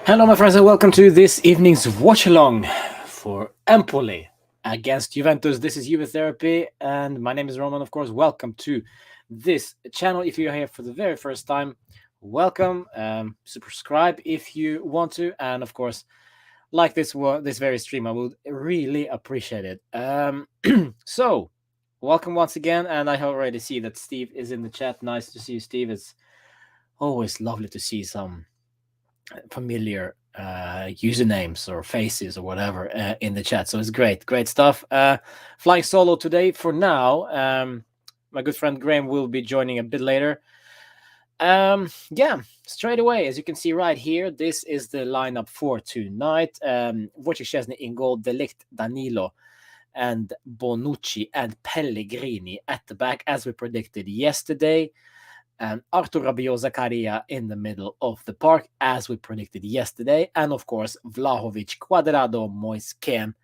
Hello, my friends, and welcome to this evening's watch along for Empoli against Juventus. This is Juve Therapy, and my name is Roman, of course. Welcome to this channel. If you're here for the very first time, welcome. Subscribe if you want to, and of course, like this very stream. I would really appreciate it. So, welcome once again, and I already see that Steve is in the chat. Nice to see you, Steve. It's always lovely to see some familiar usernames or faces or whatever in the chat. So it's great stuff. Flying solo today for now. My good friend Graham will be joining a bit later. Yeah, straight away, as you can see right here, this is the lineup for tonight. Wojciech Szczesny in goal, Delict, Danilo, and Bonucci and Pellegrini at the back, as we predicted yesterday. And Artur Rabiot Zakaria in the middle of the park, as we predicted yesterday. And of course, Vlahovic, Cuadrado, Moise Kean,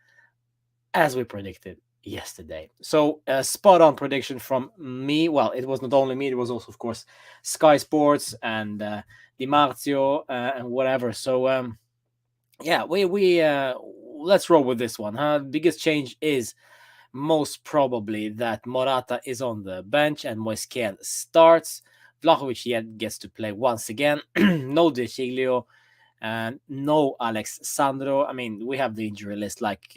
as we predicted yesterday. So a spot-on prediction from me. Well, it was not only me, it was also, of course, Sky Sports and Di Marzio and whatever. So, yeah, we let's roll with this one. The biggest change is most probably that Morata is on the bench and Moise Kean starts. Vlahovic yet gets to play once again. No De Giglio and no Alex Sandro. I mean, we have the injury list, like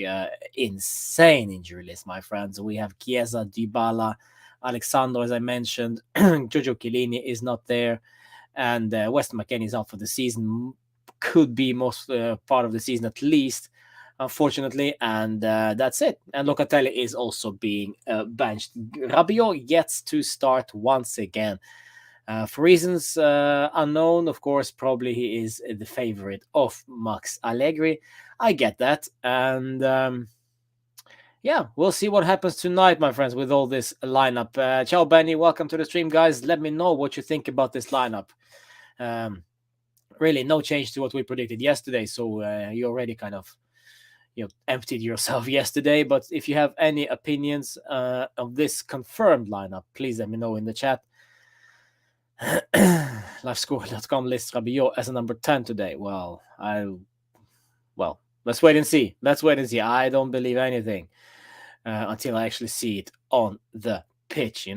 insane injury list, my friends. We have Chiesa, Dybala, Alexandro, as I mentioned. Giorgio Chiellini is not there. And Weston McKennie is out for the season. Could be most part of the season at least, unfortunately. And that's it. And Locatelli is also being benched. Rabiot gets to start once again. For reasons unknown, of course, probably he is the favorite of Max Allegri. I get that. And yeah, we'll see what happens tonight, my friends, with all this lineup. Ciao, Benny. Welcome to the stream, guys. Let me know what you think about this lineup. Really, no change to what we predicted yesterday. So you already kind of emptied yourself yesterday. But if you have any opinions of this confirmed lineup, please let me know in the chat. LiveScore.com lists Rabiot as a number 10 today. Well, let's wait and see. I don't believe anything until I actually see it on the pitch,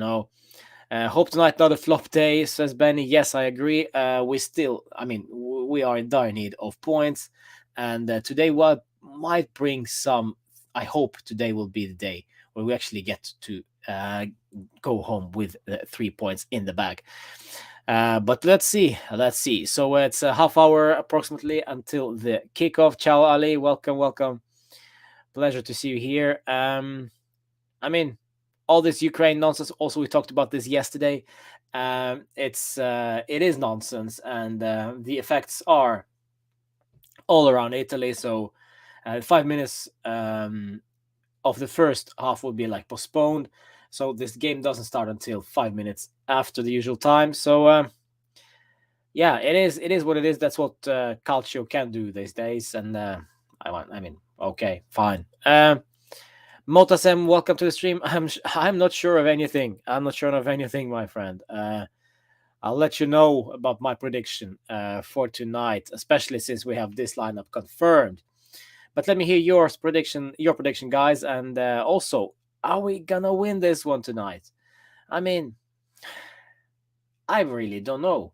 Hope tonight not a flop day, says Benny. Yes, I agree. We are in dire need of points. And today might bring some. I hope today will be the day where we actually get to go home with 3 points in the bag. But let's see. So it's a half hour approximately until the kickoff. Ciao, Ali. Welcome. Pleasure to see you here. All this Ukraine nonsense. Also, we talked about this yesterday. It is nonsense, and the effects are all around Italy. So 5 minutes of the first half will be postponed. So this game doesn't start until 5 minutes after the usual time. So yeah, it is what it is. That's what Calcio can do these days. And okay, fine. Motasem, welcome to the stream. I'm not sure of anything. My friend. I'll let you know about my prediction for tonight, especially since we have this lineup confirmed. But let me hear your prediction, guys. And also, are we gonna win this one tonight? I really don't know.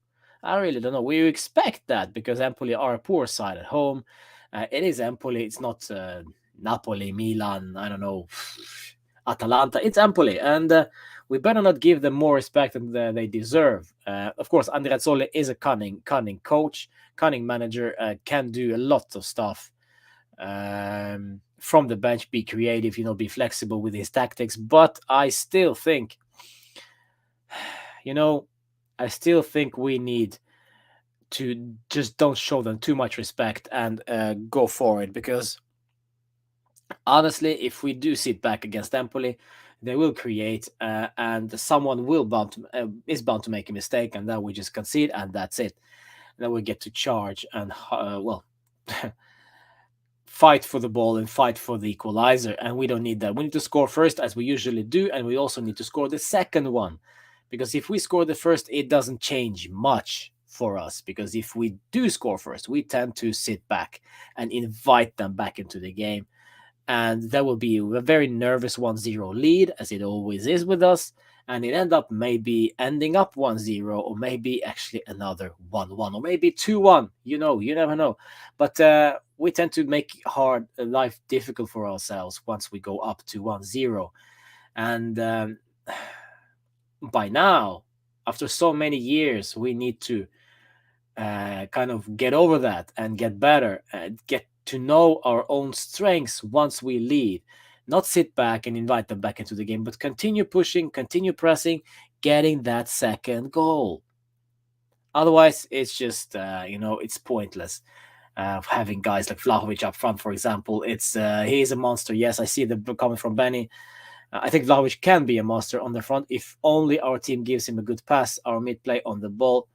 We expect that because Empoli are a poor side at home. It is Empoli. It's not Napoli, Milan, I don't know, Atalanta. It's Empoli. And we better not give them more respect than they deserve. Of course, Andrea is a cunning coach, cunning manager, can do a lot of stuff. From the bench, be creative, be flexible with his tactics. But I still think, we need to just don't show them too much respect and go for it. Because honestly, if we do sit back against Empoli, they will create, and someone is bound to make a mistake, and then we just concede, and that's it. And then we get to charge and fight for the ball and fight for the equalizer, and we don't need that. We need to score first, as we usually do, and we also need to score the second one, because if we score the first, it doesn't change much for us, because if we do score first, we tend to sit back and invite them back into the game. And that will be a very nervous 1-0 lead, as it always is with us. And it ending up 1-0, or maybe actually another 1-1, or maybe 2-1. You never know. But we tend to make life difficult for ourselves once we go up to 1-0. And by now, after so many years, we need to kind of get over that and get better, get to know our own strengths once we lead. Not sit back and invite them back into the game, but continue pushing, continue pressing, getting that second goal. Otherwise, it's just, it's pointless. Having guys like Vlahovic up front, for example, he is a monster. Yes, I see the comment from Benny. I think Vlahovic can be a monster on the front if only our team gives him a good pass, our mid play on the ball.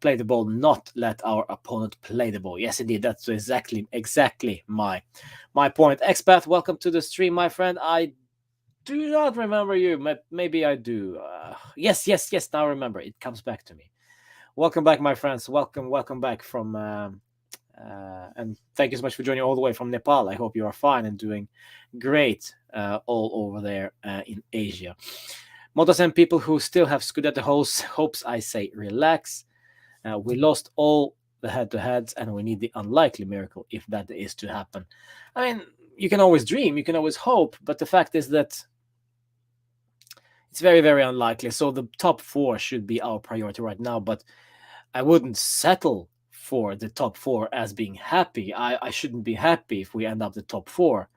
Play the ball, not let our opponent play the ball. Yes, indeed, that's exactly my point. Expat, welcome to the stream, my friend. I do not remember you. Maybe I do. Yes. Now I remember. It comes back to me. Welcome back, my friends. Welcome back from. And thank you so much for joining all the way from Nepal. I hope you are fine and doing great all over there in Asia. Motos people who still have Scudetto hopes, I say relax. We lost all the head-to-heads, and we need the unlikely miracle if that is to happen. I mean, you can always dream, you can always hope, but the fact is that it's very, very unlikely. So the top 4 should be our priority right now, but I wouldn't settle for the top 4 as being happy. I shouldn't be happy if we end up the top 4.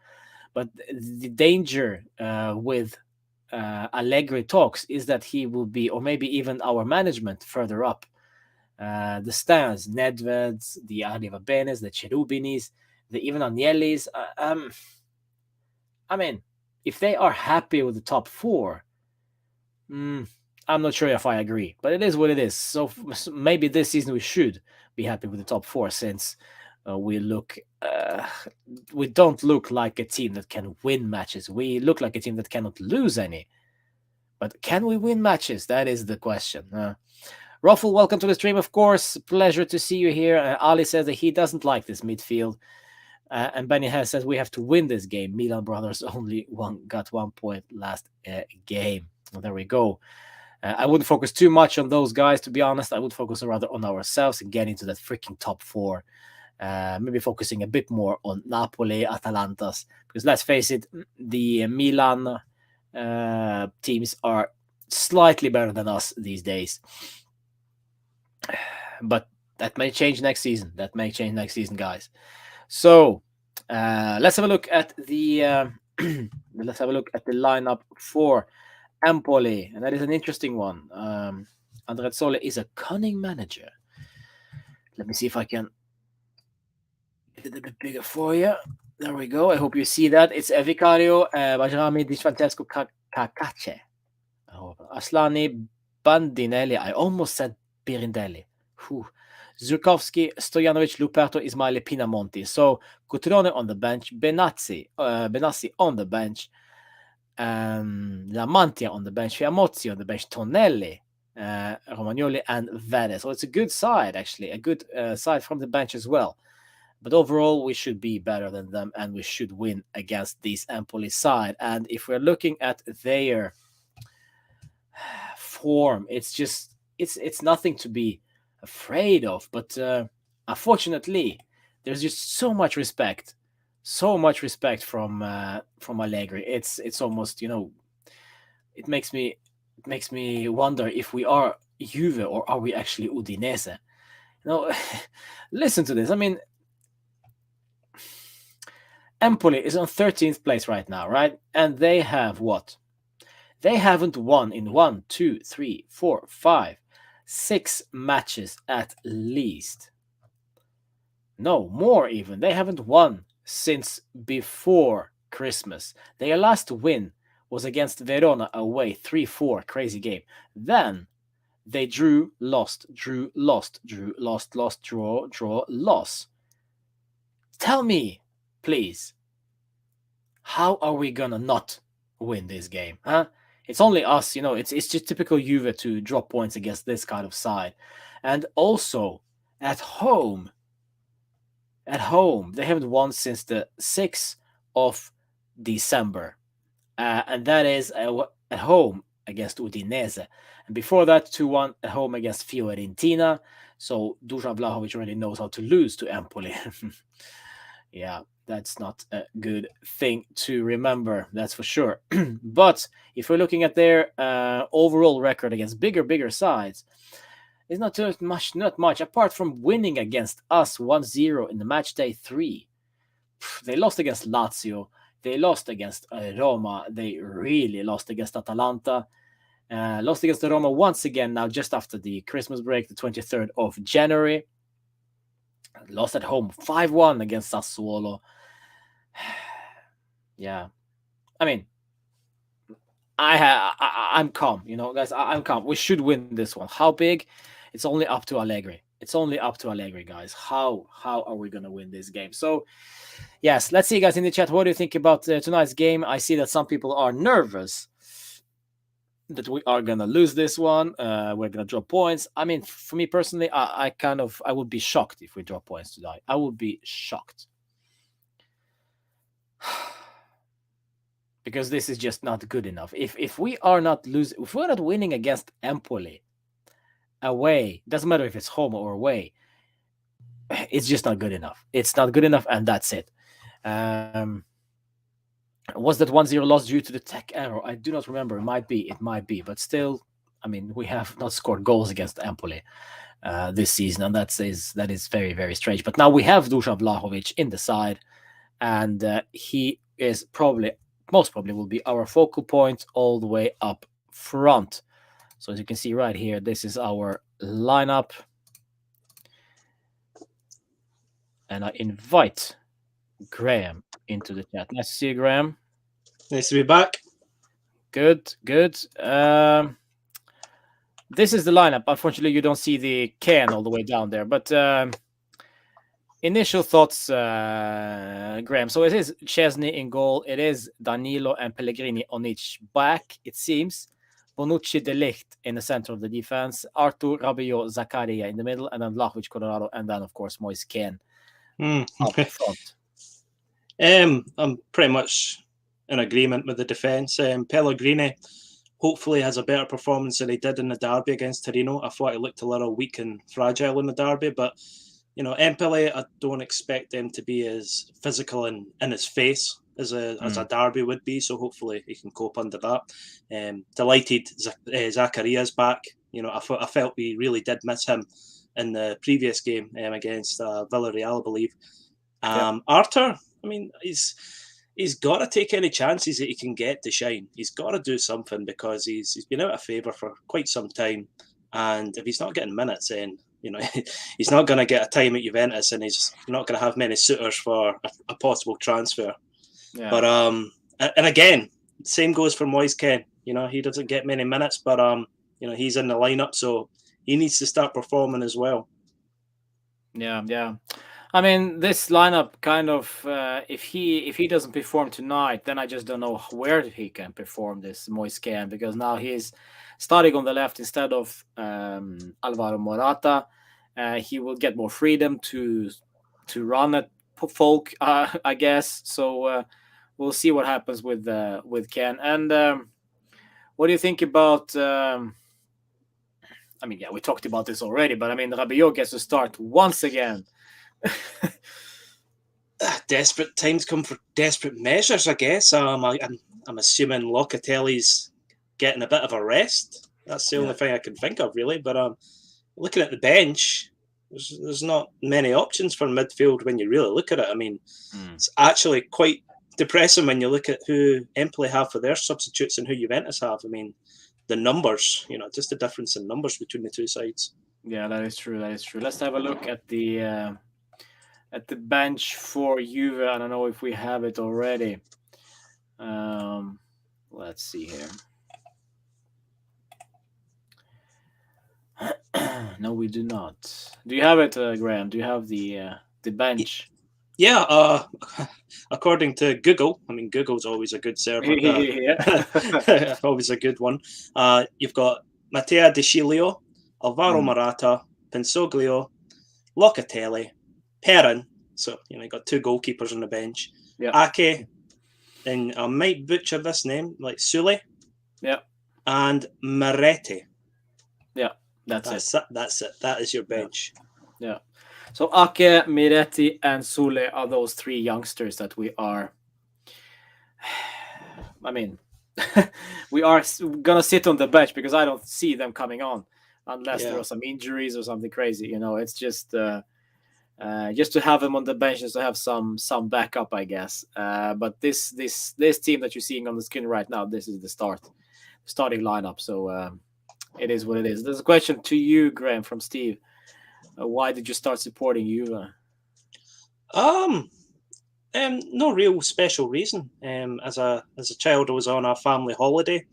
But the danger with Allegri talks is that he will be, or maybe even our management further up the stands, Nedveds, the Arrivabenes, the Cherubinis, the even Agnellis. I mean, if they are happy with the top 4, I'm not sure if I agree, but it is what it is. So maybe this season we should be happy with the top 4, since we don't look like a team that can win matches. We look like a team that cannot lose any. But can we win matches? That is the question. Ruffle, welcome to the stream, of course. Pleasure to see you here. Ali says that he doesn't like this midfield. And Benny Hess says we have to win this game. Milan brothers only got 1 point last game. Well, there we go. I wouldn't focus too much on those guys, to be honest. I would focus rather on ourselves and get into that freaking top 4. Maybe focusing a bit more on Napoli, Atalantas. Because let's face it, the Milan teams are slightly better than us these days. But that may change next season. Guys. So let's have a look at the lineup for Empoli, and that is an interesting one. Andreazzoli is a cunning manager. Let me see if I can get it a bit bigger for you. There we go. I hope you see that. It's Vicario, Bajrami, Di Francesco, Cacace, Aslani, Bandinelli. I almost said Pirindelli. Zurkowski, Stojanovic, Luperto, Ismaili, Pinamonti. So Cutrone on the bench, Benassi on the bench, Lamantia on the bench, Fiamozzi on the bench, Tonelli, Romagnoli, and Venice. So it's a good side, actually, a good side from the bench as well. But overall, we should be better than them, and we should win against this Empoli side. And if we're looking at their form, it's nothing to be afraid of. But unfortunately, there's just so much respect from Allegri. It's almost, it makes me wonder if we are Juve or are we actually Udinese. Listen to this. I mean, Empoli is on 13th place right now, right? And they have what? They haven't won in 1, 2, 3, 4, 5, 6 matches at least. No, more even. They haven't won since before Christmas. Their last win was against Verona away, 3-4, crazy game. Then they drew, lost, lost. Tell me, please, how are we gonna not win this game? Huh? It's only us, it's just typical Juve to drop points against this kind of side. And also at home, they haven't won since the 6th of December. And that is at home against Udinese. And before that, 2-1 at home against Fiorentina. So Dusan Vlahovic already knows how to lose to Empoli. Yeah, that's not a good thing to remember, that's for sure. But if we're looking at their overall record against bigger sides, it's not too much, apart from winning against us 1-0 in the match day 3. They lost against Lazio. They lost against Roma. They really lost against Atalanta. Lost against Roma once again now, just after the Christmas break, the 23rd of January. Lost at home 5-1 against Sassuolo. Yeah. I mean, I'm calm, guys. I'm calm. We should win this one. How big? It's only up to Allegri. It's only up to Allegri, guys. How are we going to win this game? So, yes, let's see, you guys, in the chat. What do you think about tonight's game? I see that some people are nervous that we are going to lose this one. We're going to drop points. I mean, for me personally, I would be shocked if we drop points tonight. I would be shocked. Because this is just not good enough. If we are not losing, if we're not winning against Empoli away, doesn't matter if it's home or away, it's just not good enough. It's not good enough, and that's it. Was that 1-0 loss due to the tech error? I do not remember. It might be, but still, I mean, we have not scored goals against Empoli this season, and that is very, very strange. But now we have Dusan Vlahovic in the side, and he is most probably will be our focal point all the way up front. So as you can see right here, this is our lineup. And I invite Graham into the chat. Nice to see you, Graham. Nice to be back. Good. This is the lineup. Unfortunately, you don't see the can all the way down there. But initial thoughts, Graham. So it is Chesney in goal. It is Danilo and Pellegrini on each back, it seems. Bonucci, De Ligt in the center of the defense. Arthur, Rabiot, Zakaria in the middle. And then Vlahovic, Colorado. And then, of course, Moise Kean up front. I'm pretty much in agreement with the defence. Pellegrini hopefully has a better performance than he did in the derby against Torino. I thought he looked a little weak and fragile in the derby, but Empoli, I don't expect them to be as physical and in his face as a derby would be. So hopefully he can cope under that. Delighted Zakaria's back. I felt we really did miss him in the previous game against Villarreal, I believe. Arthur, I mean, he's got to take any chances that he can get to shine. He's got to do something because he's been out of favour for quite some time. And if he's not getting minutes, then he's not going to get a time at Juventus, and he's not going to have many suitors for a possible transfer. Yeah. But and again, same goes for Moise Kean. He doesn't get many minutes, but he's in the lineup, so he needs to start performing as well. Yeah. I mean, this lineup kind of, if he doesn't perform tonight, then I just don't know where he can perform, this Moise Kean, because now he's starting on the left instead of Alvaro Morata. He will get more freedom to run at folk, I guess. So we'll see what happens with Kean. And what do you think about? I mean, yeah, we talked about this already, but I mean, Rabiot gets to start once again. Desperate times come for desperate measures, I guess. I'm assuming Locatelli's getting a bit of a rest. That's the only thing I can think of, really. But looking at the bench, there's not many options for midfield when you really look at it. I mean, it's actually quite depressing when you look at who Empoli have for their substitutes and who Juventus have. I mean, the numbers, just the difference in numbers between the two sides. Yeah, that is true. Let's have a look at the bench for Juve. I don't know if we have it already. Let's see here. No, we do not. Do you have it, Graham? Do you have the bench? Yeah. According to Google, I mean, Google's always a good server. Always a good one. You've got Matteo De Sciglio, Alvaro Morata, Pensoglio, Locatelli, Perrin. So, you got two goalkeepers on the bench. Yeah. Ake, and I might butcher this name, like Sule. Yeah. And Moretti. Yeah, that's it. That's it. That is your bench. Yeah. So Ake, Miretti, and Sule are those three youngsters that we are. I mean, we are gonna sit on the bench because I don't see them coming on unless there are some injuries or something crazy. It's just to have them on the bench, just to have some backup, I guess. But this team that you're seeing on the screen right now, this is the starting lineup. So it is what it is. There's a question to you, Graham, from Steve. Why did you start supporting Juve? No real special reason. As a child, I was on a family holiday.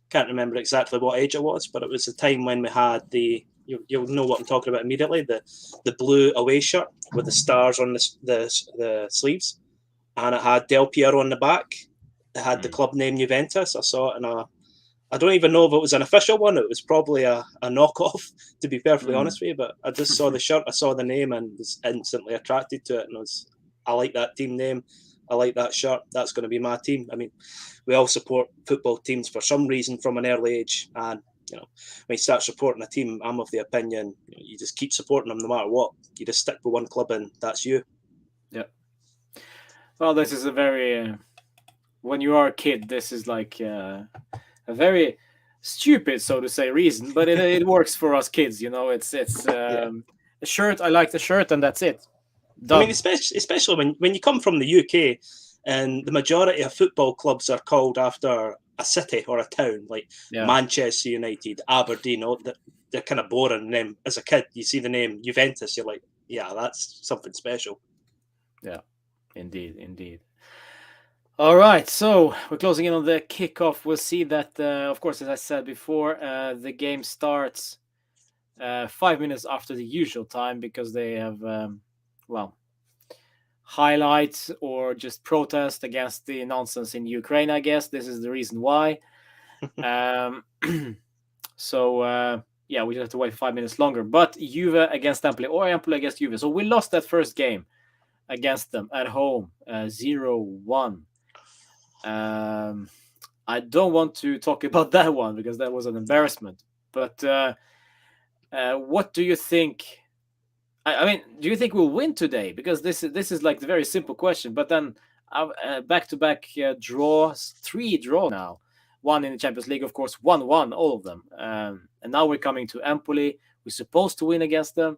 Can't remember exactly what age I was, but it was the time when we had you'll know what I'm talking about immediately. The blue away shirt with the stars on the sleeves, and it had Del Piero on the back. It had the club name Juventus. I saw it in I don't even know if it was an official one. It was probably a knockoff, to be perfectly honest with you. But I just saw the shirt, I saw the name, and was instantly attracted to it. And I like that team name. I like that shirt. That's going to be my team. I mean, we all support football teams for some reason from an early age. And, when you start supporting a team, I'm of the opinion, you just keep supporting them no matter what. You just stick with one club and that's you. Yeah. Well, this is a very... when you are a kid, this is like... a very stupid, so to say, reason, but it works for us kids. It's a shirt. I like the shirt, and that's it. Done. I mean, especially when you come from the UK, and the majority of football clubs are called after a city or a town, like Manchester United, Aberdeen. They're kind of boring. And then as a kid, you see the name Juventus, you're like, yeah, that's something special. Yeah, indeed. All right, so we're closing in on the kickoff. We'll see that, of course, as I said before, the game starts 5 minutes after the usual time because they have, highlights or just protest against the nonsense in Ukraine, I guess. This is the reason why. So, we just have to wait 5 minutes longer. But Juve against Empoli or Empoli against Juve. So we lost that first game against them at home, 0-1. I don't want to talk about that one because that was an embarrassment. But what do you think? I mean, do you think we'll win today? Because this is like the very simple question. But then back-to-back draws, 3 draws now. 1 in the Champions League, of course, 1-1, all of them. And now we're coming to Empoli. We're supposed to win against them.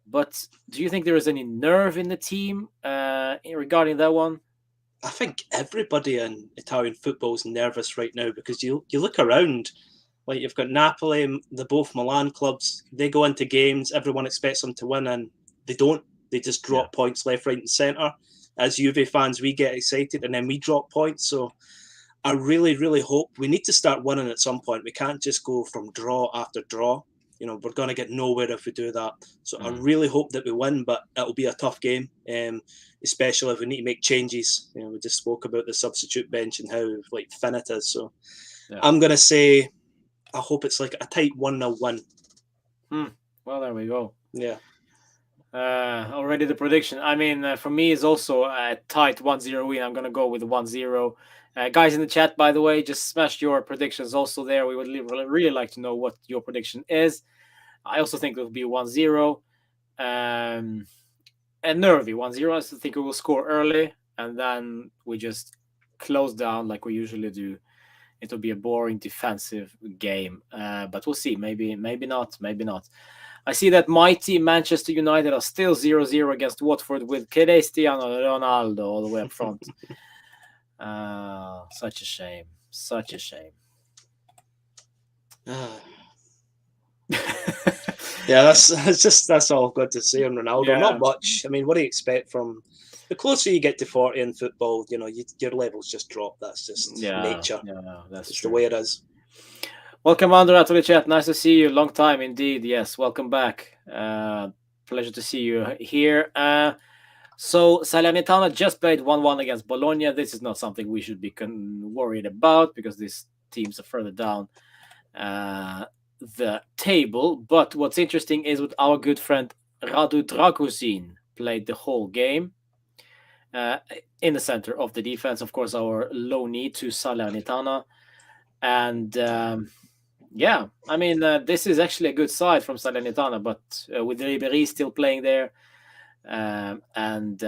But do you think there is any nerve in the team regarding that one? I think everybody in Italian football is nervous right now because you look around, like you've got Napoli, the both Milan clubs. They go into games, everyone expects them to win, and they don't. They just drop points left, right, and centre. As Juve fans, we get excited and then we drop points. So I really, really hope we need to start winning at some point. We can't just go from draw after draw. We're going to get nowhere if we do that. So I really hope that we win, but it'll be a tough game, especially if we need to make changes. We just spoke about the substitute bench and how thin it is. So I'm going to say I hope it's like a tight 1-0 win. Well, there we go. Yeah. Already the prediction. I mean, for me, it's also a tight 1-0 win. I'm going to go with 1-0. Guys in the chat, by the way, just smash your predictions also there. We would really like to know what your prediction is. I also think it will be 1-0. And nervy 1-0. I think we will score early, and then we just close down like we usually do. It will be a boring defensive game. But we'll see. Maybe not. I see that my team, Manchester United, are still 0-0 against Watford with Cristiano Ronaldo all the way up front. Such a shame. Yeah, that's all I've got to say on Ronaldo. Yeah. Not much. I mean, what do you expect from the closer you get to 40 in football? Your levels just drop. That's just nature. Yeah, that's the way it is. Welcome, Andrea, to the chat. Nice to see you. Long time indeed. Yes, welcome back. Pleasure to see you here. So Salernitana just played 1-1 against Bologna. This is not something we should be worried about because these teams are further down. the table. But what's interesting is with our good friend Radu Dragusin played the whole game in the center of the defense. Of course, our low knee to Salernitana. And yeah, I mean, this is actually a good side from Salernitana, but with Ribéry still playing there, and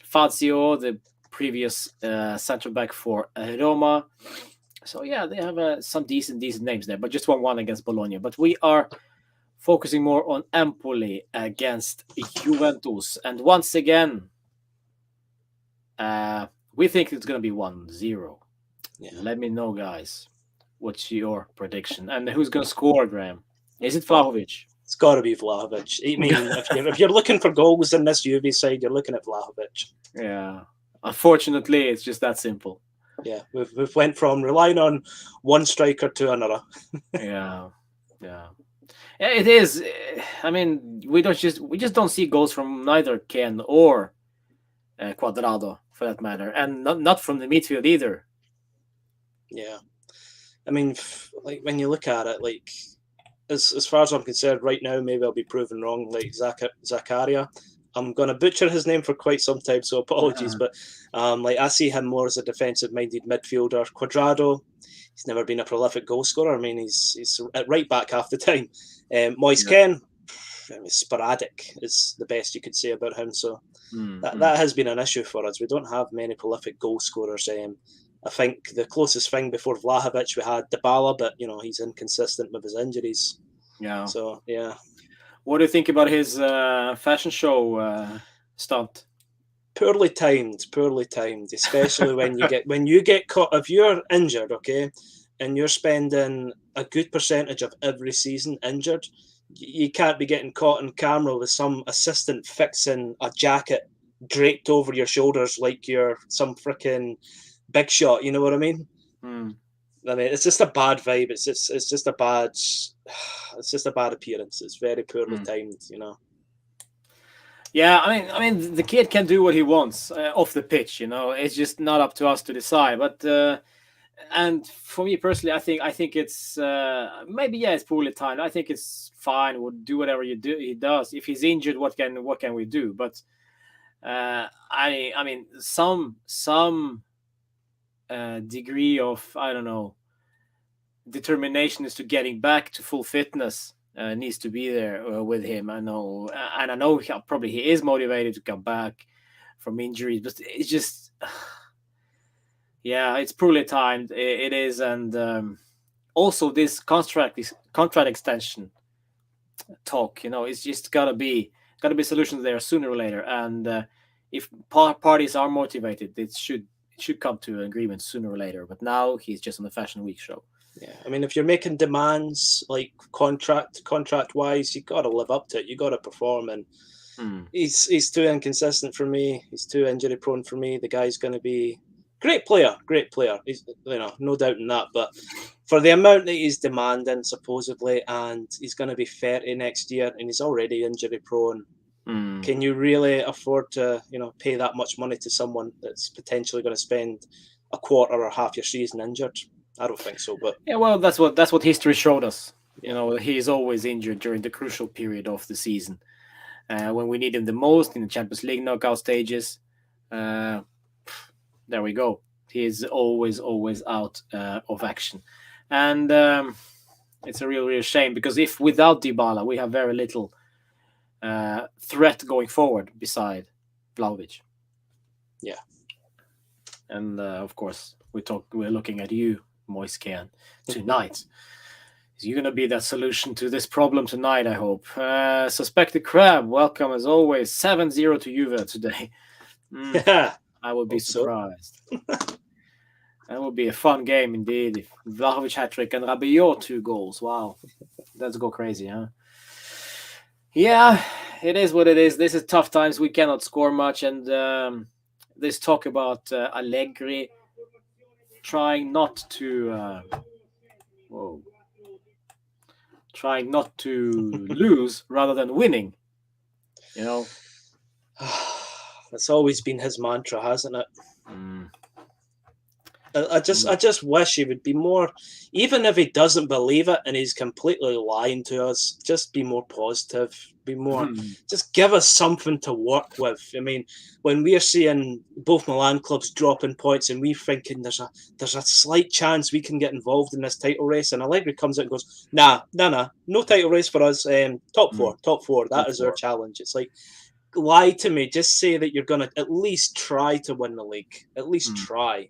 Fazio, the previous centre back for Roma. So yeah, they have some decent names there, but just 1-1 against Bologna. But we are focusing more on Empoli against Juventus, and once again, we think it's going to be 1-0. Yeah. Let me know, guys. What's your prediction? And who's going to score, Graham? Is it Vlahovic? It's got to be Vlahovic. I mean, if you're looking for goals in this Juve side, you're looking at Vlahovic. Yeah. Unfortunately, it's just that simple. Yeah, we've went from relying on one striker to another. Yeah. It is. I mean, we just don't see goals from neither Ken or Cuadrado, for that matter, and not from the midfield either. Yeah, I mean, like when you look at it, like as far as I'm concerned, right now, maybe I'll be proven wrong. Like Zakaria, I'm going to butcher his name for quite some time, so apologies. But like I see him more as a defensive-minded midfielder. Cuadrado, he's never been a prolific goal scorer. I mean, he's at right back half the time. Moise Kean, sporadic is the best you could say about him. So that has been an issue for us. We don't have many prolific goal scorers. I think the closest thing before Vlahovic we had Dybala, but he's inconsistent with his injuries. Yeah. So yeah. What do you think about his fashion show stunt? Poorly timed, especially when you get caught. If you're injured, okay, and you're spending a good percentage of every season injured, you can't be getting caught on camera with some assistant fixing a jacket draped over your shoulders like you're some freaking big shot. You know what I mean? I mean, it's just a bad vibe. It's just a bad appearance. It's very poorly timed. Yeah, I mean, the kid can do what he wants off the pitch. It's just not up to us to decide. But and for me personally, I think it's maybe it's poorly timed. I think it's fine. We'll do whatever he does. If he's injured, what can we do? But I mean, some degree of, I don't know, determination as to getting back to full fitness needs to be there with him. I know, and I know probably he is motivated to come back from injuries, but it's just, yeah, it's poorly timed. It is, and also this contract extension talk. It's just gotta be solutions there sooner or later, and if parties are motivated, it should come to an agreement sooner or later. But now he's just on the Fashion Week show. Yeah, I mean, if you're making demands like contract wise, you got to live up to it. You got to perform, and he's too inconsistent for me. He's too injury prone for me. The guy's going to be great player. He's no doubt in that. But for the amount that he's demanding, supposedly, and he's going to be 30 next year, and he's already injury prone. Can you really afford to, pay that much money to someone that's potentially going to spend a quarter or half your season injured? I don't think so. But yeah, well, that's what history showed us. He is always injured during the crucial period of the season when we need him the most in the Champions League knockout stages. There we go. He is always out of action, and it's a real shame, because if without Dybala we have very little threat going forward beside Vlahovic. Yeah, and of course we're looking at you, Moise Kean, tonight. Is you going to be that solution to this problem tonight, I hope. Suspected Crab, welcome as always. 7-0 to Juve today. I would be surprised. That would be a fun game indeed. If Vlahovic hat-trick and Rabiot 2 goals. Wow. Let's go crazy, huh? Yeah, it is what it is. This is tough times. We cannot score much. And this talk about Allegri trying not to lose rather than winning. That's always been his mantra, hasn't it? I just wish he would be more, even if he doesn't believe it and he's completely lying to us, just be more positive, be more, just give us something to work with. I mean, when we're seeing both Milan clubs dropping points and we're thinking there's a slight chance we can get involved in this title race, and Allegri comes out and goes, nah, no title race for us. Top four, that is our challenge. It's like, lie to me, just say that you're going to at least try to win the league, at least try.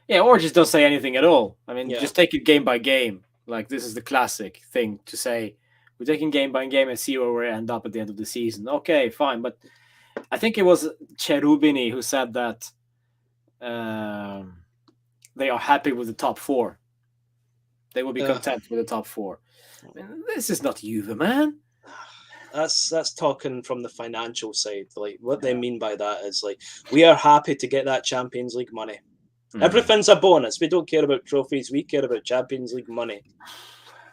Yeah, or just don't say anything at all. I mean, just take it game by game. Like, this is the classic thing to say. We're taking game by game and see where we end up at the end of the season. Okay, fine. But I think it was Cherubini who said that they are happy with the top four. They will be content with the top four. I mean, this is not Juve, man. That's talking from the financial side. Like, what they mean by that is, like, we are happy to get that Champions League money. Everything's a bonus. We don't care about trophies. We care about Champions League money.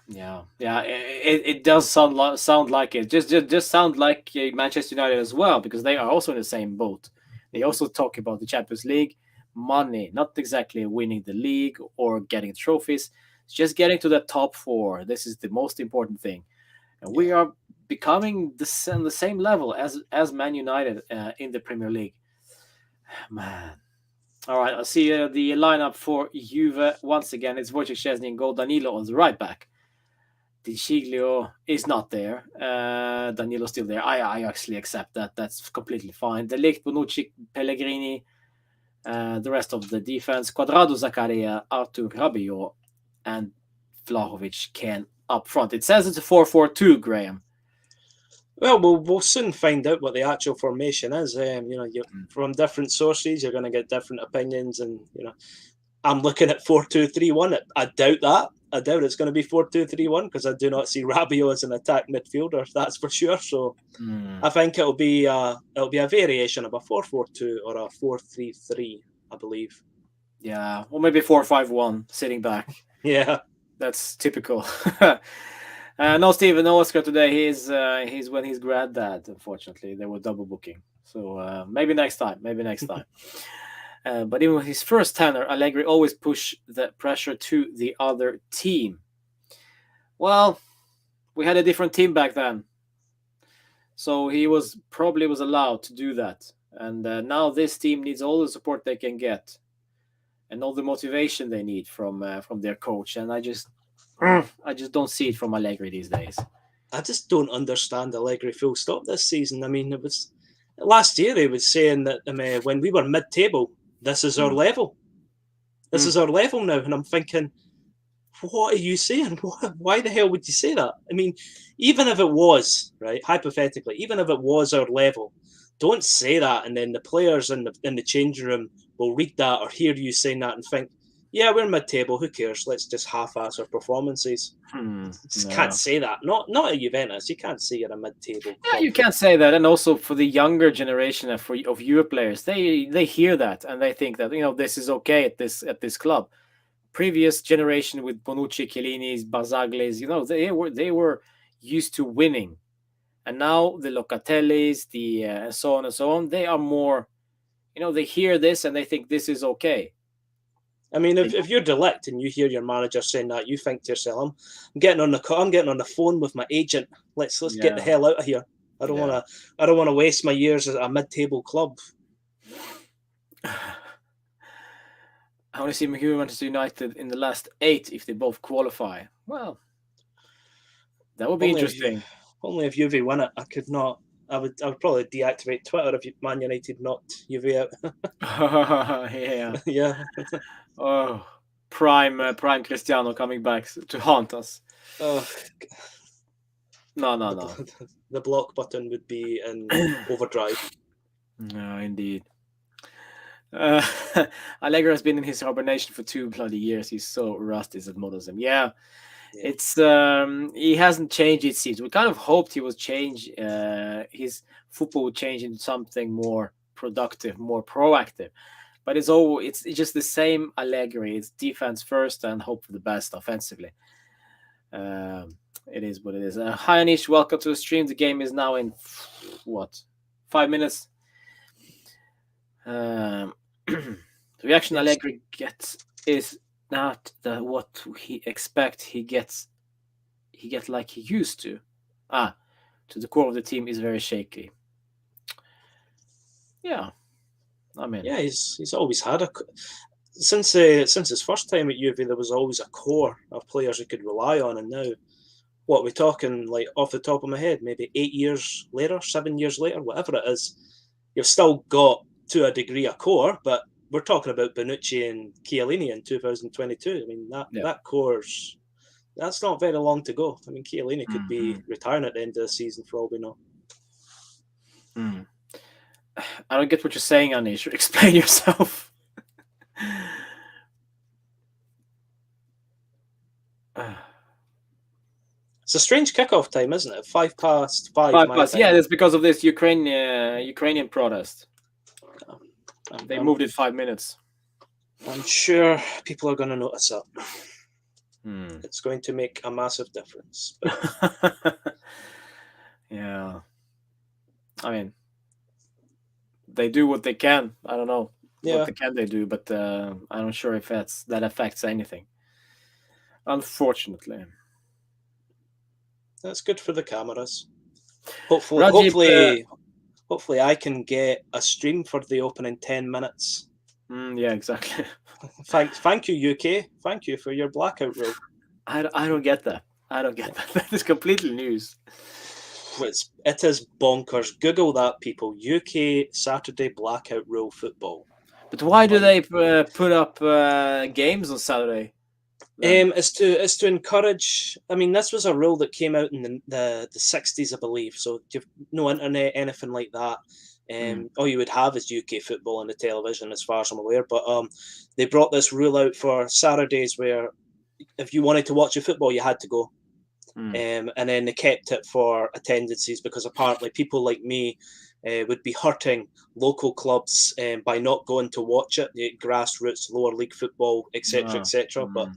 Yeah. It does sound like it. Just sound like Manchester United as well, because they are also in the same boat. They also talk about the Champions League money, not exactly winning the league or getting trophies. It's just getting to the top four. This is the most important thing, and we are becoming the same level as Man United in the Premier League. Man. All right, I'll see the lineup for Juve. Once again, it's Wojciech Szczesny in goal, Danilo on the right back. Di Giglio is not there. Danilo's still there. I actually accept that. That's completely fine. De Ligt, Bonucci, Pellegrini, the rest of the defense. Quadrado, Zakaria, Artur, Rabiot, and Vlahovic can up front. It says it's a 4-4-2, Graham. Well, we'll soon find out what the actual formation is. From different sources, you're going to get different opinions, and I'm looking at 4-2-3-1. I doubt that. I doubt it's going to be 4-2-3-1 because I do not see Rabiot as an attack midfielder. That's for sure. So I think it'll be a variation of a 4-4-2 or a 4-3-3. I believe. Yeah, or maybe 4-5-1, sitting back. Yeah, that's typical. No Steven, no Oscar today. He's when he's granddad. Unfortunately, they were double booking. So maybe next time. But even with his first tenor, Allegri always push the pressure to the other team. Well, we had a different team back then, so he was allowed to do that. And now this team needs all the support they can get, and all the motivation they need from their coach. And I just don't see it from Allegri these days. I just don't understand Allegri full stop this season. I mean, it was last year he was saying that when we were mid-table, this is our level. This is our level now. And I'm thinking, what are you saying? Why the hell would you say that? I mean, even if it was, right, hypothetically, even if it was our level, don't say that. And then the players in the changing room will read that or hear you saying that and think, yeah, we're mid-table. Who cares? Let's just half-ass our performances. Can't say that. Not at Juventus. You can't say you're a mid-table club. Yeah, you can't say that. And also for the younger generation of Euro players, they hear that and they think that this is okay at this club. Previous generation with Bonucci, Chiellini's, Barzaglis, they were used to winning, and now the Locatellis, the so on and so on, they are more, they hear this and they think this is okay. I mean, if you're De Ligt and you hear your manager saying that, you think to yourself, I'm getting on the phone with my agent. Let's get the hell out of here. I don't want to waste my years at a mid-table club. I want to see Manchester United in the last 8 if they both qualify. Well, that would be interesting. Only if Juve win it. I would probably deactivate Twitter if Man United knocked Juve out. Yeah. Yeah. Oh, prime Cristiano coming back to haunt us. Oh. No. The block button would be in overdrive. No, indeed. Allegri has been in his hibernation for 2 bloody years. He's so rusty as models him. Yeah. It's he hasn't changed, it seems. We kind of hoped he would change. His football would change into something more productive, more proactive. But it's just the same Allegri. It's defense first and hope for the best offensively. It is what it is. Hi Anish, welcome to the stream. The game is now in 5 minutes. The reaction Yes. Allegri gets is not what he expect. He get like he used to. To the core of the team is very shaky. Yeah, I mean, Yeah, he's always had since his first time at Juve, there was always a core of players he could rely on, and now what we're talking, like off the top of my head, maybe 8 years later, 7 years later, whatever it is, you've still got to a degree a core, but we're talking about Bonucci and Chiellini in 2022. I mean yeah. that core's that's not very long to go. I mean Chiellini could be retiring at the end of the season for all we know. I don't get what you're saying, Anish. Explain yourself. It's a strange kickoff time, isn't it? 5:05 5 my plus. time. Yeah, that's because of this Ukrainian protest. They moved it 5 minutes. I'm sure people are going to notice that. It's going to make a massive difference. Yeah. I mean, they do what they can. I don't know what can they do, but I'm not sure if that affects anything. Unfortunately. That's good for the cameras. Hopefully I can get a stream for the opening 10 minutes. Yeah, exactly. Thank you, UK. Thank you for your blackout rule. I don't get that. I don't get that. That is completely news. It is bonkers. Google that, people. UK Saturday blackout rule football. But why do they put up games on Saturday? It's to encourage. I mean, this was a rule that came out in the 60s, I believe. So you've no internet, anything like that. All you would have is UK football on the television, as far as I'm aware. But they brought this rule out for Saturdays where if you wanted to watch a football, you had to go. And then they kept it for attendances because apparently people like me would be hurting local clubs by not going to watch it, the grassroots, lower league football, etc., etc. But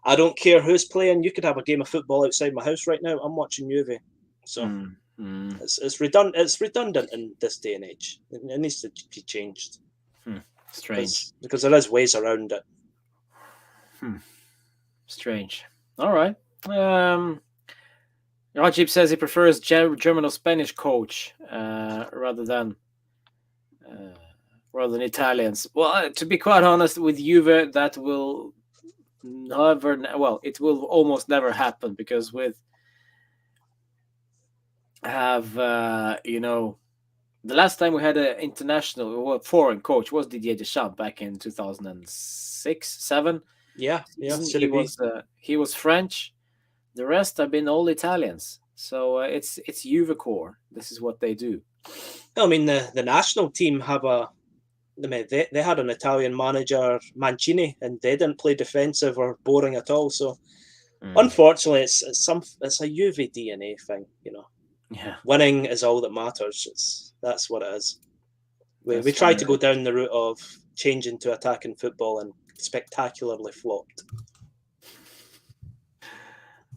I don't care who's playing. You could have a game of football outside my house right now. I'm watching Juve. So it's redundant. It's redundant in this day and age. It needs to be changed. Strange. Because there is ways around it. Strange. All right. Rajib says he prefers German or Spanish coach rather than Italians. Well, to be quite honest, with Juve, that will it will almost never happen because with the last time we had an international foreign coach was Didier Deschamps back in 2006-7. Yeah. He was French. The rest have been all Italians. So it's Juve core. This is what they do. I mean, the national team they had an Italian manager, Mancini, and they didn't play defensive or boring at all. So, unfortunately, it's a Juve DNA thing. Yeah, winning is all that matters. That's what it is. We tried to go down the route of changing to attacking football and spectacularly flopped.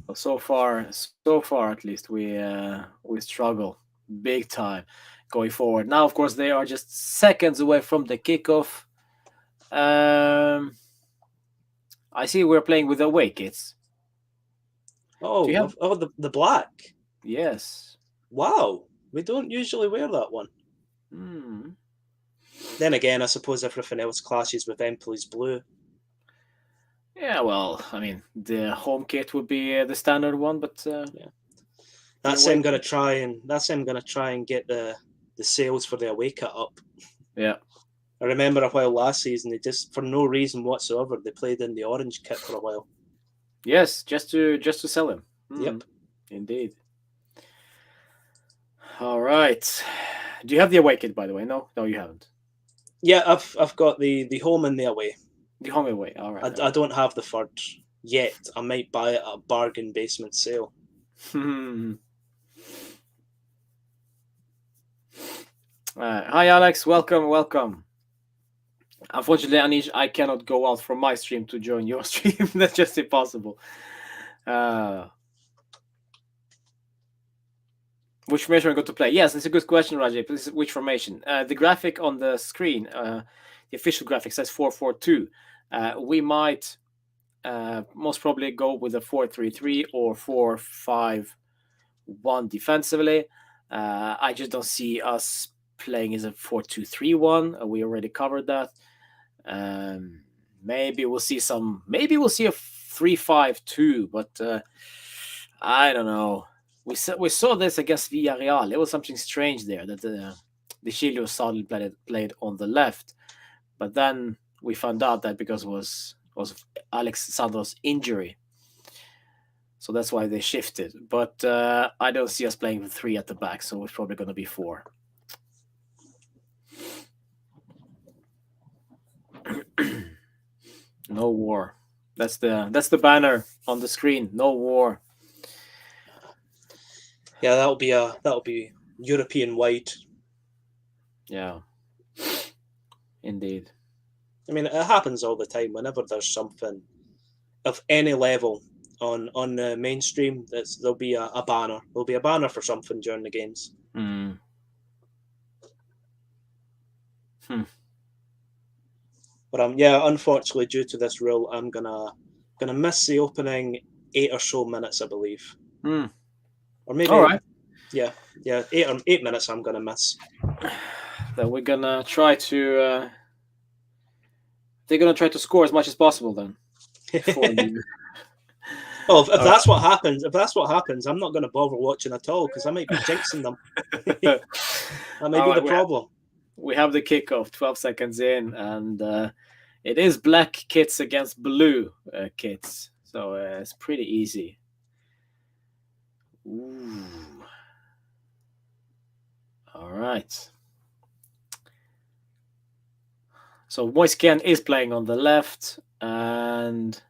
Well, so far at least we struggle big time going forward. Now, of course, they are just seconds away from the kickoff. I see we're playing with away kits. The black. Yes. Wow, we don't usually wear that one. Then again, I suppose everything else clashes with Empoli's blue. Yeah, well, I mean, the home kit would be the standard one, but That's him going to try and get the sales for the away kit up. Yeah, I remember a while last season, they just for no reason whatsoever they played in the orange kit for a while. Yes, just to sell him. Yep, indeed. All right. Do you have the away kit, by the way? No, you haven't. Yeah, I've got the home and the away. The home away. All right. I don't have the third yet. I might buy it at a bargain basement sale. Hi, Alex. Welcome. Unfortunately, Anish, I cannot go out from my stream to join your stream. That's just impossible. Which formation are we going to play? Yes, it's a good question, Rajay. Which formation? The graphic on the screen the official graphic says 4-4-2. We might most probably go with a 4-3-3 or 4-5-1 defensively. I just don't see us playing as a 4-2-3-1. We already covered that. Maybe we'll see a 3-5-2, but I don't know. We saw this against Villarreal. It was something strange there that the Chilio suddenly played on the left, but then we found out that because it was Alex Sandro's injury, so that's why they shifted. But I don't see us playing with 3 at the back, so it's probably going to be 4. No war. That's the banner on the screen. No war. Yeah, that'll be European wide. Yeah. Indeed. I mean, it happens all the time. Whenever there's something of any level on the mainstream, there'll be a banner. There'll be a banner for something during the games. But unfortunately, due to this rule, I'm gonna miss the opening 8 or so minutes, I believe. Or maybe, all right. Yeah, 8 minutes. I'm gonna miss. Then we're gonna try to. They're gonna try to score as much as possible then. Oh, if that's what happens, I'm not going to bother watching at all because I might be jinxing them. That may be the problem. We have the kickoff 12 seconds in, and it is black kits against blue kits, so it's pretty easy. Ooh. All right. So Moisken is playing on the left, and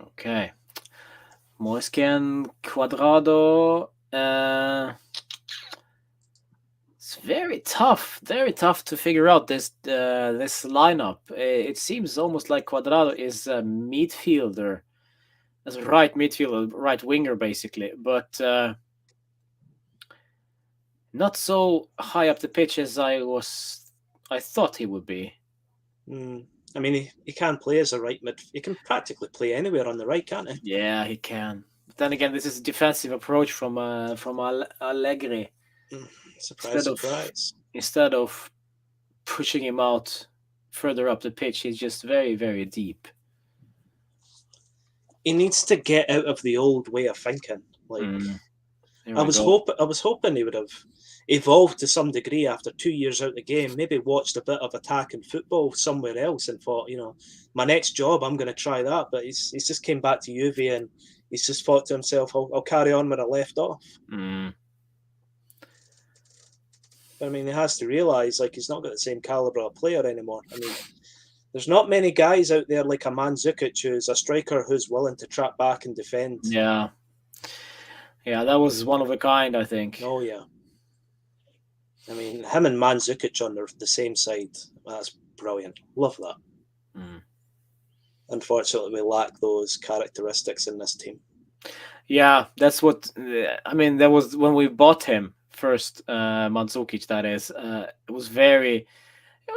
okay. Moisken, Cuadrado. It's very tough to figure out this lineup. It seems almost like Cuadrado is a midfielder, as a right midfielder, right winger, basically, but not so high up the pitch as I thought he would be. I mean, he can play as a right mid. He can practically play anywhere on the right, can't he? Yeah, he can. But then again, this is a defensive approach from Allegri. Surprise. Instead of pushing him out further up the pitch, he's just very, very deep. He needs to get out of the old way of thinking. I was hoping he would have evolved to some degree after 2 years out the game, maybe watched a bit of attacking football somewhere else and thought, my next job, I'm going to try that. But he's just came back to Juve and he's just thought to himself, I'll carry on where I left off. But, I mean, he has to realise, he's not got the same calibre of player anymore. I mean, there's not many guys out there like a Mandzukic who's a striker who's willing to track back and defend. Yeah, that was one of a kind, I think. Oh, yeah. I mean, him and Mandzukic on the same side, that's brilliant. Love that. Unfortunately, we lack those characteristics in this team. Yeah, that's what... I mean, that was when we bought him first, Mandzukic, that is. It was very...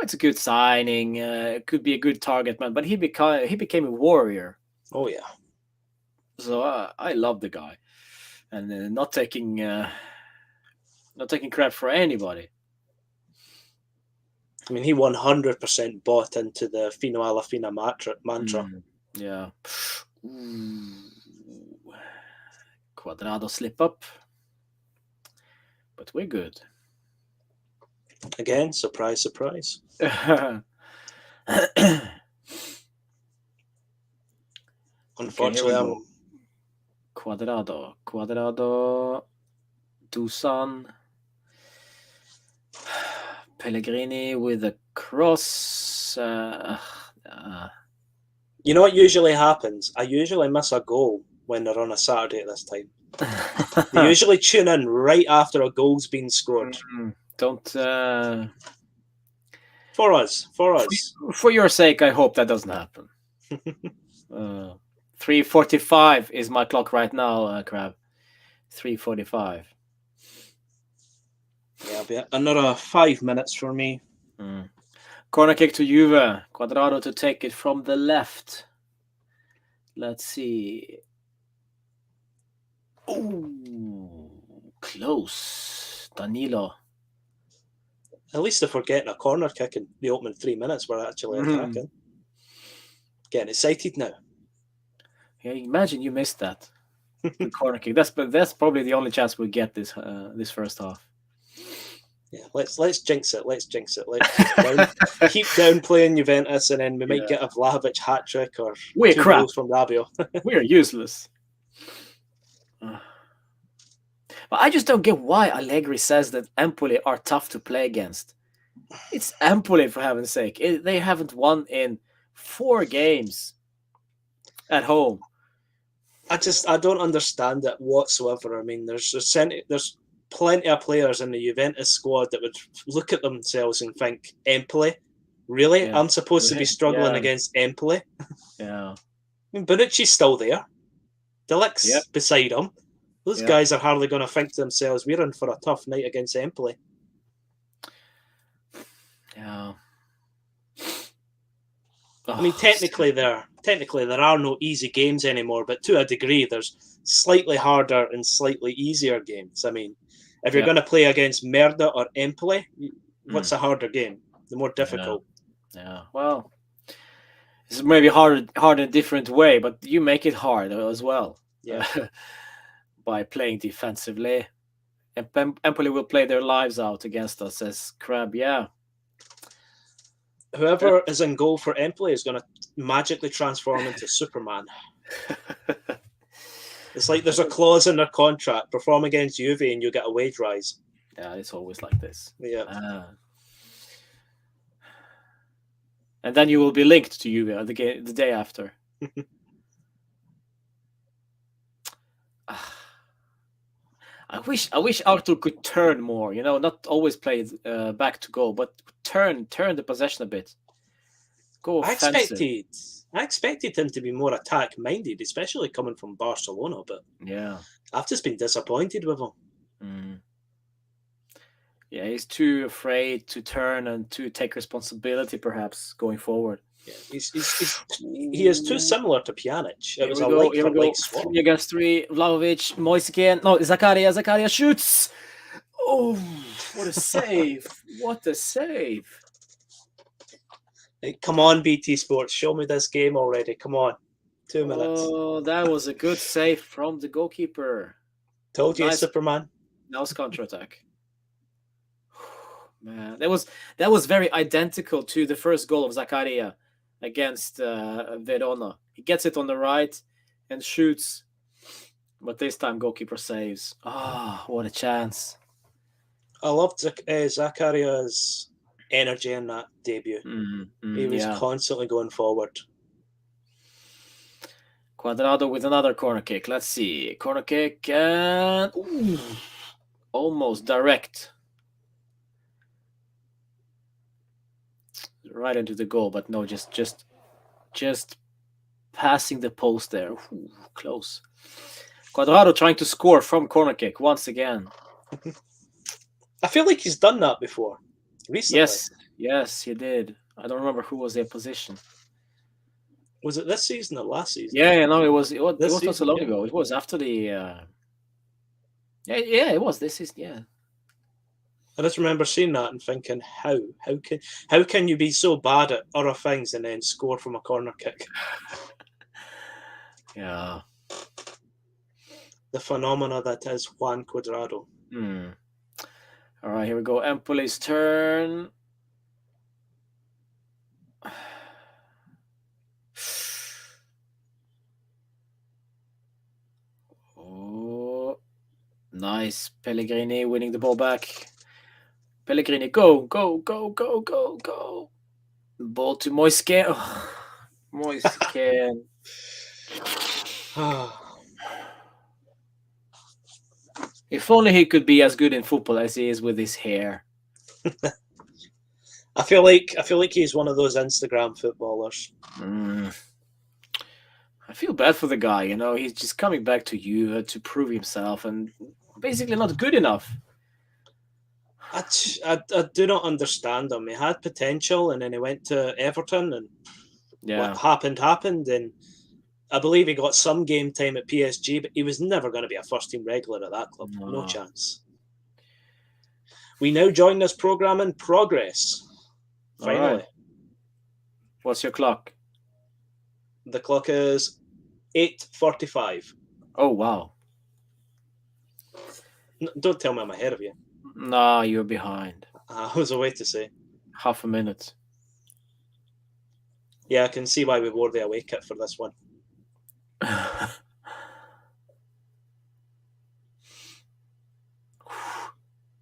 it's a good signing. It could be a good target man, but he became a warrior. Oh, yeah. So I love the guy. And not taking crap for anybody. I mean, he 100% bought into the Fino Alla Fine mantra. Yeah. Cuadrado slip up. But we're good. Again, surprise. Unfortunately, Cuadrado, Dusan, Pellegrini with a cross. You know what usually happens? I usually miss a goal when they're on a Saturday at this time. They usually tune in right after a goal's been scored. Don't. For us. For your sake, I hope that doesn't happen. 3:45 is my clock right now, Crab. 3:45. Yeah, it'll be another 5 minutes for me. Corner kick to Juve. Cuadrado to take it from the left. Let's see. Ooh, close. Danilo. At least if we're getting a corner kick in the opening 3 minutes, we're actually attacking. Getting excited now. Yeah, imagine you missed that. The corner kick. That's probably the only chance we get this first half. Yeah, let's jinx it. Let's keep down playing Juventus, and then we might get a Vlahovic hat trick or We're 2 crap. goals from Rabiot. We're useless. But I just don't get why Allegri says that Empoli are tough to play against. It's Empoli, for heaven's sake. They haven't won in 4 games at home. I don't understand it whatsoever. I mean, there's plenty of players in the Juventus squad that would look at themselves and think, Empoli? Really? Yeah. I'm supposed to be struggling against Empoli? Yeah. I mean, Bonucci's still there. Delic's beside him. Those guys are hardly going to think to themselves, we're in for a tough night against Empoli. Yeah. I mean, technically there are no easy games anymore, but to a degree, there's slightly harder and slightly easier games. I mean, if you're going to play against Merda or Empoli, what's a harder game? The more difficult. Yeah. Well, it's maybe hard in a different way, but you make it hard as well. Yeah. By playing defensively. Empoli will play their lives out against us, says Crab. Yeah. Whoever is in goal for Empoli is going to magically transform into Superman. It's like there's a clause in their contract: perform against Juve and you get a wage rise. Yeah, it's always like this. Yeah. And then you will be linked to Juve the day after. I wish Arthur could turn more, not always play back to goal, but turn the possession a bit. Go offensive. I expected him to be more attack minded, especially coming from Barcelona, but I've just been disappointed with him. Yeah, he's too afraid to turn and to take responsibility, perhaps going forward. Yeah, he is too similar to Pjanic. It was a like-for-like swap. 3 against 3. Vlahovic, Moise again. No, Zakaria shoots. Oh, what a save! What a save! Hey, come on, BT Sports, show me this game already. Come on, 2 minutes. Oh, that was a good save from the goalkeeper. Told you, Superman. Nice counter-attack. Man, that was very identical to the first goal of Zakaria against Verona. He gets it on the right and shoots, but this time goalkeeper saves. What a chance. I loved Zakaria's energy in that debut. He was constantly going forward. Cuadrado with another corner kick. Let's see. Corner kick and almost direct. Right into the goal, but no, just passing the post there. Ooh, close. Cuadrado trying to score from corner kick once again. I feel like he's done that before recently. Yes, he did. I don't remember who was their position. Was it this season or last season? Yeah, no, it was not so long ago. It was after the. It was this season. Yeah. I just remember seeing that and thinking, how can you be so bad at other things and then score from a corner kick? Yeah. The phenomena that is Juan Cuadrado. All right, here we go. Empoli's turn. Oh, nice. Pellegrini winning the ball back. Pellegrini, go. Ball to Moise. Moise Kean. If only he could be as good in football as he is with his hair. I feel like he's one of those Instagram footballers. I feel bad for the guy. He's just coming back to Juve to prove himself, and basically not good enough. I do not understand him. He had potential, and then he went to Everton, and what happened, and I believe he got some game time at PSG, but he was never going to be a first-team regular at that club. No chance. We now join this programme in progress. Finally. Right. What's your clock? The clock is 8:45. Oh, wow. Don't tell me I'm ahead of you. Nah, you're behind. I was away to say. Half a minute. Yeah, I can see why we wore the away kit for this one.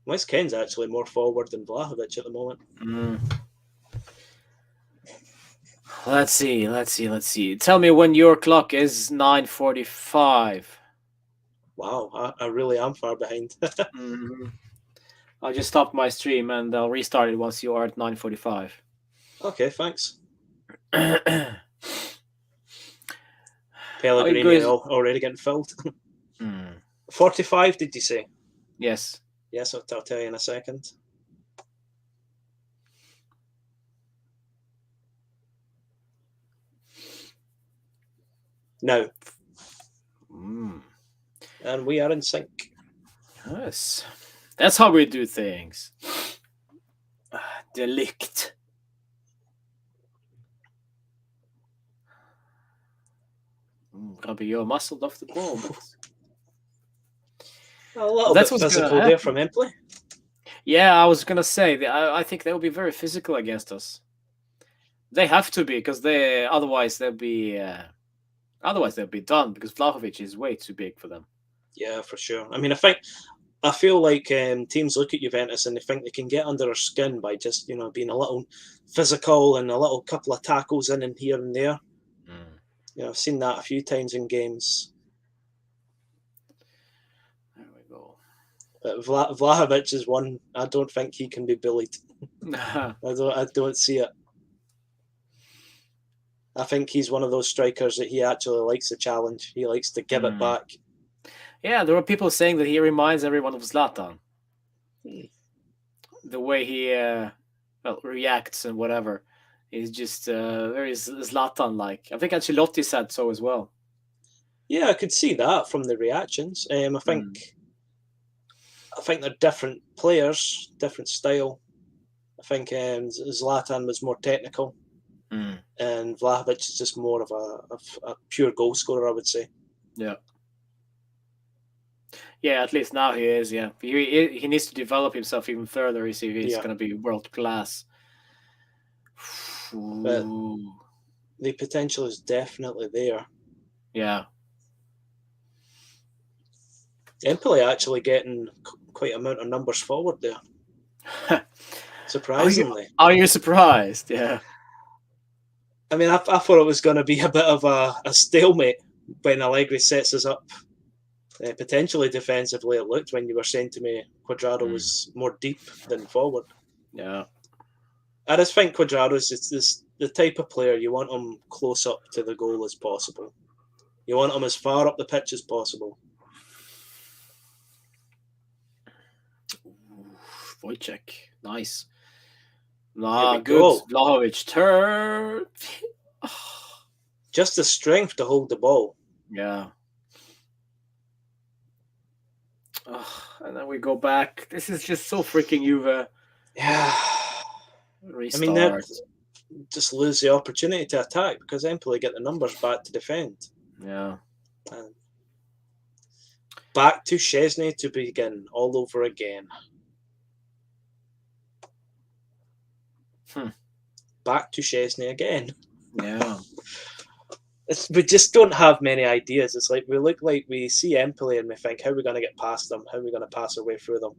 Moise Kean's actually more forward than Vlahovic at the moment. Let's see. Tell me when your clock is 9:45. Wow, I really am far behind. I'll just stop my stream and I'll restart it once you are at 9:45. Okay, thanks. Pellegrini already getting filled. 45, did you say? Yes. Yes, I'll tell you in a second. Now. And we are in sync. Yes. That's how we do things. Delict. Rabiot muscled off the ball. A little bit physical there from Empoli. Yeah, I was gonna say I think they will be very physical against us. They have to be because otherwise they'll be done because Vlahovic is way too big for them. Yeah, for sure. I mean, I feel like teams look at Juventus and they think they can get under our skin by just being a little physical and a little couple of tackles in and here and there. I've seen that a few times in games. There we go. But Vlahovic is one. I don't think he can be bullied. I don't see it. I think he's one of those strikers that he actually likes a challenge. He likes to give it back. Yeah, there were people saying that he reminds everyone of Zlatan. The way he reacts and whatever is just very Zlatan-like. I think Ancelotti said so as well. Yeah, I could see that from the reactions. I think they're different players, different style. I think Zlatan was more technical. And Vlahovic is just more of a pure goal scorer, I would say. Yeah. Yeah, at least now he is. Yeah, he needs to develop himself even further. If he's going to be world class. But the potential is definitely there. Yeah. Empoli actually getting quite amount of numbers forward there. Surprisingly. Are you surprised? Yeah. I mean, I thought it was going to be a bit of a stalemate when Allegri sets us up potentially defensively. It looked when you were saying to me Cuadrado was more deep than forward. Yeah. I just think Cuadrado is the type of player you want him close up to the goal as possible. You want him as far up the pitch as possible. Wojciech, nice. Good. Vlahovic turn. Just the strength to hold the ball. Yeah. And then we go back. This is just so freaking Juve. Yeah. Restart. I mean, they just lose the opportunity to attack because Empoli get the numbers back to defend. Yeah. And back to Szczesny to begin all over again. Back to Szczesny again. Yeah. We just don't have many ideas. It's like we look like we see Empoli and we think, how are we going to get past them? How are we going to pass our way through them?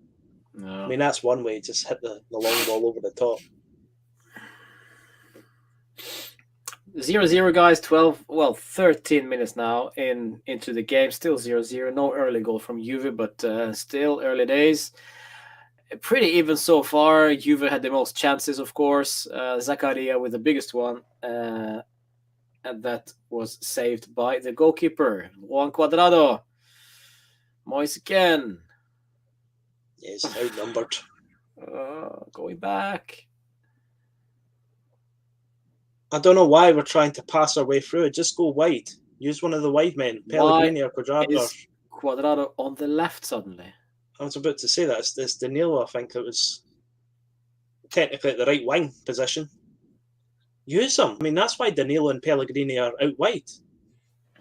No. I mean, that's one way, just hit the long ball over the top. 0-0, guys. 13 minutes now into the game. Still 0-0. No early goal from Juve, but still early days. Pretty even so far. Juve had the most chances, of course. Zakaria with the biggest one. And that was saved by the goalkeeper, Juan Cuadrado. Moise again. Yes, outnumbered. Going back. I don't know why we're trying to pass our way through it. Just go wide. Use one of the wide men, Pellegrini or Cuadrado. Is Cuadrado on the left suddenly? I was about to say that. It's Danilo, I think it was technically at the right wing position. Use them. I mean, that's why Danilo and Pellegrini are out wide.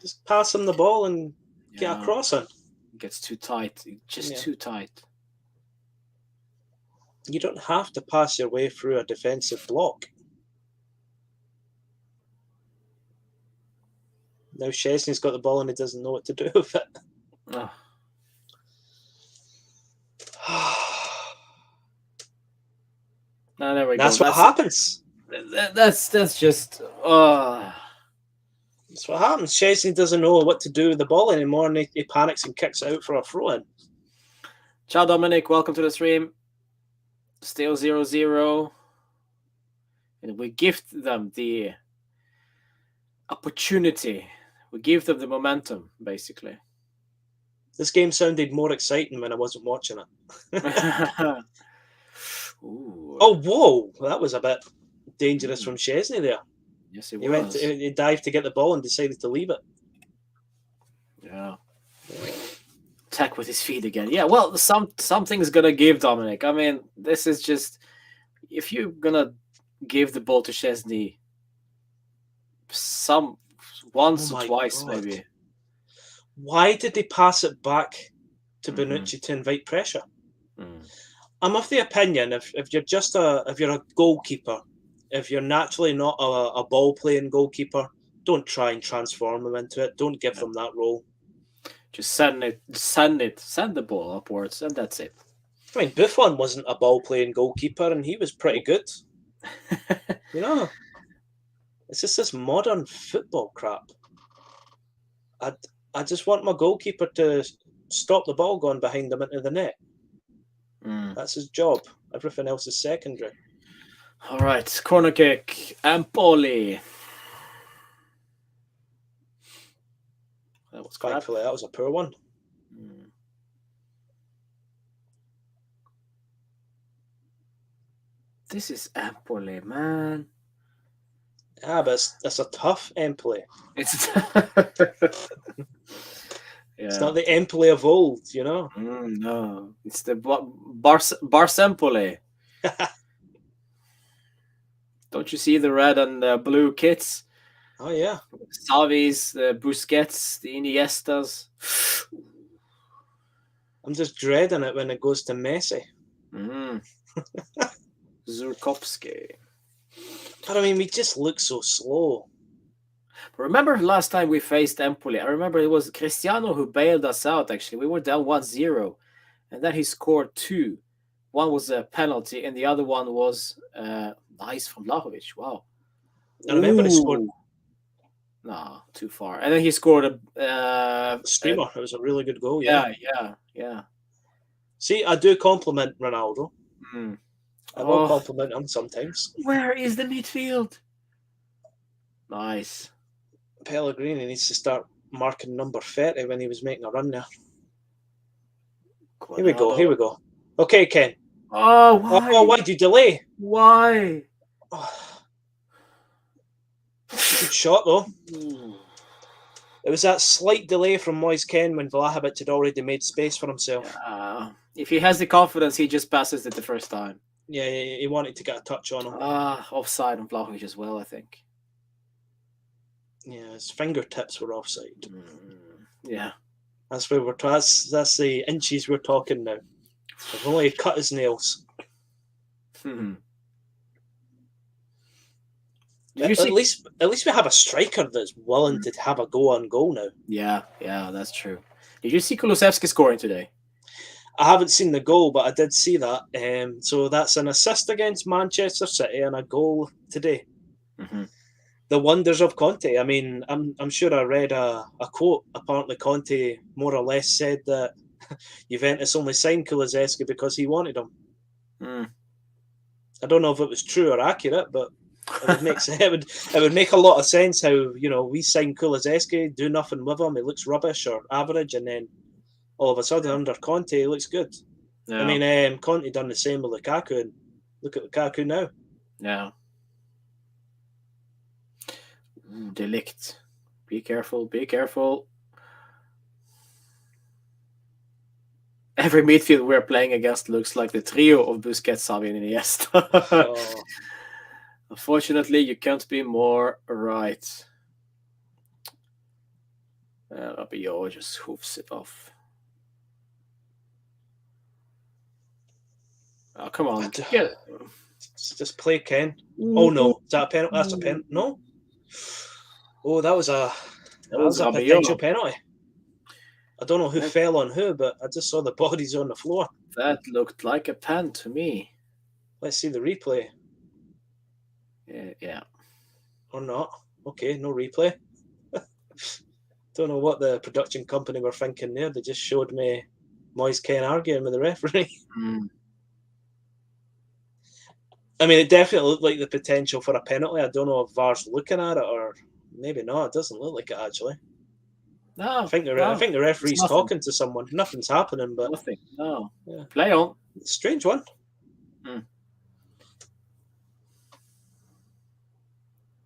Just pass them the ball and get a cross in. It gets too tight. Too tight. You don't have to pass your way through a defensive block. Now Szczesny's got the ball and he doesn't know what to do with it. Oh. No, there we go. That's what happens. That's just. That's what happens. Szczesny doesn't know what to do with the ball anymore, and he panics and kicks it out for a throw-in. Ciao, Dominic. Welcome to the stream. Still 0-0. And we gift them the opportunity. We give them the momentum, basically. This game sounded more exciting when I wasn't watching it. Oh, whoa! That was a bit dangerous from Szczesny there. Yes, it was. He dived to get the ball and decided to leave it. Yeah. Attack with his feet again. Yeah, well, something's gonna give, Dominic. I mean, this is just, if you're gonna give the ball to Szczesny once or twice, maybe. Why did they pass it back to Bonucci to invite pressure? I'm of the opinion if you're a goalkeeper, if you're naturally not a ball playing goalkeeper, don't try and transform them into it. Don't give them that role. Just send the ball upwards, and that's it. I mean, Buffon wasn't a ball playing goalkeeper, and he was pretty good. It's just this modern football crap. I just want my goalkeeper to stop the ball going behind him into the net. That's his job. Everything else is secondary. All right, corner kick, Empoli. That was thankfully that was a poor one. This is Empoli, man. Yeah, but it's a tough Empoli. It's It's not the Empoli of old, no, it's the Empoli. Don't you see the red and blue kits? Oh yeah, Xavi's, the Busquets, the Iniestas. I'm just dreading it when it goes to Messi. Zurkowski. But I mean, we just look so slow. Remember last time we faced Empoli? I remember it was Cristiano who bailed us out, actually. We were down 1-0, and then he scored 2. One was a penalty, and the other one was nice from Vlahovic. Wow. I remember he scored. No, too far. And then he scored a streamer. It was a really good goal. Yeah. See, I do compliment Ronaldo. I will compliment him sometimes. Where is the midfield? Nice. Pellegrini needs to start marking number 30 when he was making a run there. Here we go. Okay, Ken. Oh, why? Oh, why'd you delay? Why? Good shot, though. It was that slight delay from Moise Kean when Vlahovic had already made space for himself. If he has the confidence, he just passes it the first time. Yeah, he wanted to get a touch on him. Offside on Vlahovic as well, I think. Yeah, his fingertips were offside. Yeah. That's where that's the inches we're talking now. I've only cut his nails. At least we have a striker that's willing to have a go on goal now. Yeah, that's true. Did you see Kulusevski scoring today? I haven't seen the goal, but I did see that. So that's an assist against Manchester City and a goal today. the wonders of Conte. I mean, I'm sure I read a quote. Apparently, Conte more or less said that Juventus only signed Kulusevski because he wanted him. I don't know if it was true or accurate, but it would make it would make a lot of sense. How we signed Kulusevski, do nothing with him, he looks rubbish or average, and then all of a sudden under Conte, he looks good. Yeah. I mean, Conte done the same with Lukaku, and look at Lukaku now. Yeah. De Ligt. Be careful, be careful. Every midfield we're playing against looks like the trio of Busquets, Xavi, and Iniesta. Unfortunately, you can't be more right. Rabiot just hoofs it off. Oh, come on. Just play, Ken. Oh, no. Is that a penalty? That's a penalty. No? Oh, that was a potential penalty. I don't know who fell on who, but I just saw the bodies on the floor. That looked like a pen to me. Let's see the replay. Yeah. Or not. Okay, no replay. Don't know what the production company were thinking there. They just showed me Moise Kean arguing with the referee. I mean, it definitely looked like the potential for a penalty. I don't know if VAR's looking at it or maybe not. It doesn't look like it, actually. No, I think the referee's talking to someone. Nothing's happening, but nothing. No. Yeah. Play on. Strange one.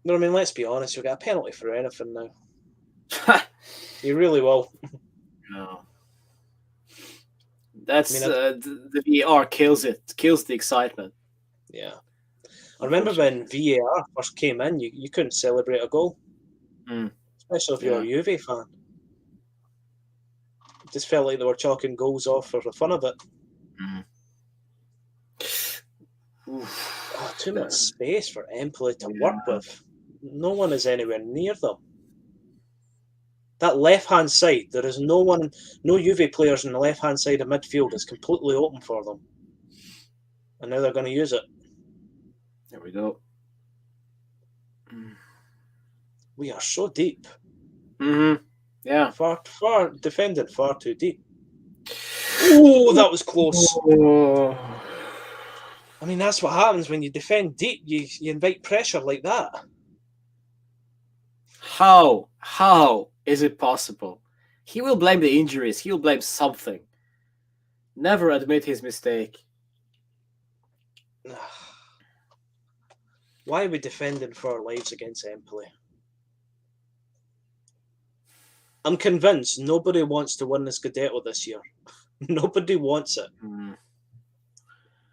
No, I mean, let's be honest. You'll get a penalty for anything now. You really will. No. That's the VAR kills the excitement. Yeah. I remember when VAR first came in, you couldn't celebrate a goal, especially if you're a Juve fan. It just felt like they were chalking goals off for the fun of it. Too much space for Empoli to work with. No one is anywhere near them. That left-hand side, there is no Juve players on the left-hand side of midfield. Is completely open for them. And now they're going to use it. There we go. We are so deep. Yeah. Far defended, far too deep. Oh, that was close. I mean, that's what happens when you defend deep. You invite pressure like that. How is it possible? He will blame the injuries. He will blame something. Never admit his mistake. Why are we defending for our lives against Empoli? I'm convinced nobody wants to win the Scudetto this year. Nobody wants it.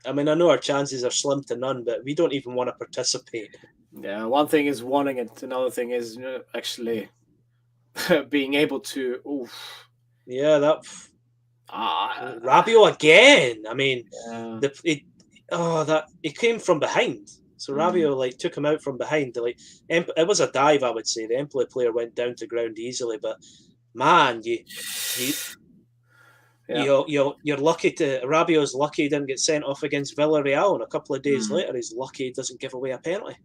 I mean, I know our chances are slim to none, but we don't even want to participate. Yeah, one thing is wanting it. Another thing is actually being able to. Yeah, that. Rabiot again. I mean, it came from behind. So Rabiot took him out from behind. It was a dive, I would say. The Empoli player went down to ground easily, but man, you're lucky Rabiot's lucky he didn't get sent off against Villarreal, and a couple of days later he's lucky he doesn't give away a penalty.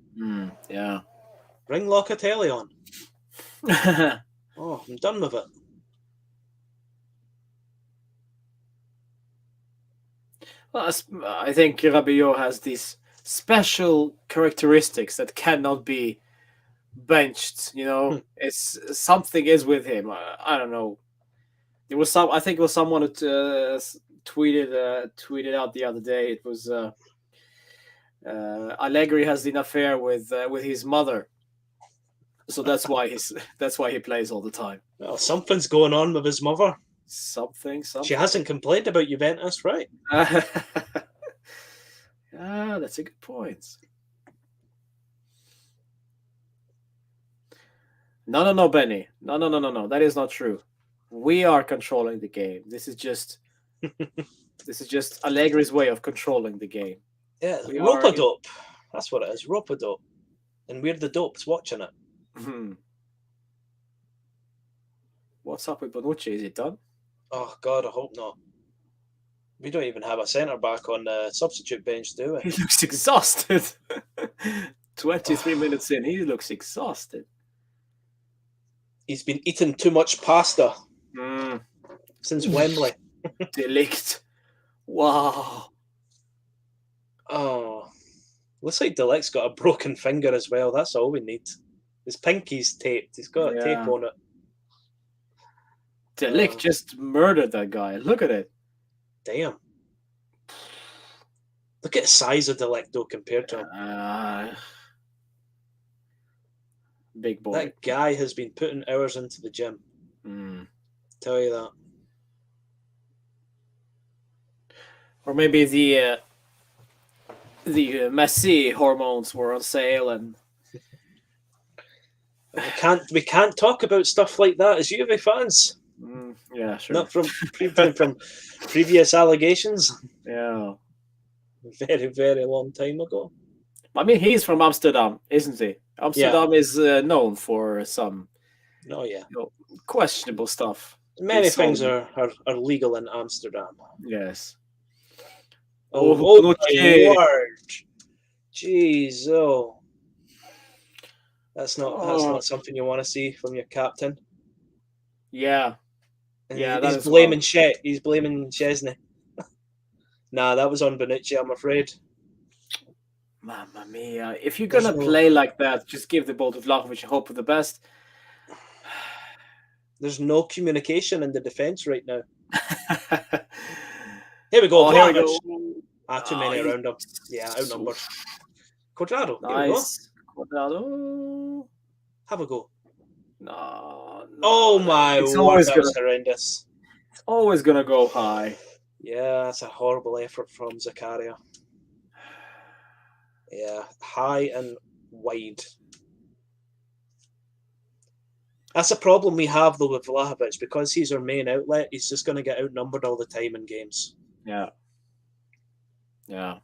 Yeah. Bring Locatelli on. I'm done with it. Well, I think Rabiot has these special characteristics that cannot be benched. It's something is with him. I don't know. I think it was someone who tweeted out the other day. It was Allegri has an affair with his mother, so that's why he plays all the time. Well, something's going on with his mother. Something. She hasn't complained about Juventus, right? That's a good point. No, Benny. No. That is not true. We are controlling the game. This is just Allegri's way of controlling the game. Yeah, rope-a-dope. That's what it is, rope-a-dope. And we're the dopes watching it. What's up with Bonucci? Is it done? Oh, God, I hope not. We don't even have a centre-back on the substitute bench, do we? He looks exhausted. 23 minutes in, he looks exhausted. He's been eating too much pasta since Wembley. De Ligt. Wow. Oh, looks like De Ligt's got a broken finger as well. That's all we need. His pinky's taped. He's got a tape on it. De Ligt just murdered that guy. Look at it. Damn. Look at the size of De Ligt, though, compared to him. Big boy. That guy has been putting hours into the gym. Tell you that. Or maybe the Messi hormones were on sale, and we can't talk about stuff like that as Juve fans. Yeah, sure. Not from previous allegations. Yeah. Very, very long time ago. I mean, he's from Amsterdam, isn't he? Amsterdam is known for some questionable stuff. Many things are legal in Amsterdam. Yes. Oh my word. Jeez, That's not something you want to see from your captain. Yeah. And he's blaming He's blaming Chesney. Nah, that was on Bonucci, I'm afraid. Mamma mia. If you're going to play like that, just give the ball to Vlahovic and hope for the best. There's no communication in the defence right now. Here we go. Here we go. Too many around him. Yeah, outnumbered. Cuadrado. Nice. Cuadrado. Have a go. No. Oh my word, that was horrendous. It's always going to go high. Yeah, that's a horrible effort from Zakaria. Yeah, high and wide. That's a problem we have, though, with Vlahovic. Because he's our main outlet, he's just going to get outnumbered all the time in games. Yeah. Yeah.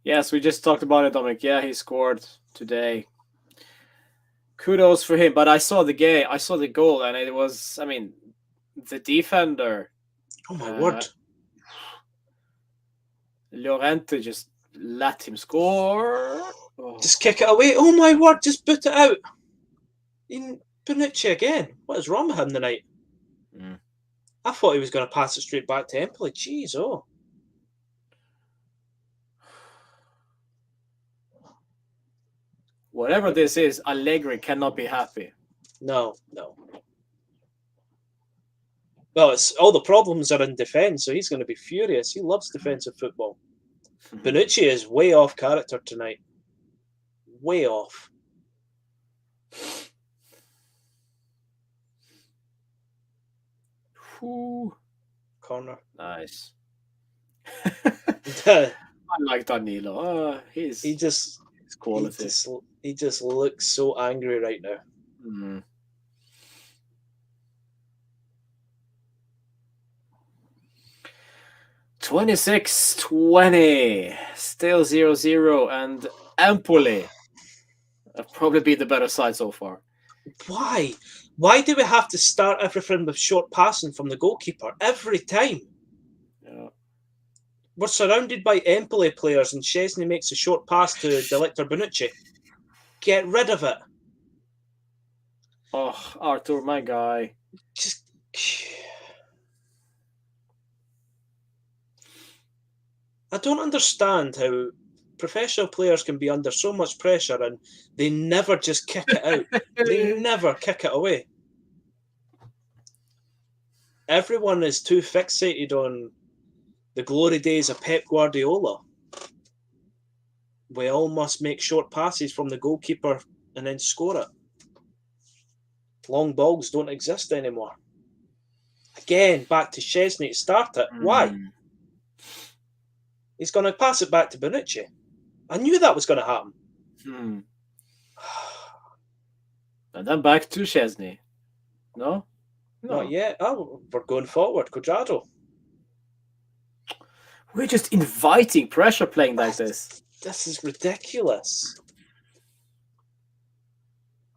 Yes, we just talked about it, Dominic. Yeah, he scored today. Kudos for him. But I saw the game. I saw the goal, and it was, I mean, the defender. Oh, my word. Llorente just let him score. Just kick it away. Oh, my word. Just put it out. Bonucci again. What is wrong with him tonight? I thought he was going to pass it straight back to Empoli. Jeez, Whatever this is, Allegri cannot be happy. No. Well, it's all the problems are in defence, so he's going to be furious. He loves defensive football. Bonucci is way off character tonight. Way off. Ooh. Corner. Nice. I like Danilo. He just quality. He just looks so angry right now. 26-20, still 0-0, and Empoli have probably been the better side so far. Why? Why do we have to start everything with short passing from the goalkeeper every time? Yeah. We're surrounded by Empoli players, and Chesney makes a short pass to De Ligt or Bonucci. Get rid of it. Oh, Arthur, my guy. Just. I don't understand how professional players can be under so much pressure and they never just kick it out. They never kick it away. Everyone is too fixated on the glory days of Pep Guardiola. We all must make short passes from the goalkeeper and then score it. Long balls don't exist anymore. Again, back to Chesney to start it. Why? He's going to pass it back to Bonucci. I knew that was going to happen. And then back to Chesney. No? Not yet. Oh, we're going forward. Cuadrado. We're just inviting pressure playing like this. This is ridiculous.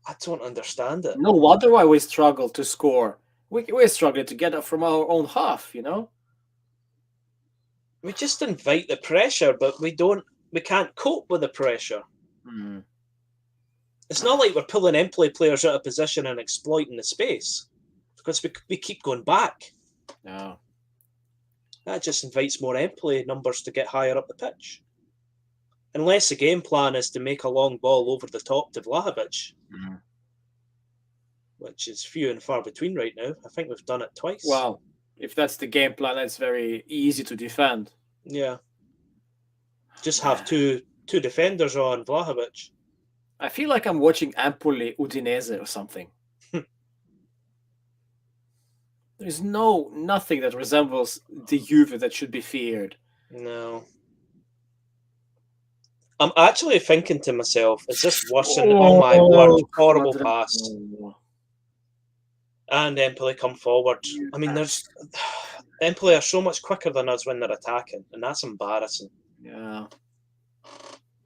I don't understand it. No wonder why we struggle to score. We're struggling to get it from our own half, you know? We just invite the pressure, but we don't we can't cope with the pressure. Mm. It's not like we're pulling Empoli players out of position and exploiting the space, because we keep going back. No. That just invites more Empoli numbers to get higher up the pitch. Unless the game plan is to make a long ball over the top to Vlahovic, which is few and far between right now. I think we've done it twice. Well, if that's the game plan, it's very easy to defend. Yeah. Just have two defenders on Vlahovic. I feel like I'm watching Empoli Udinese or something. There's nothing that resembles the Juve that should be feared. No. I'm actually thinking to myself, is this worse than, oh my word, horrible pass. And Empoli come forward. I mean, Empoli are so much quicker than us when they're attacking, and that's embarrassing. Yeah.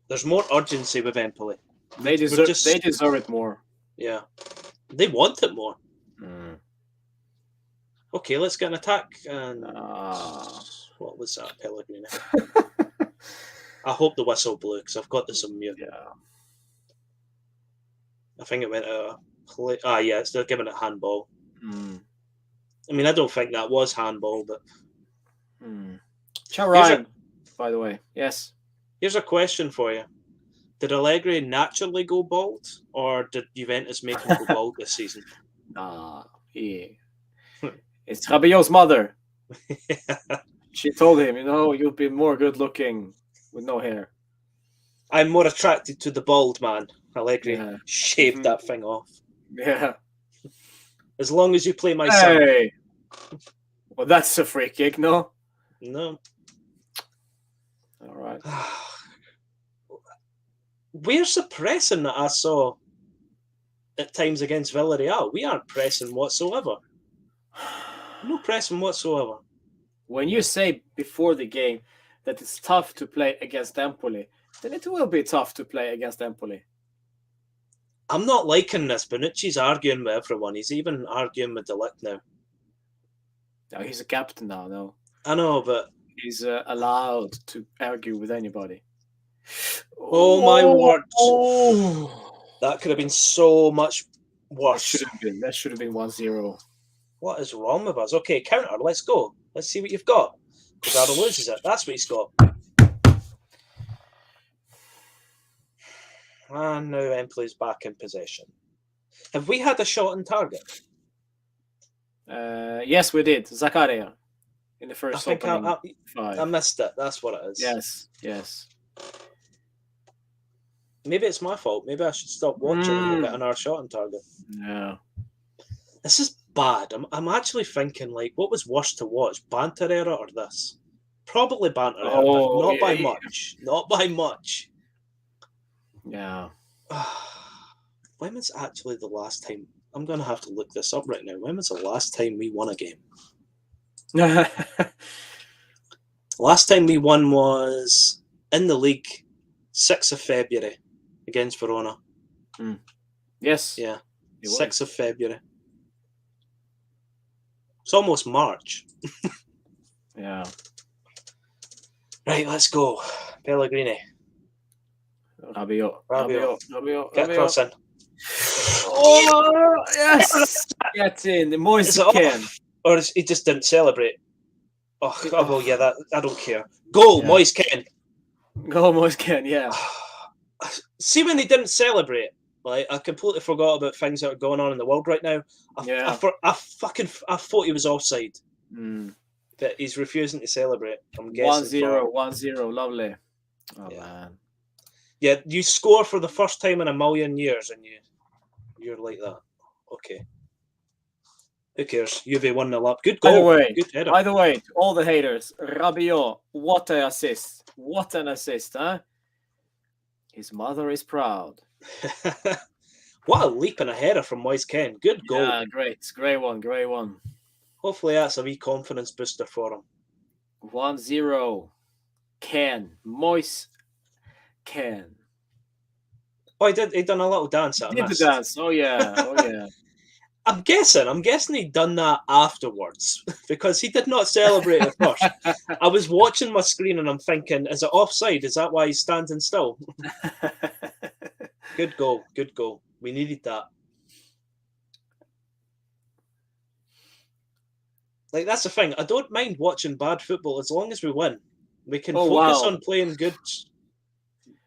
There's more urgency with Empoli. They deserve it more. Yeah. They want it more. Okay, let's get an attack. And what was that, Pellegrini? I hope the whistle blew, because I've got this on mute. Yeah. I think it went out of play. Yeah, they're giving it handball. I mean, I don't think that was handball, but... Ciao, Ryan, by the way. Yes. Here's a question for you. Did Allegri naturally go bald, or did Juventus make him go bald this season? Nah, it's Rabiot's mother. She told him, you'll be more good-looking with no hair. I'm more attracted to the bald man. Allegri shaved that thing off. Yeah. As long as you play my son. Well, that's a free kick, no? No. All right. Where's the pressing that I saw at times against Villarreal? We aren't pressing whatsoever. No pressing whatsoever. When you say before the game that it's tough to play against Empoli, then it will be tough to play against Empoli. I'm not liking this. Bonucci's arguing with everyone. He's even arguing with De Ligt now. No, he's a captain now, no? I know, but... He's allowed to argue with anybody. Oh my word. That could have been so much worse. That should have been 1-0. What is wrong with us? Okay, counter. Let's go. Let's see what you've got. Quadrado loses it. That's what he's got. And now Empoli's back in possession. Have we had a shot on target? Yes, we did. Zakaria in the first opening. I missed it. That's what it is. Yes. Maybe it's my fault. Maybe I should stop watching and we'll get another shot on target. Yeah. This is bad. I'm actually thinking, like, what was worse to watch? Banter era or this? Probably banter era, but not by much. Not by much. Yeah. When was actually the last time? I'm going to have to look this up right now. When was the last time we won a game? Last time we won was in the league, 6th of February against Verona. Yes. Yeah. 6th of February. It's almost March. Yeah. Right, let's go. Pellegrini. Rabiot. Get cross in. Oh, yes! Get in. The Moise Ken. Or he just didn't celebrate. Oh, well, yeah, that I don't care. Goal, yeah. Moise Ken. Goal, Moise Ken, yeah. See, when he didn't celebrate, like, I completely forgot about things that are going on in the world right now. I thought he was offside. But he's refusing to celebrate. I'm guessing. 1-0, lovely. Oh, yeah. Man. Yeah, you score for the first time in a million years and you're like that. Okay. Who cares? Juve 1-0 up. Good goal. By the way, to all the haters, Rabiot, what an assist. What an assist, huh? His mother is proud. What a leap and a header from Moise Ken. Good goal. Yeah, great. Great one. Hopefully that's a wee confidence booster for him. 1-0. Moise Ken. Oh, he done a little dance. He did the dance. Oh yeah. I'm guessing he'd done that afterwards because he did not celebrate at first. I was watching my screen and I'm thinking, is it offside? Is that why he's standing still? Good goal. We needed that. Like, that's the thing. I don't mind watching bad football as long as we win. We can focus on playing good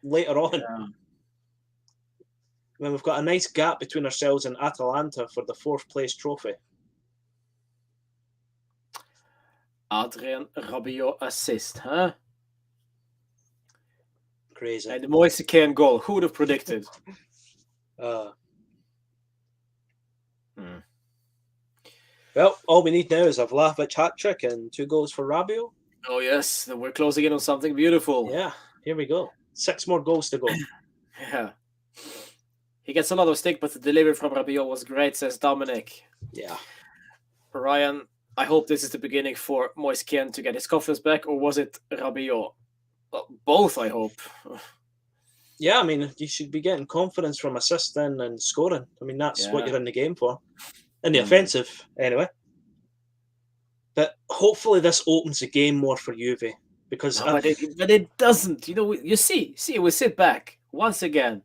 later on. Yeah. When we've got a nice gap between ourselves and Atalanta for the 4th place trophy. Adrien Rabiot assist, huh? Crazy. And the Moise Kean goal. Who would have predicted? Well, all we need now is a Vlahovic hat-trick and 2 goals for Rabiot. Oh, yes. Then we're closing in on something beautiful. Yeah, here we go. 6 more goals to go. Yeah. He gets a lot of stick, but the delivery from Rabiot was great, says Dominic. Yeah. Ryan, I hope this is the beginning for Moise Kean to get his confidence back, or was it Rabiot? Well, both, I hope. Yeah, I mean, you should be getting confidence from assisting and scoring. I mean, that's what you're in the game for. In the offensive, anyway. But hopefully this opens the game more for Juve. Because but it doesn't. You know, you see, we sit back once again.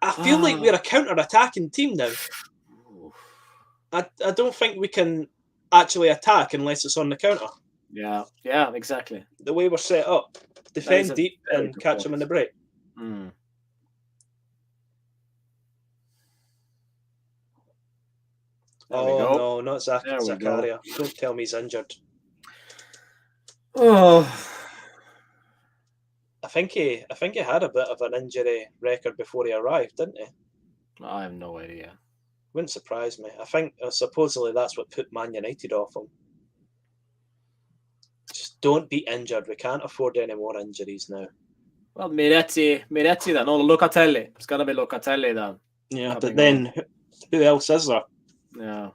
I feel like we're a counter-attacking team now. I don't think we can actually attack unless it's on the counter. Yeah, exactly. The way we're set up. Defend deep and catch them in the break. Oh, no, not Zakaria. Don't tell me he's injured. Oh. I think he had a bit of an injury record before he arrived, didn't he? I have no idea. Wouldn't surprise me. I think supposedly that's what put Man United off him. Just don't be injured. We can't afford any more injuries now. Well, Miretti then. No, Locatelli. It's going to be Locatelli then. Yeah, but then who else is there? Yeah.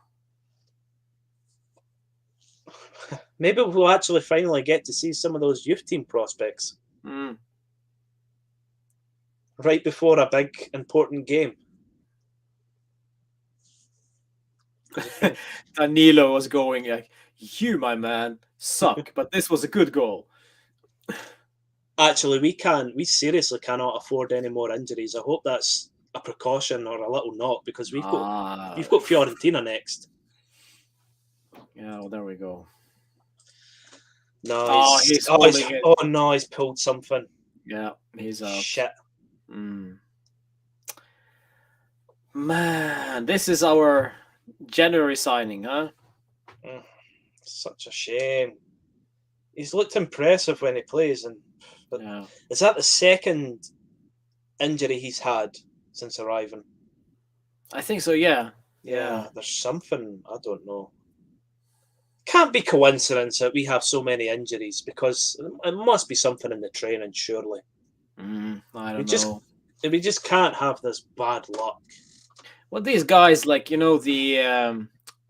Maybe we'll actually finally get to see some of those youth team prospects. Right before a big, important game. Danilo was going like, you, my man, suck, but this was a good goal. Actually, we seriously cannot afford any more injuries. I hope that's a precaution or a little knock because we've got Fiorentina next. Yeah, well, there we go. No, he's pulled something. Yeah, he's out. Shit. Man, this is our January signing, huh? Such a shame. He's looked impressive when he plays, but is that the second injury he's had since arriving? I think so. Yeah. There's something I don't know. Can't be coincidence that we have so many injuries because it must be something in the training, surely. I don't know. We just can't have this bad luck. Well, these guys, like, you know, the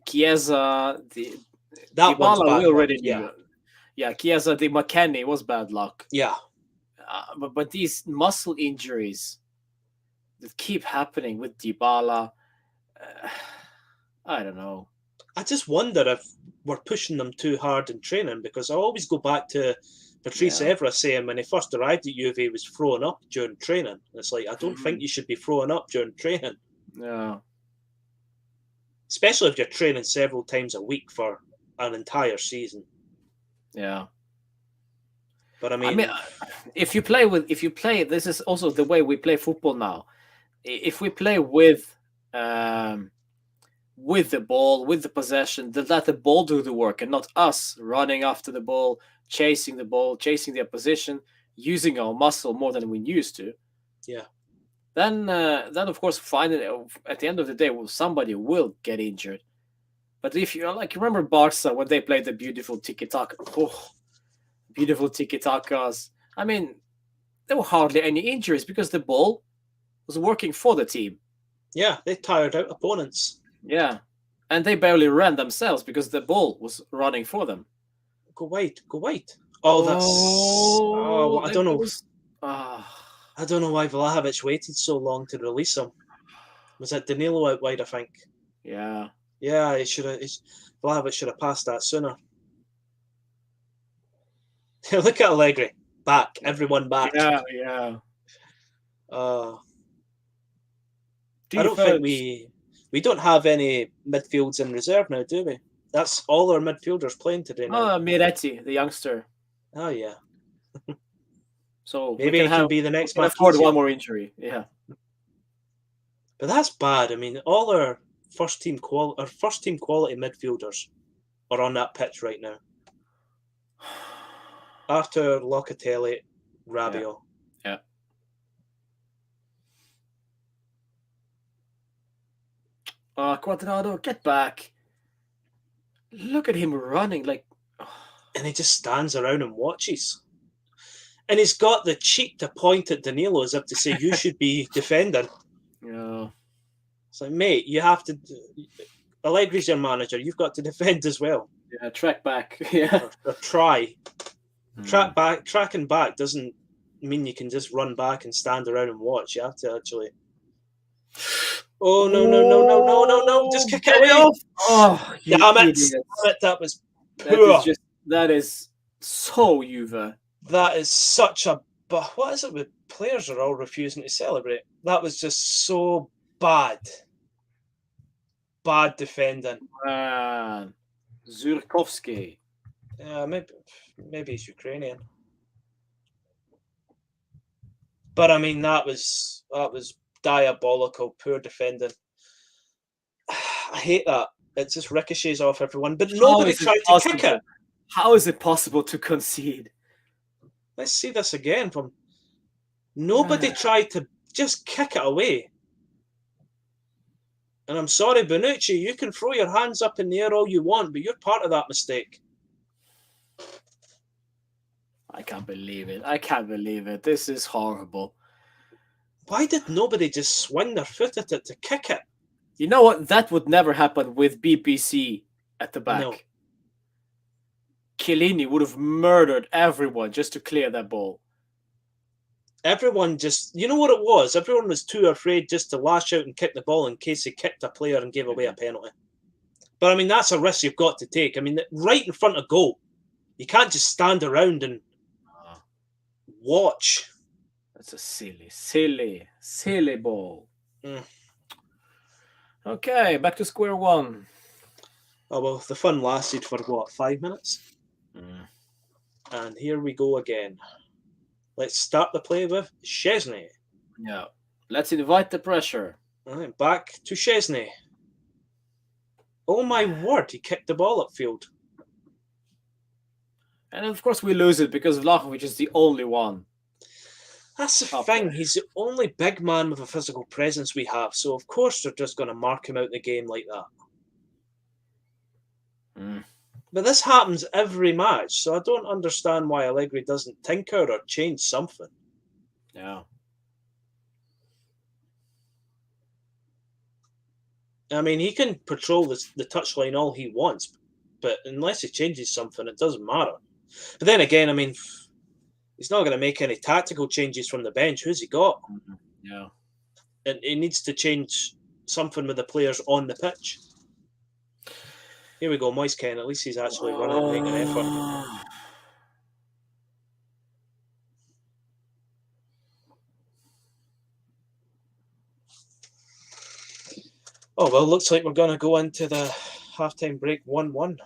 Chiesa, that one's bad we already luck. knew. Yeah, Chiesa, the McKennie was bad luck. Yeah. But these muscle injuries that keep happening with Dybala, I don't know. I just wonder if we're pushing them too hard in training because I always go back to Patrice Evra saying when he first arrived at Juve, he was throwing up during training. It's like, I don't think you should be throwing up during training. Yeah. Especially if you're training several times a week for an entire season. Yeah. But I mean if you play, this is also the way we play football now. If we play with the ball, with the possession, let the ball do the work and not us running after the ball, chasing the opposition, using our muscle more than we used to. Yeah. Then of course, at the end of the day, somebody will get injured. But if you remember Barca when they played the beautiful tiki-taka, beautiful tiki-takas. I mean, there were hardly any injuries because the ball was working for the team. Yeah, they tired out opponents. Yeah, and they barely ran themselves because the ball was running for them. Go wide. I don't know. I don't know why Vlahovic waited so long to release him. Was it Danilo out wide, I think? Yeah. Yeah, Vlahovic should have passed that sooner. Look at Allegri. Back. Everyone back. Yeah. I Defense. don't think we don't have any midfields in reserve now, do we? That's all our midfielders playing today now. Oh, Miretti, the youngster. Oh yeah. So Maybe we it can be the next can match. afford one more injury. Yeah. But that's bad. I mean, all our first team quality midfielders are on that pitch right now. After Locatelli, Rabiot. Yeah. Quadrado, get back. Look at him running like. And he just stands around and watches. And he's got the cheek to point at Danilo as if to say, you should be defending. Yeah. It's like, mate, you have to. Allegri's your manager. You've got to defend as well. Yeah, track back. Yeah. Or try. Tracking back doesn't mean you can just run back and stand around and watch. You have to actually. Oh, no. Just kick it away. Oh, you idiot. That was poor. That is so Juve. That is such a. But what is it with players are all refusing to celebrate? That was just so bad. Bad defending. Man. Zurkowski. Yeah, maybe he's Ukrainian. But I mean, that was diabolical, poor defending. I hate that. It just ricochets off everyone. But nobody tried to kick it. How is it possible to concede? Let's see this again. Nobody tried to just kick it away. And I'm sorry, Bonucci, you can throw your hands up in the air all you want, but you're part of that mistake. I can't believe it. This is horrible. Why did nobody just swing their foot at it to kick it? You know what? That would never happen with BPC at the back. No. Chiellini would have murdered everyone just to clear that ball. Everyone just, you know what it was? Everyone was too afraid just to lash out and kick the ball in case he kicked a player and gave away a penalty. But I mean, that's a risk you've got to take. I mean, right in front of goal, you can't just stand around and watch. That's a silly ball. Okay, back to square one. Oh, well, the fun lasted for, 5 minutes? And here we go again. Let's start the play with Szczesny. Yeah. Let's invite the pressure. All right, back to Szczesny. Oh, my word, he kicked the ball upfield. And of course we lose it because Vlahovic is the only one. That's the thing. He's the only big man with a physical presence we have. So, of course, they're just going to mark him out the game like that. But this happens every match. So I don't understand why Allegri doesn't tinker or change something. Yeah. I mean, he can patrol the touchline all he wants. But unless he changes something, it doesn't matter. But then again, I mean, he's not going to make any tactical changes from the bench. Who's he got? Yeah. And he needs to change something with the players on the pitch. Here we go, Moise Kean. At least he's actually running and making an effort. Oh, well, looks like we're going to go into the halftime break 1-1.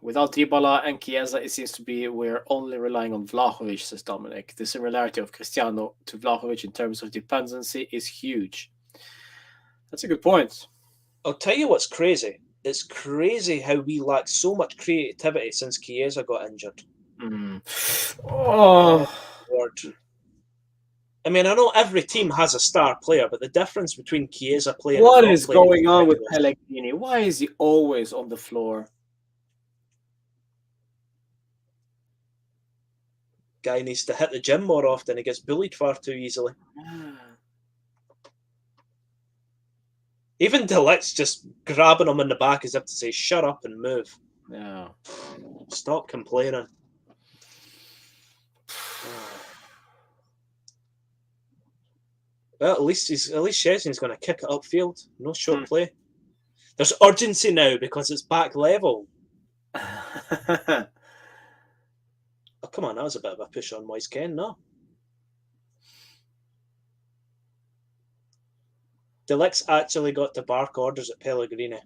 Without Dybala and Chiesa, it seems to be we're only relying on Vlahovic, says Dominic. The similarity of Cristiano to Vlahovic in terms of dependency is huge. That's a good point. I'll tell you what's crazy. It's crazy how we lack so much creativity since Chiesa got injured. Oh, Lord. I mean, I know every team has a star player, but the difference between Chiesa playing what and is going on with Pellegrini? Why is he always on the floor? Guy needs to hit the gym more often. He gets bullied far too easily. Even Delict's just grabbing him in the back as if to say, shut up and move. Yeah. Stop complaining. Well, at least Szczesny's going to kick it upfield. No short play. There's urgency now because it's back level. Oh, come on, that was a bit of a push on Moise Kean, no? De Ligt's actually got to bark orders at Pellegrini.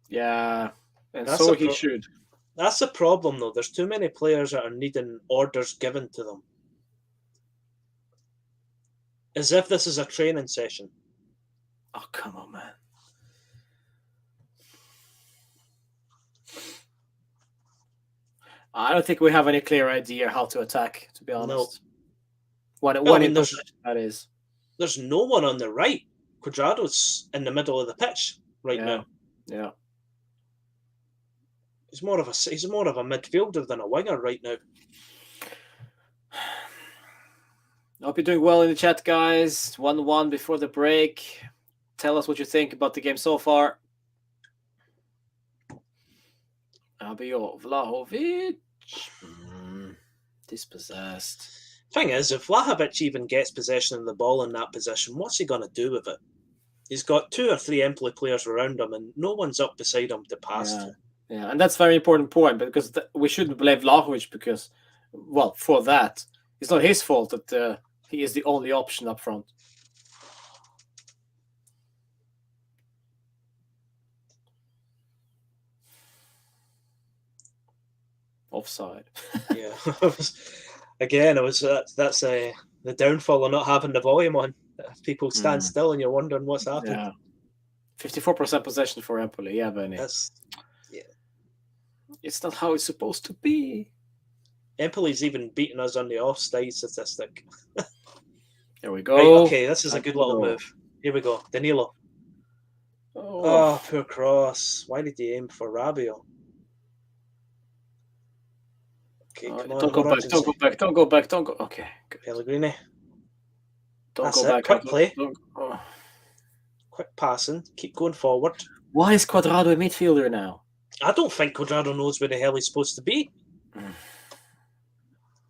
Yeah, and so he should. That's the problem, though. There's too many players that are needing orders given to them. As if this is a training session. Oh, come on, man. I don't think we have any clear idea how to attack, to be honest. That is. There's no one on the right. Cuadrado's in the middle of the pitch now. Yeah. He's more of a midfielder than a winger right now. I hope you're doing well in the chat, guys. 1-1 before the break. Tell us what you think about the game so far. Abio Vlahovic. Dispossessed. Thing is, if Vlahovic even gets possession of the ball in that position, what's he going to do with it? He's got 2 or 3 Empoli players around him, and no one's up beside him to pass to. Yeah, and that's a very important point, because we shouldn't blame Vlahovic because, well, for that. It's not his fault that he is the only option up front. Offside. Yeah. That's the downfall of not having the volume on. People stand still and you're wondering what's happened. Yeah. 54% possession for Empoli. Yeah, Benny. It's not how it's supposed to be. Empoli's even beaten us on the offside statistic. There we go. Right, okay, this is a good little move. Here we go. Danilo. Oh, poor cross. Why did he aim for Rabiot? Okay, come on. Don't go back. Okay, good. Pellegrini. Don't go back. Quick play. Quick passing. Keep going forward. Why is Cuadrado a midfielder now? I don't think Cuadrado knows where the hell he's supposed to be.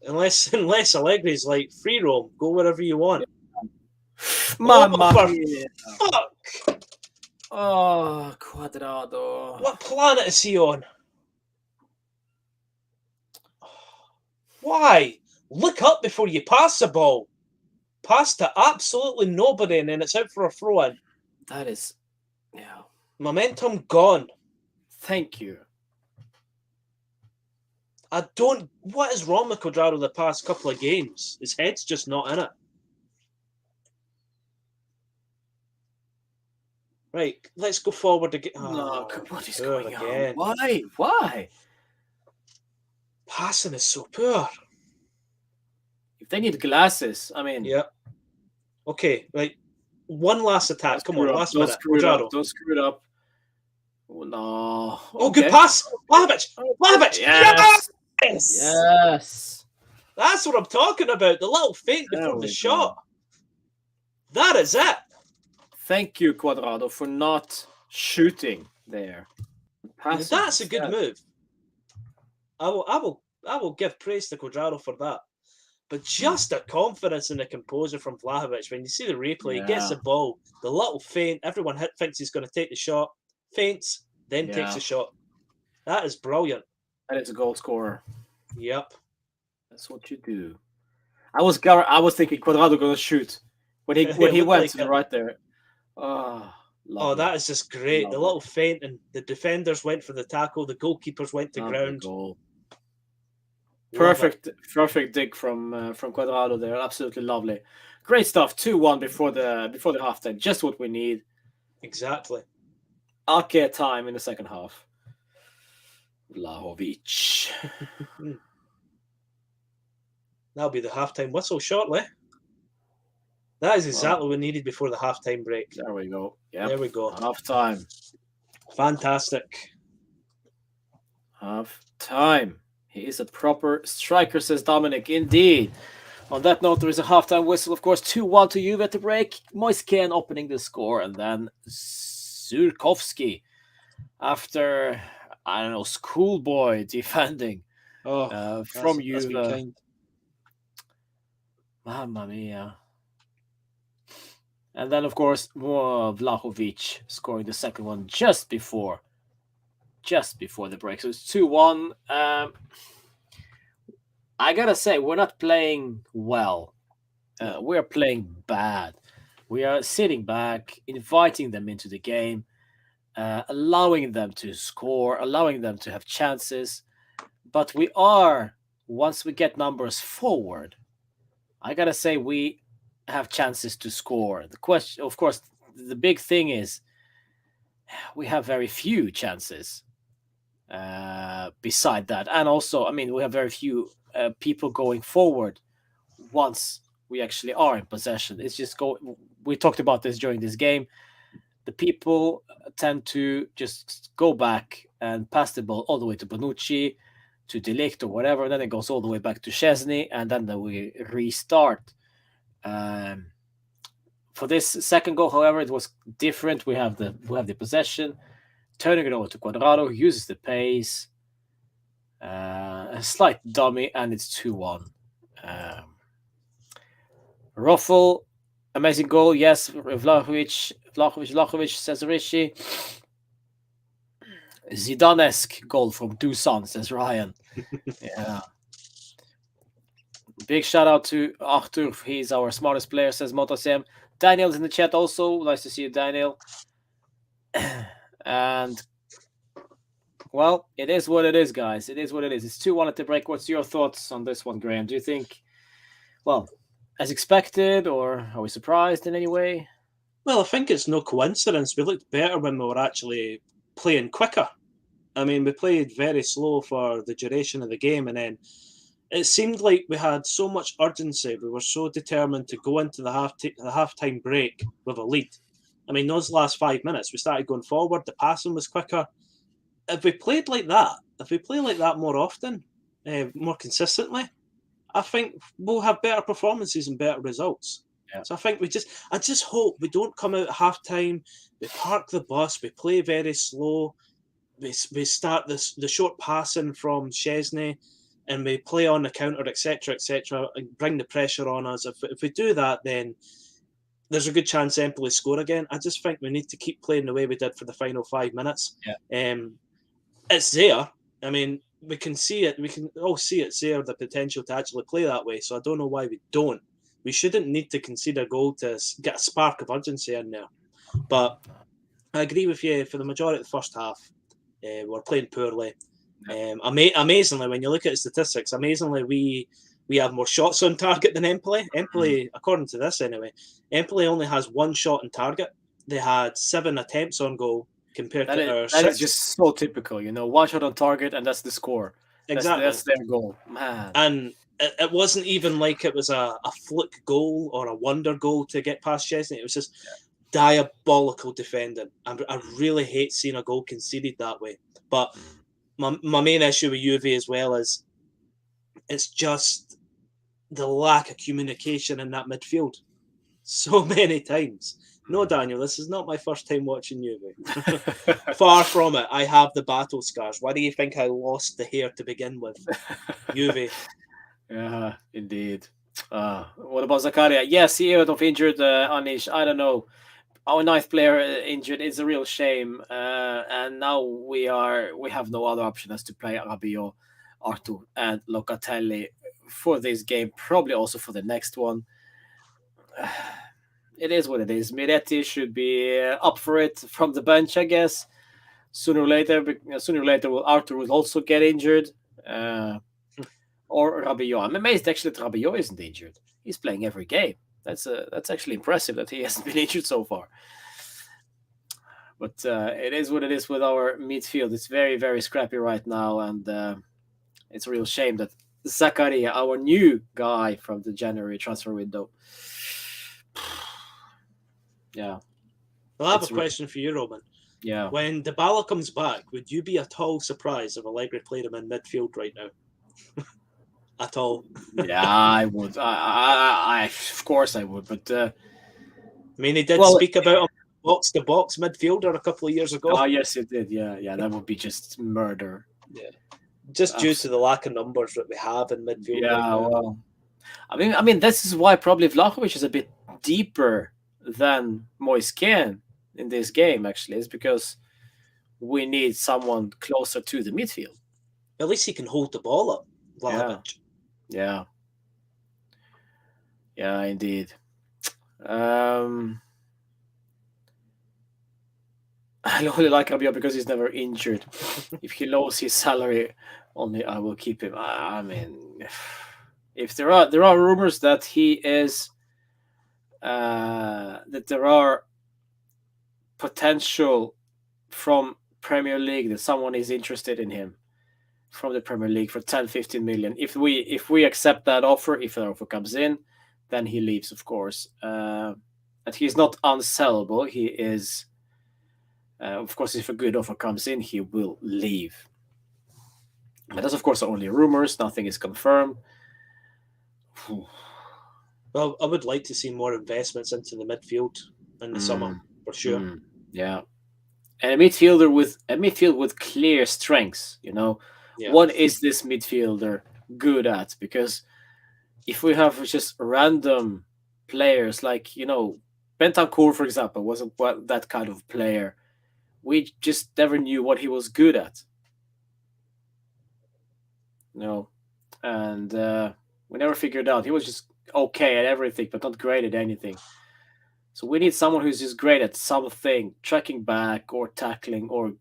Unless Allegri's like, free roam, go wherever you want. Mamma mia. Fuck! Oh, Cuadrado. What planet is he on? Why? Look up before you pass the ball. Pass to absolutely nobody and then it's out for a throw-in. That is... Yeah. Momentum gone. Thank you. What is wrong with Cuadrado the past couple of games? His head's just not in it. Right, let's go forward again. No, what is going on? Why? Passing is so poor. If they need glasses, I mean... Yeah. Okay, right. One last attack. Come on, last minute. Don't screw it up. Oh, no. Oh, good pass. Vlahovic. Yes. Yes. That's what I'm talking about. The little feint before the shot. That is it. Thank you, Cuadrado, for not shooting there. That's a good move. I will give praise to Cuadrado for that. But just the confidence and the composure from Vlahovic, when you see the replay, he gets the ball, the little feint, everyone thinks he's going to take the shot, feints, then takes the shot. That is brilliant. That is a goal scorer. Yep. That's what you do. I was thinking Cuadrado going to shoot when he went to the right there. Oh, that is just great. The little feint, and the defenders went for the tackle, the goalkeepers went to ground. Goal. Perfect dig from Cuadrado there. Absolutely lovely. Great stuff. 2-1 before the halftime. Just what we need. Exactly. Okay, time in the second half. Vlahovic. That'll be the halftime whistle shortly. That is exactly what we needed before the halftime break. There we go. Yeah. There we go. Halftime. Fantastic. Halftime. He is a proper striker, says Dominic. Indeed. On that note, there is a halftime whistle, of course. 2-1 to Juve at the break. Moise Kean opening the score, and then Surkowski after, I don't know, schoolboy defending from Juve. Mamma mia. And then, of course, more Vlahovic scoring the second one just before the break. So it's 2-1. I gotta say, we're not playing well. We're playing bad. We are sitting back, inviting them into the game, allowing them to score, allowing them to have chances. But we are, once we get numbers forward, I gotta say, we have chances to score. The question, of course, the big thing is we have very few chances beside that. And also, I mean, we have very few people going forward once we actually are in possession. It's just we talked about this during this game. The people tend to just go back and pass the ball all the way to Bonucci, to Delict or whatever, and then it goes all the way back to Szczesny, and then we restart. For this second goal, however, it was different. We have the possession, turning it over to Cuadrado, who uses the pace, a slight dummy, and it's 2-1. Roffel, amazing goal. Yes, Vlahovic, says Rishi. Zidane-esque goal from Dusan, says Ryan. Yeah. Big shout out to Arthur. He's our smartest player, says Motosem. Daniel's in the chat also. Nice to see you, Daniel. And, well, it is what it is, guys. It is what it is. It's 2-1 at the break. What's your thoughts on this one, Graham? Do you think, well, as expected, or are we surprised in any way? Well, I think it's no coincidence. We looked better when we were actually playing quicker. I mean, we played very slow for the duration of the game, and then it seemed like we had so much urgency. We were so determined to go into the halftime break with a lead. I mean, those last 5 minutes, we started going forward. The passing was quicker. If we played like that more often, more consistently, I think we'll have better performances and better results. Yeah. So I think I just hope we don't come out at halftime, we park the bus, we play very slow, we start the short passing from Szczesny, and we play on the counter, etc., and bring the pressure on us. If we do that, then there's a good chance Empoli score again. I just think we need to keep playing the way we did for the final 5 minutes. Yeah. It's there. I mean, we can see it. We can all see it's there, the potential to actually play that way. So I don't know why we don't. We shouldn't need to concede a goal to get a spark of urgency in there. But I agree with you. For the majority of the first half, we're playing poorly. Amazingly, when you look at the statistics, we have more shots on target than Empoli. Empoli, according to this anyway, Empoli only has 1 shot on target. They had 7 attempts on goal compared to our 6. That is just so typical, 1 shot on target, and that's the score. Exactly. That's their goal, man. And it wasn't even like it was a fluke goal or a wonder goal to get past Szczesny. It was just diabolical defending. I really hate seeing a goal conceded that way. But my main issue with Juve as well is it's just the lack of communication in that midfield so many times. No, Daniel, this is not my first time watching Juve. Far from it. I have the battle scars. Why do you think I lost the hair to begin with? Juve. Yeah, indeed. What about Zakaria? Yes, he heard of injured Anish. I don't know. Our 9th player injured is a real shame. And now we have no other option as to play Rabiot, Arthur, and Locatelli for this game, probably also for the next one. It is what it is. Miretti should be up for it from the bench, I guess. Sooner or later, Arthur will also get injured. Or Rabiot. I'm amazed actually that Rabiot isn't injured. He's playing every game. That's actually impressive that he hasn't been injured so far. But it is what it is with our midfield. It's very, very scrappy right now, and it's a real shame that Zakaria, our new guy from the January transfer window. Yeah. I have a question for you, Roman. Yeah. When Dybala comes back, would you be at all surprised if Allegri played him in midfield right now? At all? Yeah, I would. I of course I would. But I mean, he did speak about him box-to-box midfielder a couple of years ago. Oh, yes, it did. Yeah, that would be just murder. Yeah, just due to the lack of numbers that we have in midfield. Yeah, well, I mean, this is why probably Vlahovic is a bit deeper than Moise Kean in this game. Actually, is because we need someone closer to the midfield. At least he can hold the ball up, Vlahovic. Yeah, indeed. I only like Rabiot because he's never injured. If he lowers his salary, only I will keep him. I mean, if there are rumors that he is that there are potential from Premier League that someone is interested in him from the Premier League for 10-15 million. If we accept that offer, if that offer comes in, then he leaves, of course. And he's not unsellable. He is, of course, if a good offer comes in, he will leave. But that's, of course, only rumors. Nothing is confirmed. Well, I would like to see more investments into the midfield in the summer, for sure. Yeah. And a midfield with clear strengths, you know. Yeah. What is this midfielder good at? Because if we have just random players like, you know, Bentancur, for example, wasn't that kind of player. We just never knew what he was good at. No. And we never figured out. He was just okay at everything, but not great at anything. So we need someone who's just great at something, tracking back or tackling or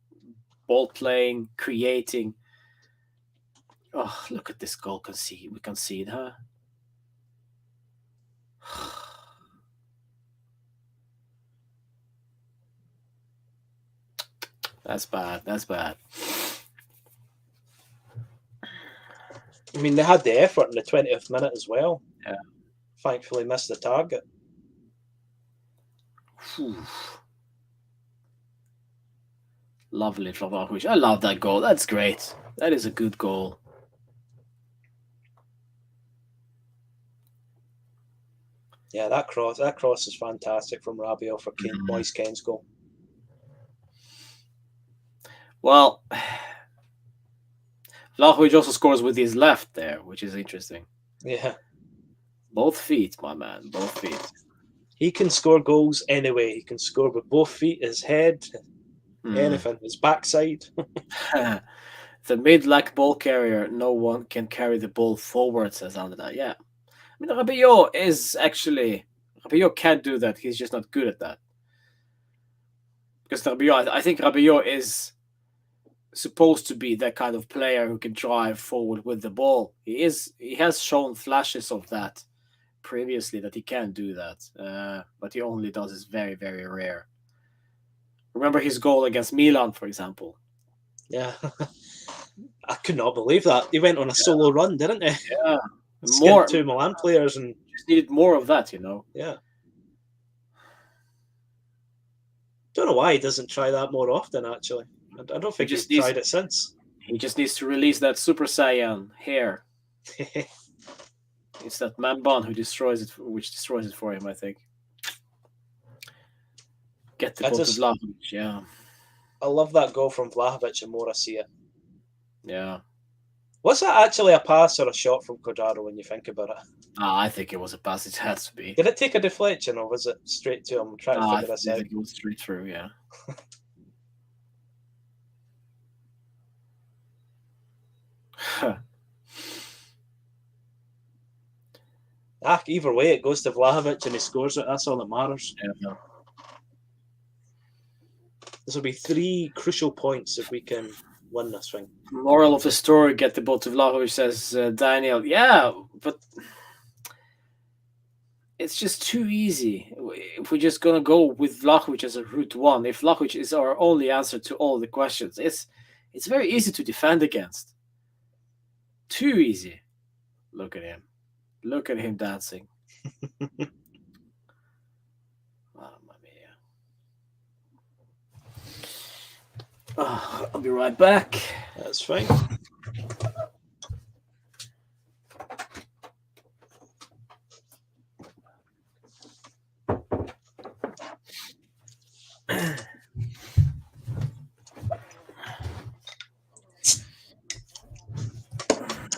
ball playing, creating. Oh, look at this goal we concede, huh? That's bad. I mean, they had the effort in the 20th minute as well. Yeah. Thankfully missed the target. Lovely from Vlahovic. I love that goal. That's great. That is a good goal. Yeah, that cross is fantastic from Rabiot for Moise Kean's goal. Well, Vlahovic also scores with his left there, which is interesting. Yeah. Both feet, my man. Both feet. He can score goals anyway. He can score with both feet, his head, anything, his backside. The mid-leg ball carrier, no one can carry the ball forward, says Andrea. Yeah. I mean, Rabiot can't do that. He's just not good at that. Because Rabiot, I think Rabiot is supposed to be that kind of player who can drive forward with the ball. He has shown flashes of that previously, that he can do that. But he only does is very, very rare. Remember his goal against Milan, for example. Yeah. I could not believe that. He went on a solo run, didn't he? Yeah. Skinned two Milan players and just needed more of that, you know. Yeah. Don't know why he doesn't try that more often, actually. I don't think he's tried it since. He just needs to release that Super Saiyan hair. It's that Man-Bun which destroys it for him, I think. Get the ball to Vlahovic, yeah. I love that goal from Vlahovic and Morassia. Yeah. Was that actually a pass or a shot from Cuadrado when you think about it? I think it was a pass. It has to be. Did it take a deflection or was it straight to him? I'm trying to figure this out. I think it was straight through, yeah. Either way, it goes to Vlahovic and he scores it. That's all that matters. Yeah. This will be 3 crucial points if we can win this thing. Moral of the story, get the ball to Vlahovic, says Daniel. Yeah, but it's just too easy. If we're just going to go with Vlahovic as a route one, if Vlahovic is our only answer to all the questions, it's very easy to defend against. Too easy. Look at him. Look at him dancing. Mamma mia. I'll be right back. That's fine.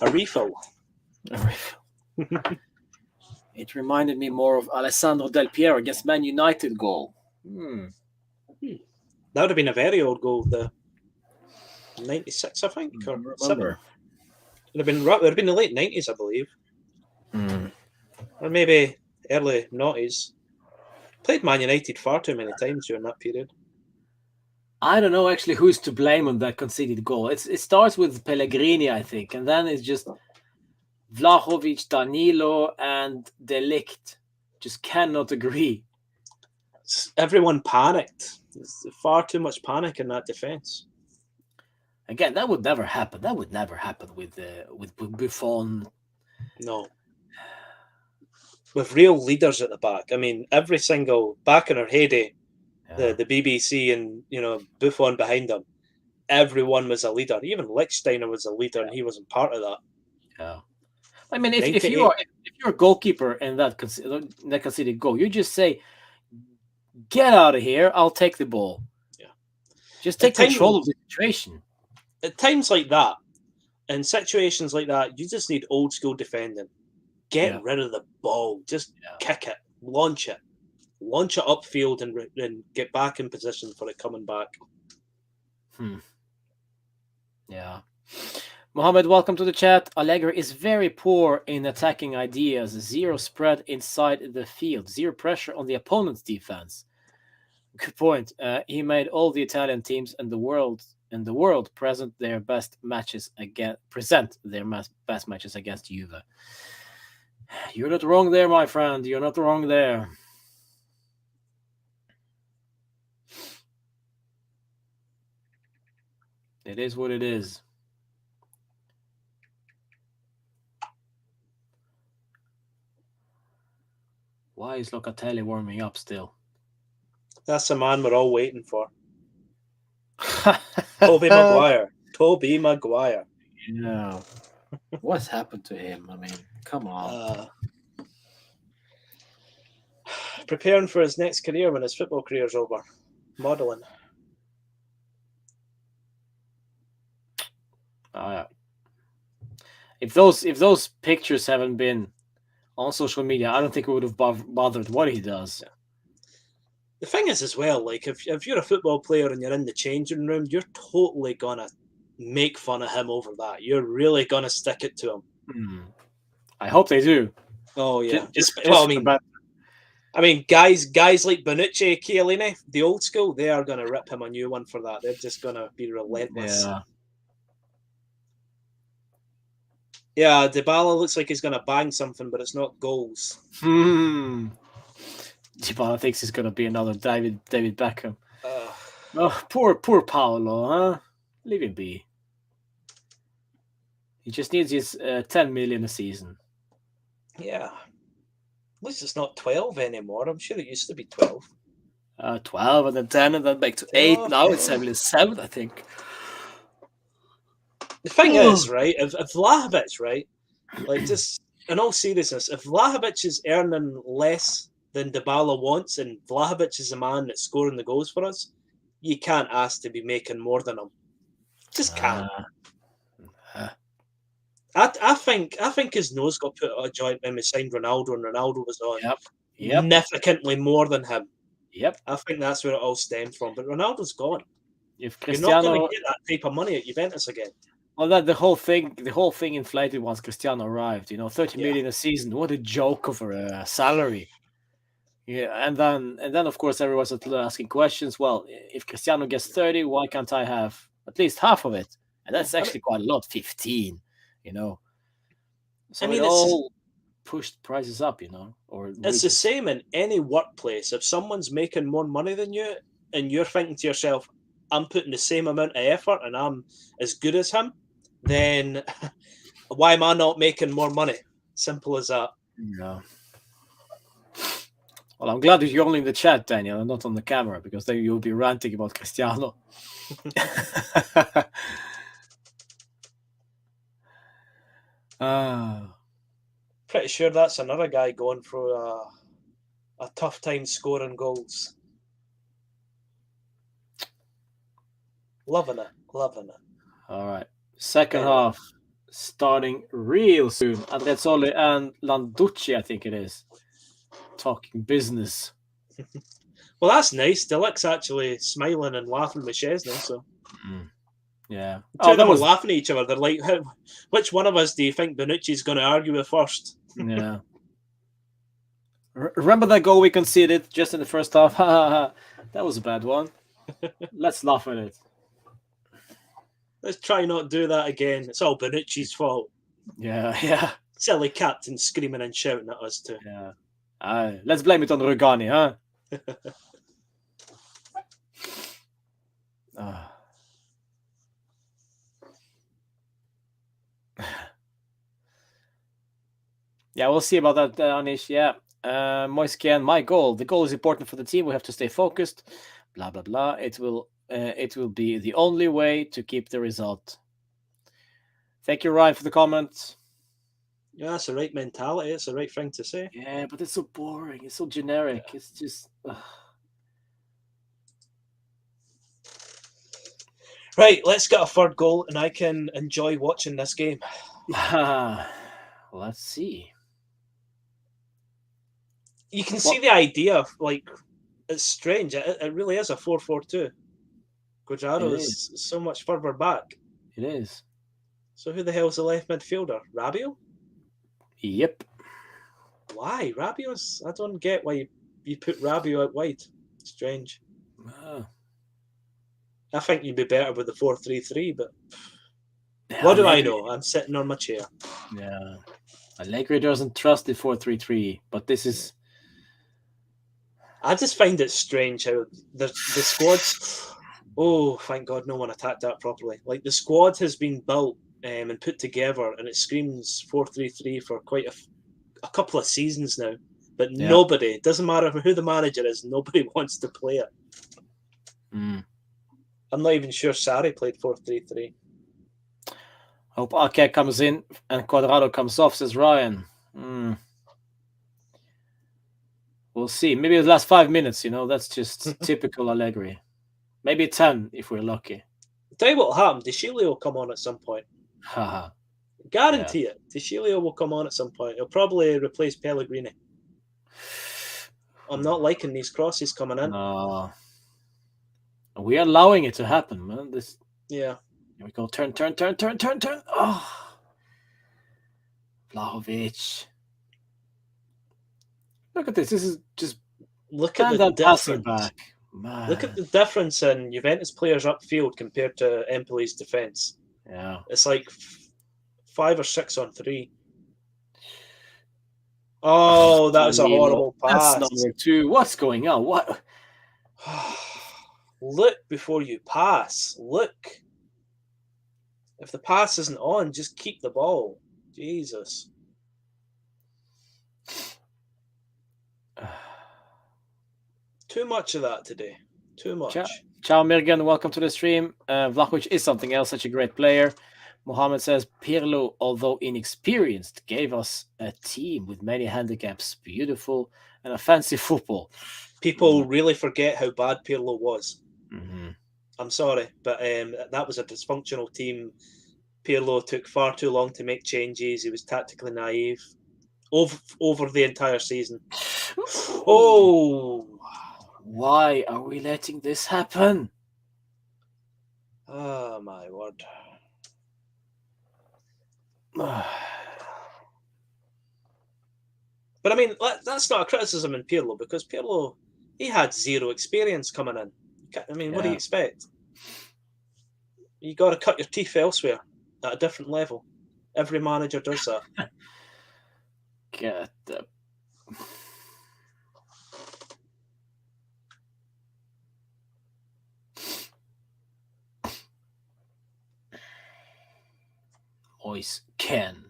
A refill. A refill. It reminded me more of Alessandro Del Piero against Man United goal. That would have been a very old goal, the 96, I think, or 7. It would have been the late 90s, I believe. Or maybe early 90s. Played Man United far too many times during that period. I don't know actually who's to blame on that conceded goal. It starts with Pellegrini, I think, and then it's just Vlahovic, Danilo, and De Ligt just cannot agree. Everyone panicked. There's far too much panic in that defense. Again, that would never happen. That would never happen with Buffon. No. With real leaders at the back. I mean, every single back in our heyday, the BBC and Buffon behind them, everyone was a leader. Even Lichtsteiner was a leader, and he wasn't part of that. Yeah. I mean, if you're a goalkeeper in that conceded goal, you just say, "Get out of here! I'll take the ball." Yeah, just take control of the situation. At times like that, in situations like that, you just need old school defending. Get rid of the ball. Just kick it, launch it upfield, and get back in position for it coming back. Yeah. Mohammed, welcome to the chat. Allegri is very poor in attacking ideas. Zero spread inside the field. Zero pressure on the opponent's defense. Good point. He made all the Italian teams in the world present their best matches against Juve. You're not wrong there, my friend. You're not wrong there. It is what it is. Why is Locatelli warming up still? That's the man we're all waiting for. Toby Maguire. Yeah. What's happened to him? I mean, come on. Preparing for his next career when his football career's over. Modelling. If those pictures haven't been on social media, I don't think we would have bothered what he does. Yeah. The thing is as well, like if you're a football player and you're in the changing room, you're totally gonna make fun of him over that. You're really gonna stick it to him. I hope they do. Oh yeah. I mean, guys like Bonucci, Chiellini, the old school, they are gonna rip him a new one for that. They're just gonna be relentless. Yeah, Dybala looks like he's gonna bang something, but it's not goals. Dybala thinks he's gonna be another David Beckham. Poor Paolo, huh? Leave him be. He just needs his 10 million a season. Yeah. At least it's not 12 anymore. I'm sure it used to be 12. 12 and then 10 and then back to 8. Now it's 7, I think. The thing is, right, if Vlahovic, right, like just in all seriousness, if Vlahovic is earning less than Dybala wants and Vlahovic is the man that's scoring the goals for us, you can't ask to be making more than him. Just can't. I think his nose got put out of joint when we signed Ronaldo and Ronaldo was on significantly more than him. Yep. I think that's where it all stemmed from. But Ronaldo's gone. If you're not going to get that type of money at Juventus again. Well, the whole thing inflated once Cristiano arrived. 30 million a season. What a joke of a salary. Yeah, and then of course everyone's asking questions. Well, if Cristiano gets 30, why can't I have at least half of it? And that's actually quite a lot, 15. So it all pushed prices up. Or it's the same in any workplace. If someone's making more money than you, and you're thinking to yourself, "I'm putting the same amount of effort, and I'm as good as him," then why am I not making more money? Simple as that. Yeah. Well, I'm glad that you're only in the chat, Daniel, and not on the camera, because then you'll be ranting about Cristiano. Pretty sure that's another guy going through a tough time scoring goals. Loving it. All right. Second half. starting real soon. Andreazzoli and Landucci, I think it is, talking business. Well, that's nice. Delic's actually smiling and laughing with Chesney, so... Yeah. Two of them are laughing at each other. They're like, which one of us do you think Bonucci's going to argue with first? Yeah. Remember that goal we conceded just in the first half? That was a bad one. Let's laugh at it. Let's try not to do that again. It's all Bonucci's fault. Yeah. Silly captain screaming and shouting at us too. Yeah. Let's blame it on Rugani, huh? Yeah, we'll see about that, Anish. Yeah. Moiskian, my goal. The goal is important for the team. We have to stay focused. Blah, blah, blah. It will be the only way to keep the result. Thank you, Ryan, for the comment. Yeah, that's the right mentality. It's the right thing to say. Yeah, but it's so boring. It's so generic. Yeah. It's just... Right, let's get a third goal and I can enjoy watching this game. Let's see. You can see the idea of, like, it's strange. It really is a 4-4-2. Guajardo is so much further back. It is. So who the hell's the left midfielder? Rabiot? Yep. Why? Rabiot's... I don't get why you put Rabiot out wide. Strange. I think you'd be better with the 4-3-3, but... What do I know? I'm sitting on my chair. Yeah. Allegri doesn't trust the 4-3-3, but this is... I just find it strange how the squads... Oh, thank God no one attacked that properly. Like, the squad has been built and put together, and it screams 4-3-3 for quite a couple of seasons now. But nobody, doesn't matter who the manager is, nobody wants to play it. I'm not even sure Sarri played 4-3-3. Hope Ake comes in and Cuadrado comes off, says Ryan. We'll see. Maybe the last 5 minutes, that's just typical Allegri. Maybe 10 if we're lucky. I'll tell you what will happen. De Sciglio will come on at some point. Guarantee it. De Sciglio will come on at some point. He'll probably replace Pellegrini. I'm not liking these crosses coming in. We are allowing it to happen, man. Yeah. Here we go. Turn. Oh. Vlahovic. Look at this. This is just... Look at the difference. Back. Man. Look at the difference in Juventus players upfield compared to Empoli's defence. Yeah. It's like 5 or 6 on 3. Oh, that was a horrible pass. That's number 2. What's going on? What? Look before you pass. Look. If the pass isn't on, just keep the ball. Jesus. Too much of that today. Too much. Ciao, Mirgan. Welcome to the stream. Vlahovic is something else. Such a great player. Mohammed says, Pirlo, although inexperienced, gave us a team with many handicaps. Beautiful and offensive football. People really forget how bad Pirlo was. I'm sorry, but that was a dysfunctional team. Pirlo took far too long to make changes. He was tactically naive over the entire season. Oh! Why are we letting this happen? Oh, my word. But, I mean, that's not a criticism in Pirlo, because Pirlo, he had zero experience coming in. I mean, what do you expect? You got to cut your teeth elsewhere at a different level. Every manager does that. Get the... Moise Ken.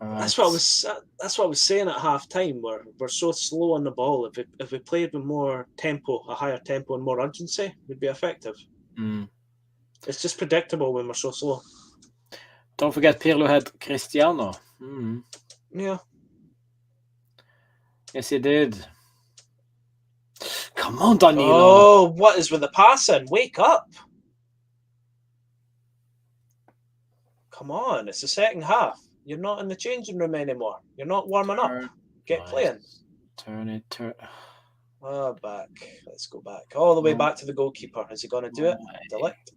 That's what I was saying at half time. We're so slow on the ball. If we played with more tempo, a higher tempo and more urgency, we'd be effective. It's just predictable when we're so slow. Don't forget Pirlo had Cristiano. Yeah. Yes, he did. Come on, Danilo. Oh, what is with the passing? Wake up. Come on, it's the second half. You're not in the changing room anymore. You're not warming up. Get playing. Turn it. Oh, back. Let's go back. All the way back to the goalkeeper. Is he going to do it? Delict.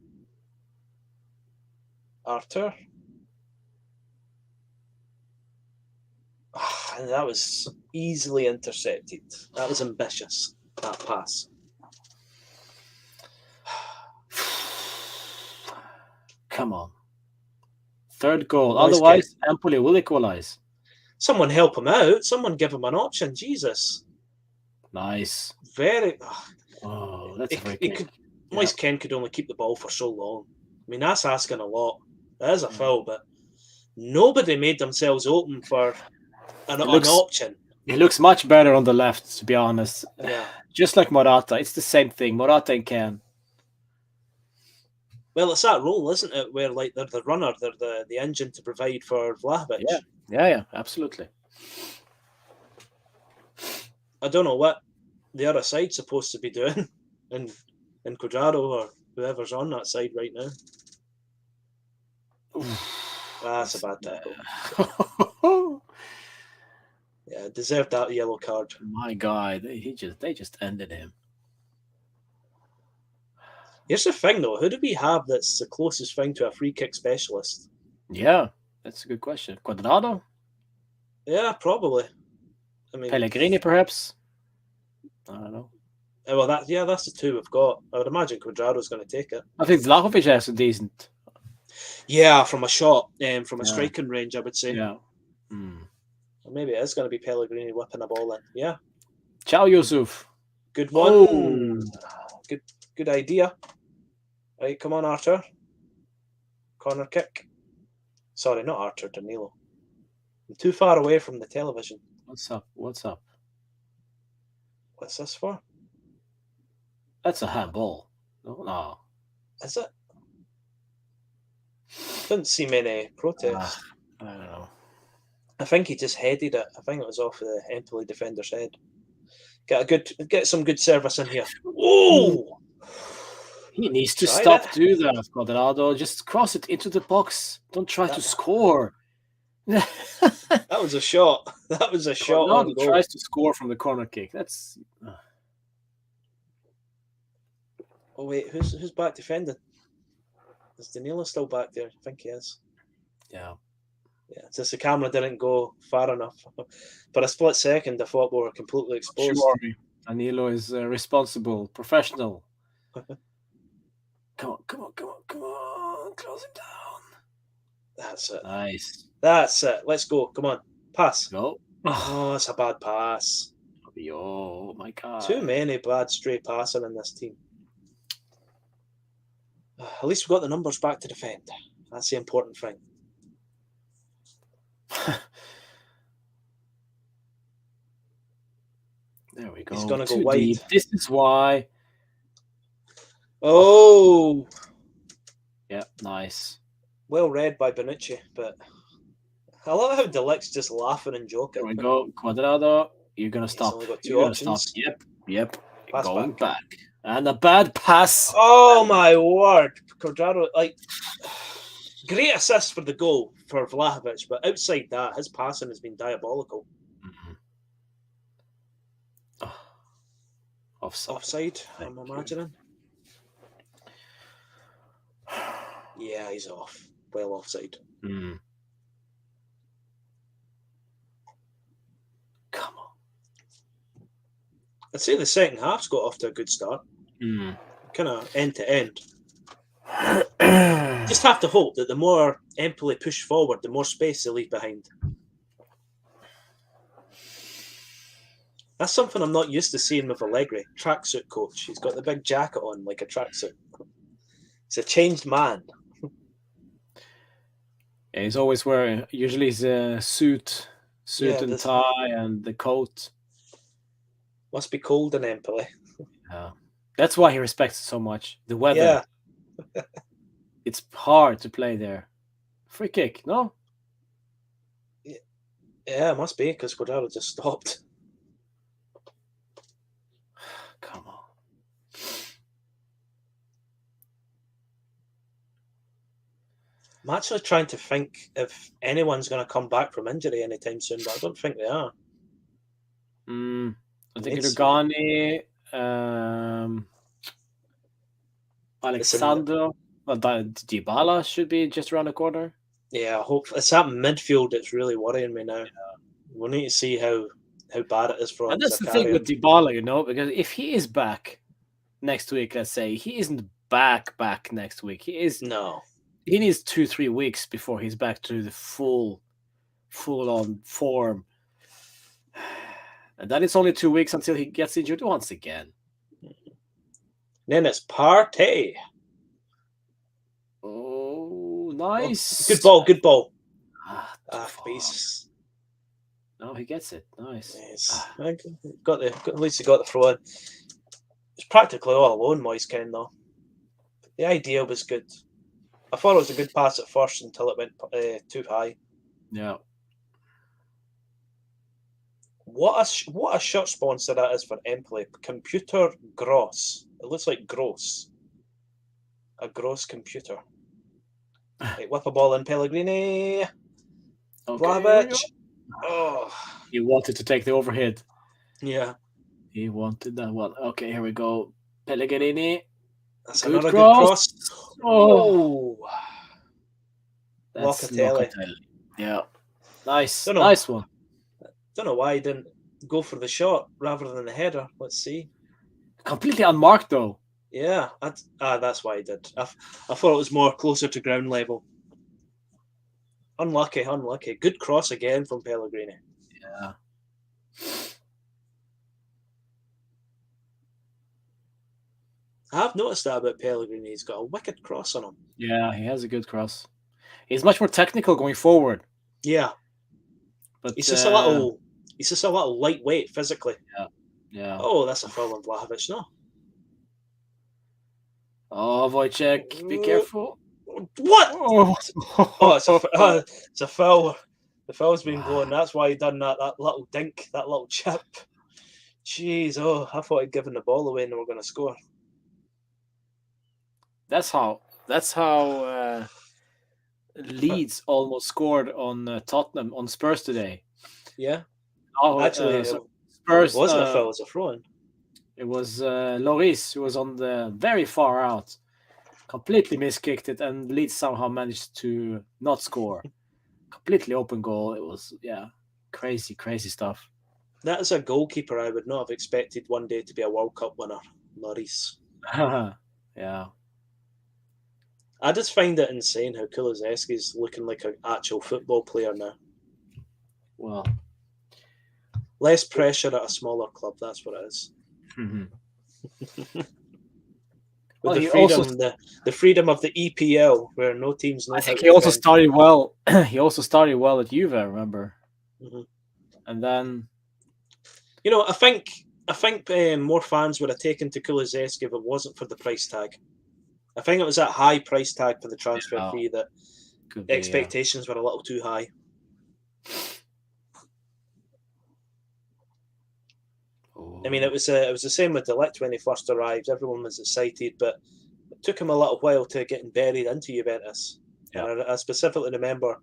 Arthur. And that was easily intercepted. That was ambitious, that pass. Come on. Third goal. Otherwise, Empoli will equalize. Someone help him out. Someone give him an option. Jesus. Nice. Very. Oh, that's a very good. Moise Ken could only keep the ball for so long. I mean, that's asking a lot. That is a foul, but nobody made themselves open for an option. It looks much better on the left, to be honest. Yeah. Just like Morata. It's the same thing. Morata and Ken. Well, it's that role, isn't it? Where like they're the runner, they're the engine to provide for Vlahovic. Yeah, absolutely. I don't know what the other side's supposed to be doing in Cuadrado or whoever's on that side right now. That's a bad tackle. Yeah, deserved that yellow card. My God, they just ended him. Here's the thing, though. Who do we have that's the closest thing to a free kick specialist? Yeah, that's a good question. Cuadrado? Yeah, probably. I mean, Pellegrini, perhaps? I don't know. Well, that's the two we've got. I would imagine Cuadrado's going to take it. I think Vlahovic has a decent. Yeah, from a shot, from a striking range, I would say. Yeah. Maybe it is going to be Pellegrini whipping a ball in. Yeah. Ciao, Yusuf. Good one. Good idea. Right, come on, Arthur. Corner kick. Sorry, not Arthur, Danilo. I'm too far away from the television. What's up? What's this for? That's a handball. No. Is it? Didn't see many protests. I don't know. I think he just headed it. I think it was off the Empoli defender's head. Get some good service in here. Oh! He needs to stop doing that, Cuadrado. Just cross it into the box. Don't try to score. That was a shot. That was a shot. Ronaldo tries to score from the corner kick. That's. Oh wait, who's back defending? Is Danilo still back there? I think he is. Yeah. Yeah, it's just the camera didn't go far enough. For a split second, I thought we were completely exposed. Sure. Danilo is responsible, professional. Come on. Close him down. That's it. Nice. That's it. Let's go. Come on. Pass. Go. Oh, it's a bad pass. Oh, my God. Too many bad stray passing in this team. At least we've got the numbers back to defend. That's the important thing. There we go. He's going to go Too wide. Deep. This is why. Oh. Yeah, nice. Well read by Bonucci, but I love how Delict's just laughing and joking. There we go. Cuadrado, you're going to stop. Only got two options. Stop. Yep. Pass Going back. And a bad pass. Oh, my word. Cuadrado, great assist for the goal for Vlahovic, but outside that, his passing has been diabolical. Offside, I'm imagining. Yeah, he's off. Well offside. Come on. I'd say the second half's got off to a good start. Kind of end to end. Just have to hope that the more Empoli push forward, the more space they leave behind. That's something I'm not used to seeing with Allegri. Tracksuit coach. He's got the big jacket on like a tracksuit. He's a changed man. Yeah, he's always wearing, usually he's a suit and tie and the coat. Must be cold in Empoli. Yeah. That's why he respects it so much. The weather. Yeah. It's hard to play there. Free kick, no? Yeah, it must be because Cuadrado just stopped. Come on. I'm actually trying to think if anyone's going to come back from injury anytime soon, but I don't think they are. I think It's- Rugani, Alexander, Dybala should be just around the corner. Yeah, I hope it's that midfield that's really worrying me now. We'll need to see how bad it is for And that's the thing with Dybala, because if he is back next week, let's say, he isn't back next week. He needs 2-3 weeks before he's back to the full on form. And then it's only 2 weeks until he gets injured once again. Then it's Partey. Oh, nice. Good ball. Please. No, he gets it. Nice. Yes. At least he got the throw in. It's practically all alone, Moise Ken, though. The idea was good. I thought it was a good pass at first until it went too high. Yeah. What a shirt sponsor that is for Empoli. Computer Gross. It looks like gross. A gross computer. Right, whip a ball in Pellegrini. Okay, Vlahovic. Oh. He wanted to take the overhead. Yeah. He wanted that one. Okay, here we go. Pellegrini. That's another good cross. Oh. That's Locatelli. Yeah. Nice. Don't know. Nice one. Don't know why he didn't go for the shot rather than the header. Let's see. Completely unmarked, though. Yeah, that's why he did. I thought it was more closer to ground level. Unlucky. Good cross again from Pellegrini. Yeah. I've noticed that about Pellegrini. He's got a wicked cross on him. Yeah, he has a good cross. He's much more technical going forward. Yeah. But he's just a little lightweight physically. Yeah. Oh, that's a foul on Vlahovic, no? Oh, Wojciech, be careful. What? Oh, it's a foul. The foul's been blown. That's why he done that little dink, that little chip. Jeez, I thought he'd given the ball away and they were going to score. That's how Leeds almost scored on Tottenham on Spurs today. Yeah. Oh, actually, Spurs it wasn't a foul; it was a throw-in. It was Lloris who was on the very far out, completely miskicked it, and Leeds somehow managed to not score. Completely open goal. It was crazy stuff. That is a goalkeeper I would not have expected one day to be a World Cup winner, Lloris. Yeah. I just find it insane how Kulusevski's looking like an actual football player now. Well, less pressure at a smaller club. That's what it is. Mm-hmm. With the freedom of the EPL, where no teams know. I think he also started well. He also started well at Juve, I remember. Mm-hmm. And then, I think more fans would have taken to Kulusevski if it wasn't for the price tag. I think it was that high price tag for the transfer fee that expectations were a little too high. I mean, it was the same with De Ligt when he first arrived. Everyone was excited, but it took him a little while to get buried into Juventus. Yeah. And I specifically remember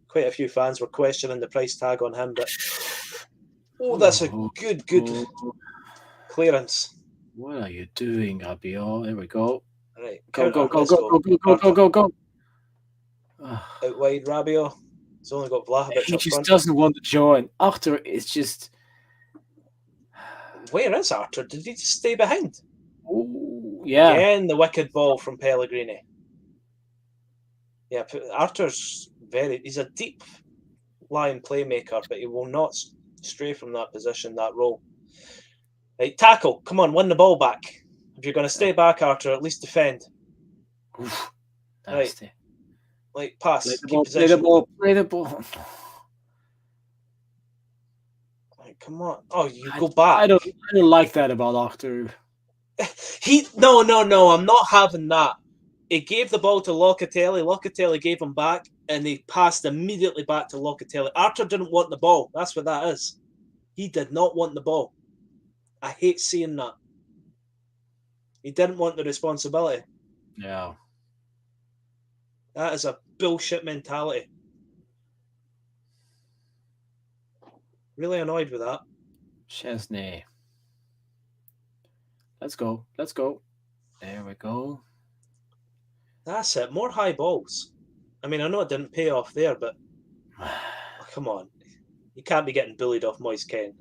quite a few fans were questioning the price tag on him. But that's a good clearance. What are you doing, Abio? There we go. Right, go. Out wide, Rabiot. He's only got Vlahovic. He just doesn't want to join. Arthur is just. Where is Arthur? Did he just stay behind? Ooh, yeah. Again, the wicked ball from Pellegrini. Yeah, Arthur's he's a deep line playmaker, but he will not stray from that position, that role. Right, tackle. Come on, win the ball back. If you're going to stay back, Arthur, at least defend. Oof, right. Like, pass. Play the ball. Come on! Oh, you go back. I don't like that about Arthur. No. I'm not having that. He gave the ball to Locatelli. Locatelli gave him back, and he passed immediately back to Locatelli. Arthur didn't want the ball. That's what that is. He did not want the ball. I hate seeing that. He didn't want the responsibility. Yeah. That is a bullshit mentality. Really annoyed with that. Chesney. Let's go. Let's go. There we go. That's it. More high balls. I mean, I know it didn't pay off there, but come on. You can't be getting bullied off Moise Kean.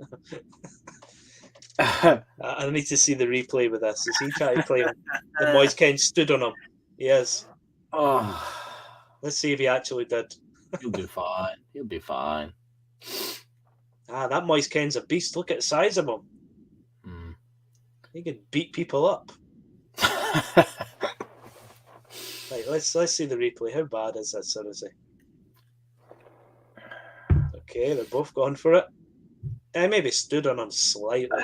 I need to see the replay with this. Is he trying to claim that Moise Kean stood on him? He is. Oh, Let's see if he actually did. he'll be fine. He'll be fine. That Moise Kean's a beast. Look at the size of him. He could beat people up. Right, let's see the replay. How bad is this, seriously? Okay, they're both going for it. I maybe stood on him slightly.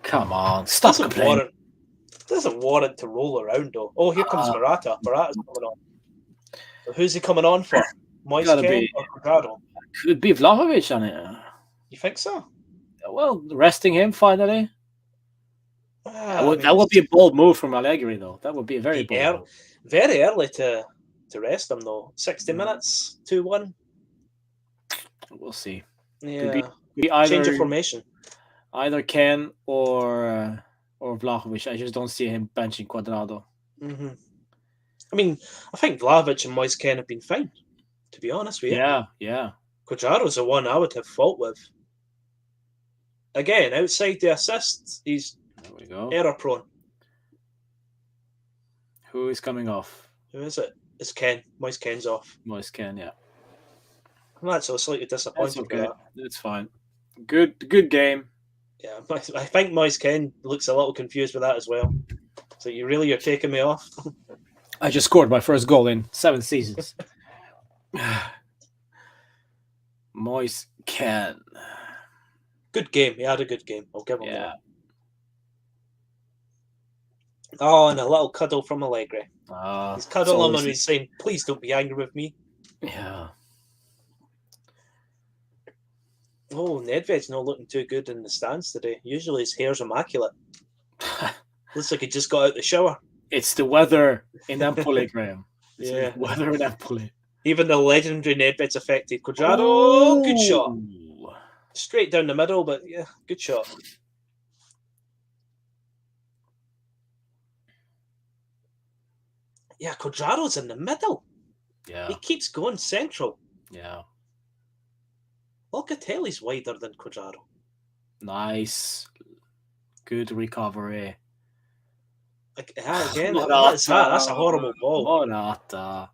Come on, stop complaining. Doesn't warrant to roll around, though. Oh, here comes Morata. Morata's coming on. So who's he coming on for? Moise Kean or Cuadrado? Could be Vlahovic on it. You think so? Well, resting him finally. That would be a bold move from Allegri, though. That would be a very bold move. Very early to rest him, though. 60 minutes, 2-1. We'll see. Yeah. Could be either, change of formation. Either Ken or Vlahovic. I just don't see him benching Cuadrado. Mm-hmm. I mean, I think Vlahovic and Moise Kean have been fine, to be honest with you. Yeah. Cuadrado's the one I would have fault with. Again, outside the assist, he's error prone. Who is coming off? Who is it? It's Ken. Moise Kean's off. Moise Kean, yeah. That's so slightly disappointing. That's okay. That's fine. Good game. Yeah, I think Moise Kean looks a little confused with that as well. So you're taking me off? I just scored my first goal in 7 seasons. Moise Kean. Good game. He had a good game. I'll give him that. Oh, and a little cuddle from Allegri. He's cuddling him and he's saying, please don't be angry with me. Yeah. Oh, Nedved's not looking too good in the stands today. Usually his hair's immaculate. Looks like he just got out the shower. It's the weather in Empoli, Graham. It's the weather in Empoli. Even the legendary Nedved's affected. Cuadrado, good shot. Straight down the middle, but yeah, good shot. Yeah, Cuadrado's in the middle. Yeah. He keeps going central. Yeah. Locatelli's wider than Cuadrado. Nice. Good recovery. Again, that's a horrible ball. Morata.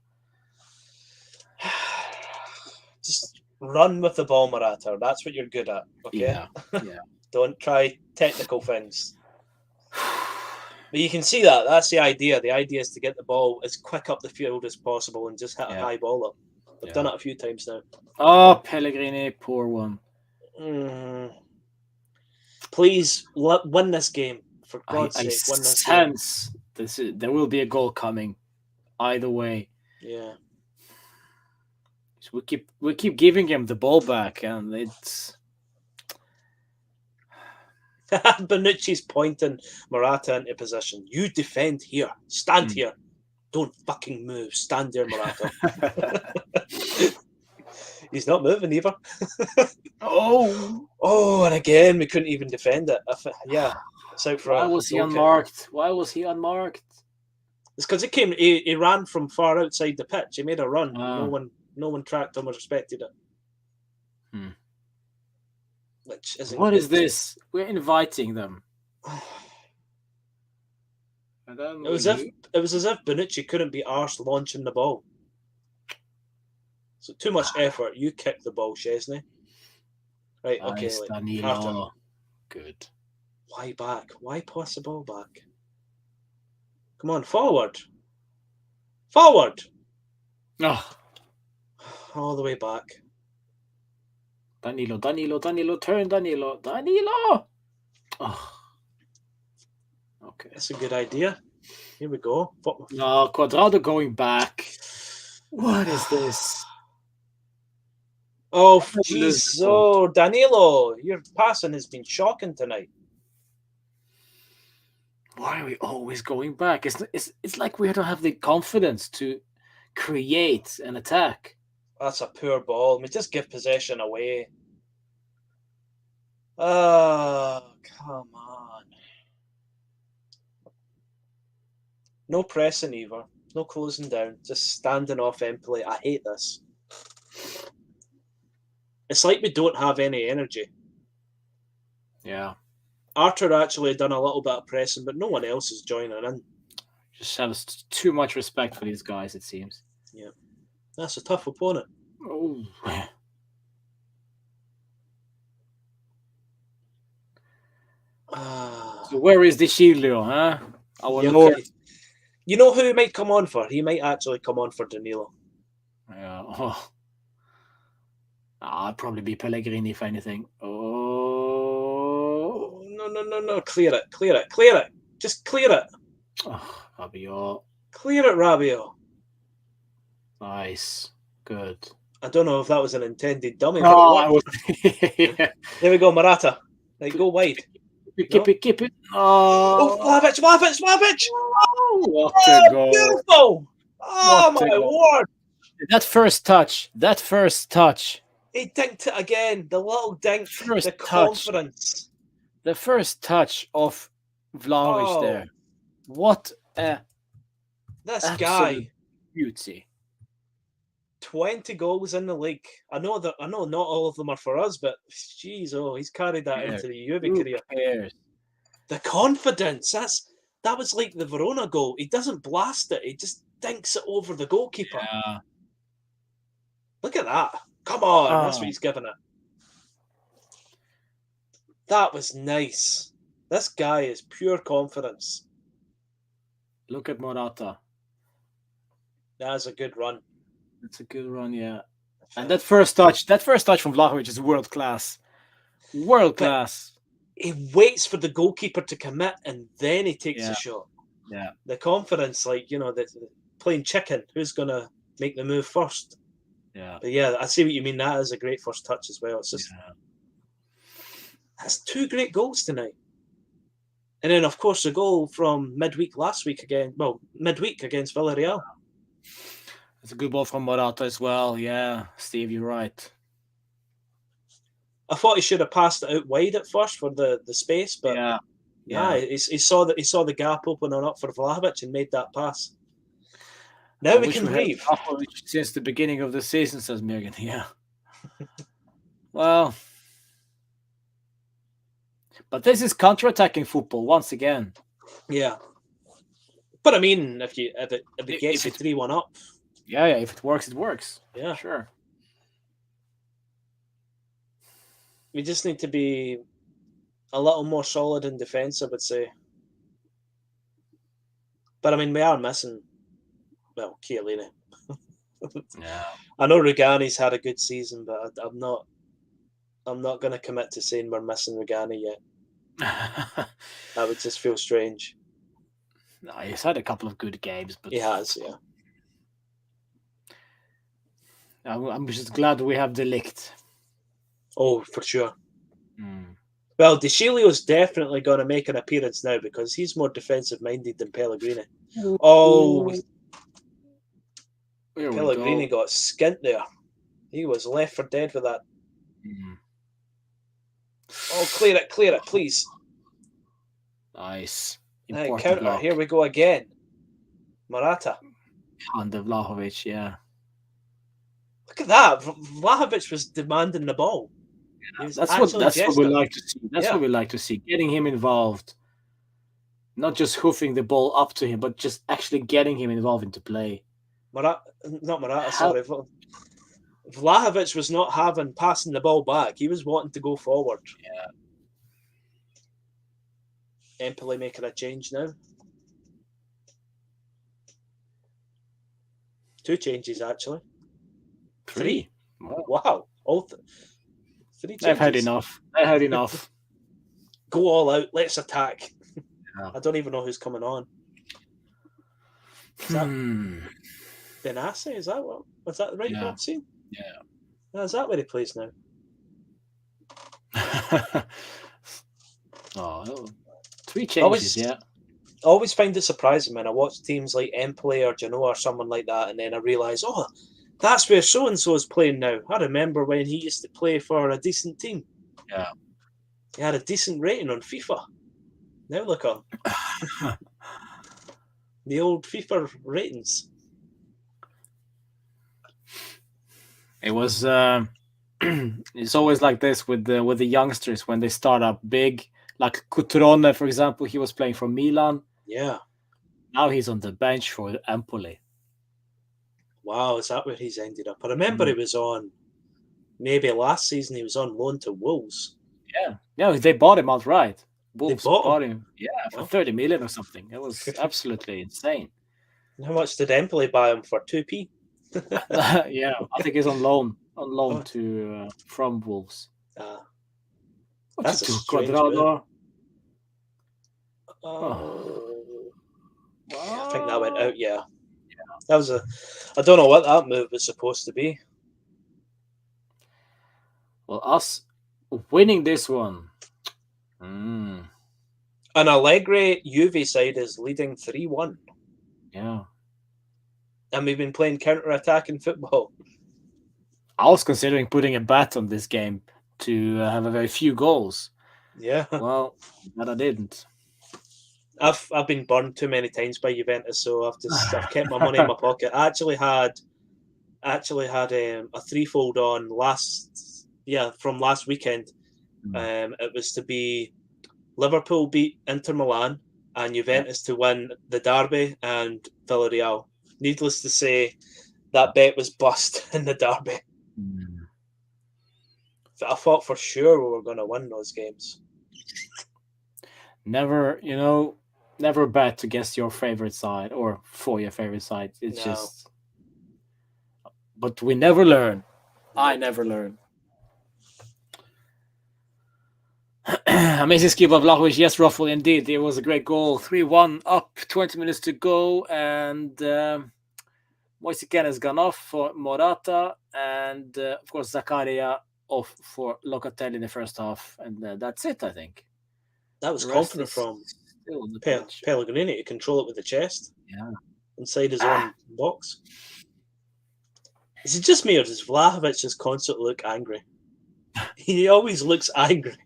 Just run with the ball, Morata. That's what you're good at. Okay. Yeah. Don't try technical things. But you can see that. That's the idea. The idea is to get the ball as quick up the field as possible and just hit a high ball up. I've done it a few times now. Oh, Pellegrini, poor one. Please win this game. For God's sake, win this game. There will be a goal coming either way. Yeah. So we keep giving him the ball back, and it's Bonucci's pointing Morata into position. You defend here. Stand here. Don't fucking move. Stand there, Morata. He's not moving either. Oh, and again, we couldn't even defend it. It's out for Why was he unmarked? It's because he ran from far outside the pitch. He made a run. No one tracked him or respected it. Which isn't what is this? We're inviting them. And then it was as if Bonucci couldn't be arsed launching the ball. So too much effort. You kick the ball, Chesney. Right, okay. Nice, Danilo. Good. Why back? Why pass the ball back? Come on, forward. Forward! Oh. All the way back. Danilo, turn Danilo. Oh. Okay. That's a good idea. Here we go. No, Cuadrado going back. What is this? Oh, jeez. Oh, Danilo, your passing has been shocking tonight. Why are we always going back? It's like we don't have the confidence to create an attack. That's a poor ball. I mean, just give possession away. Oh, come on. No pressing either. No closing down. Just standing off Empoli. I hate this. It's like we don't have any energy. Yeah. Arthur actually done a little bit of pressing, but no one else is joining in. Just have too much respect for these guys, it seems. Yeah. That's a tough opponent. Oh. So where is the Chilio, huh? Our Lord. Okay. You know who he might come on for? He might actually come on for Danilo. Yeah. Oh. I'd probably be Pellegrini if anything. Oh. No. Clear it. Just clear it. Oh, Rabiot. Clear it, Rabiot. Nice. Good. I don't know if that was an intended dummy, Oh, but it worked. There we go, Morata. Like, go wide. Keep it. Oh, Vlahovic! Oh, what a goal. Beautiful! Oh, What a my goal. word! That first touch. He dinked it again. The little dink. The Touch. confidence. The first touch of Vlahovic there. What a This absolute guy. beauty. 20 goals in the league. I know not all of them are for us, but geez, he's carried that into the Juve career. Cares? The confidence. That was like the Verona goal. He doesn't blast it. He just dinks it over the goalkeeper. Yeah. Look at that. Come on. That's what he's giving it. That was nice. This guy is pure confidence. Look at Morata. That's a good run. It's a good run, yeah. And that first touch from Vlahovic is world class. World class. He waits for the goalkeeper to commit and then he takes a shot. Yeah. The confidence, playing chicken, who's going to make the move first? Yeah. But yeah, I see what you mean. That is a great first touch as well. It's just that's 2 great goals tonight. And then, of course, the goal from midweek against Villarreal. It's a good ball from Morata as well. Yeah, Steve, you're right. I thought he should have passed it out wide at first for the space, but he saw the gap opening up for Vlahovic and made that pass. Now we can breathe. Since the beginning of the season, says Megan. Yeah. Well, but this is counter-attacking football once again. Yeah, but I mean, if it gets you 3-1 up. Yeah. If it works, it works. Yeah, sure. We just need to be a little more solid in defence, I would say. But I mean, we are missing. Well, Chiellini. Yeah. I know Rugani's had a good season, but I'm not going to commit to saying we're missing Rugani yet. That would just feel strange. No, he's had a couple of good games, but he has, yeah. I'm just glad we have De Ligt. Oh, for sure. Well, De Sciglio's definitely going to make an appearance now because he's more defensive-minded than Pellegrini. Pellegrini got skint there. He was left for dead with that. Oh, clear it, please. Nice. Counter. Block. Here we go again. Morata. And Vlahovic, yeah. Look at that. Vlahovic was demanding the ball. Yeah, that's what we like to see. That's what we like to see. Getting him involved. Not just hoofing the ball up to him, but just actually getting him involved into play. Sorry. Vlahovic was not passing the ball back. He was wanting to go forward. Yeah. Empoli making a change now. 2 changes, actually. 3. Wow. 3 changes. I've had enough. Go all out. Let's attack. Yeah. I don't even know who's coming on. Is that Benassi? Is that the right vaccine? Yeah. Is that where he plays now? 3 changes, always find it surprising when I watch teams like Empoli or Genoa or someone like that, and then I realise, oh, that's where so-and-so is playing now. I remember when he used to play for a decent team. Yeah. He had a decent rating on FIFA. Now look on. The old FIFA ratings. It was... it's always like this with the youngsters when they start up big. Like Cutrone, for example, he was playing for Milan. Yeah. Now he's on the bench for Empoli. Wow, is that where he's ended up? I remember he was on, maybe last season, he was on loan to Wolves. Yeah, they bought him outright. Wolves bought him. Yeah, for 30 million or something. It was absolutely insane. How much did Empoli buy him for? 2p? Yeah, I think he's on loan to from Wolves. That's a strange Quadrado. I think that went out. Yeah, that was I don't know what that move was supposed to be. Well, us winning this one. An Allegri Juve side is leading 3-1. Yeah. And we've been playing counter-attacking football. I was considering putting a bet on this game to have a very few goals. Yeah. Well, but I didn't. I've been burned too many times by Juventus, so I've kept my money in my pocket. I actually had a threefold on from last weekend. It was to be Liverpool beat Inter Milan and Juventus to win the derby and Villarreal. Needless to say, that bet was bust in the derby. I thought for sure we were going to win those games. Never bet against your favorite side or for your favorite side. It's just... But we never learn. I never learn. Amazing skill by Vlahovic. Yes, Ruffle, indeed. It was a great goal. 3-1 up, 20 minutes to go. And Moise Kean has gone off for Morata. And, of course, Zakaria off for Locatelli in the first half. And that's it, I think. That was confident from Pellegrini to control it with the chest. Yeah. Inside his own box. Is it just me or does Vlahovic just constantly look angry? He always looks angry.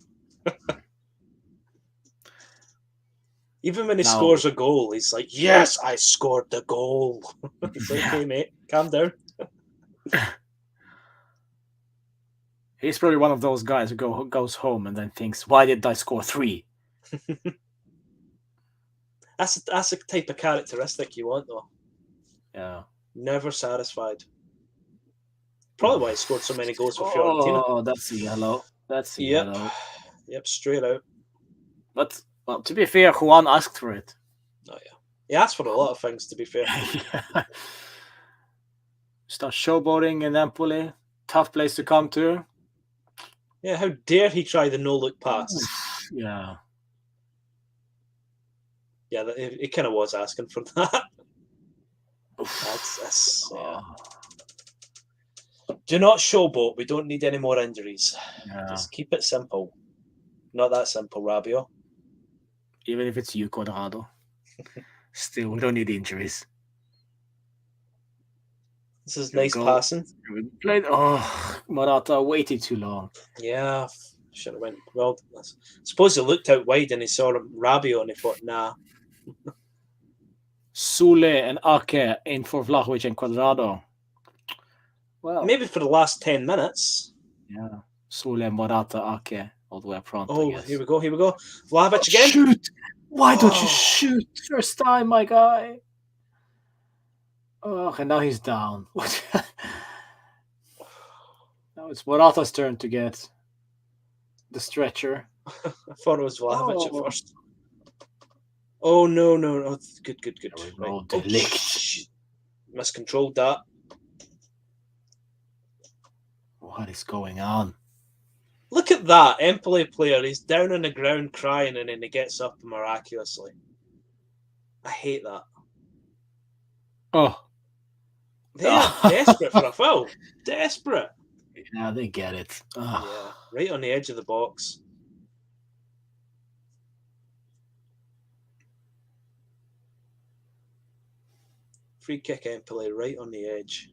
Even when he scores a goal, he's like, yes, I scored the goal. It's like, okay, mate, calm down. He's probably one of those guys who goes home and then thinks, why did I score 3? That's the type of characteristic you want, though. Yeah. Never satisfied. Probably why he scored so many goals for Fiorentina. Oh, that's a yellow. That's a yellow. Yep, straight out. But, well, to be fair, Juan asked for it. Oh, yeah. He asked for a lot of things, to be fair. Start showboating in Empoli. Tough place to come to. Yeah, how dare he try the no-look pass? Yeah. Yeah, he kind of was asking for that. That's Do not showboat. We don't need any more injuries. Yeah. Just keep it simple. Not that simple, Rabiot. Even if it's you, Quadrado. Still, we don't need injuries. This is nice passing. Morata waited too long. Yeah, should have went well. I suppose he looked out wide and he saw Rabiot and he thought, nah. Sule and Ake in for Vlahovic and Quadrado. Well, maybe for the last 10 minutes. Yeah. Sule, Morata, Ake all the way up front. Oh, here we go. Vlahovic again. Shoot! Why don't you shoot? First time, my guy. Oh, and now he's down. Now it's Morata's turn to get the stretcher. I thought it was Vlahovic at first. Oh, no. Good. Right. Miscontrolled that. What is going on? Look at that Empoli player. He's down on the ground crying and then he gets up miraculously. I hate that. Oh. They are desperate for a foul. Desperate. Yeah, they get it. Oh. Yeah, right on the edge of the box. Free kick Empoli right on the edge.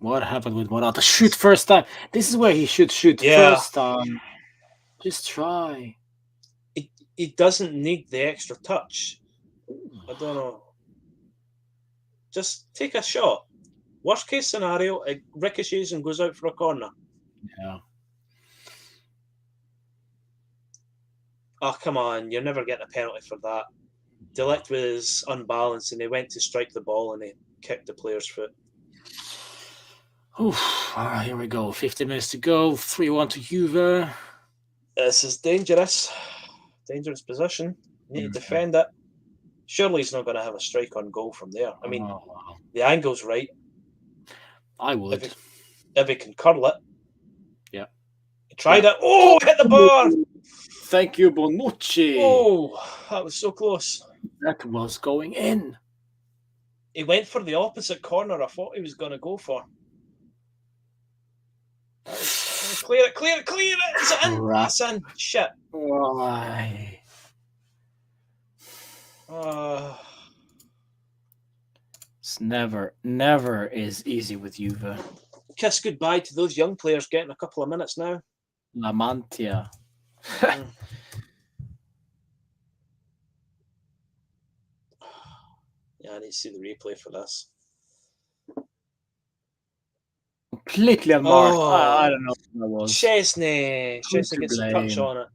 What happened with Morata? Shoot first time. This is where he should shoot first time. Just try. He doesn't need the extra touch. I don't know. Just take a shot. Worst case scenario, it ricochets and goes out for a corner. Yeah. Oh, come on. You're never getting a penalty for that. De Ligt was unbalanced and he went to strike the ball and he kicked the player's foot. Oof. All right, here we go. 15 minutes to go. 3-1 to Juve. This is dangerous. Dangerous position. Need to defend it. Surely he's not going to have a strike on goal from there. I mean, the angle's right. I would. If he can curl it. Yeah. He tried it. Oh, hit the bar. Thank you, Bonucci. Oh, that was so close. That was going in. He went for the opposite corner I thought he was going to go for. Clear it. Is it in? It's in. Shit. Why? It's never is easy with Juve. Kiss goodbye to those young players getting a couple of minutes now. La Mantia. Yeah, I need to see the replay for this. Completely unmarked. I don't know what that was. Chesney gets a touch on it.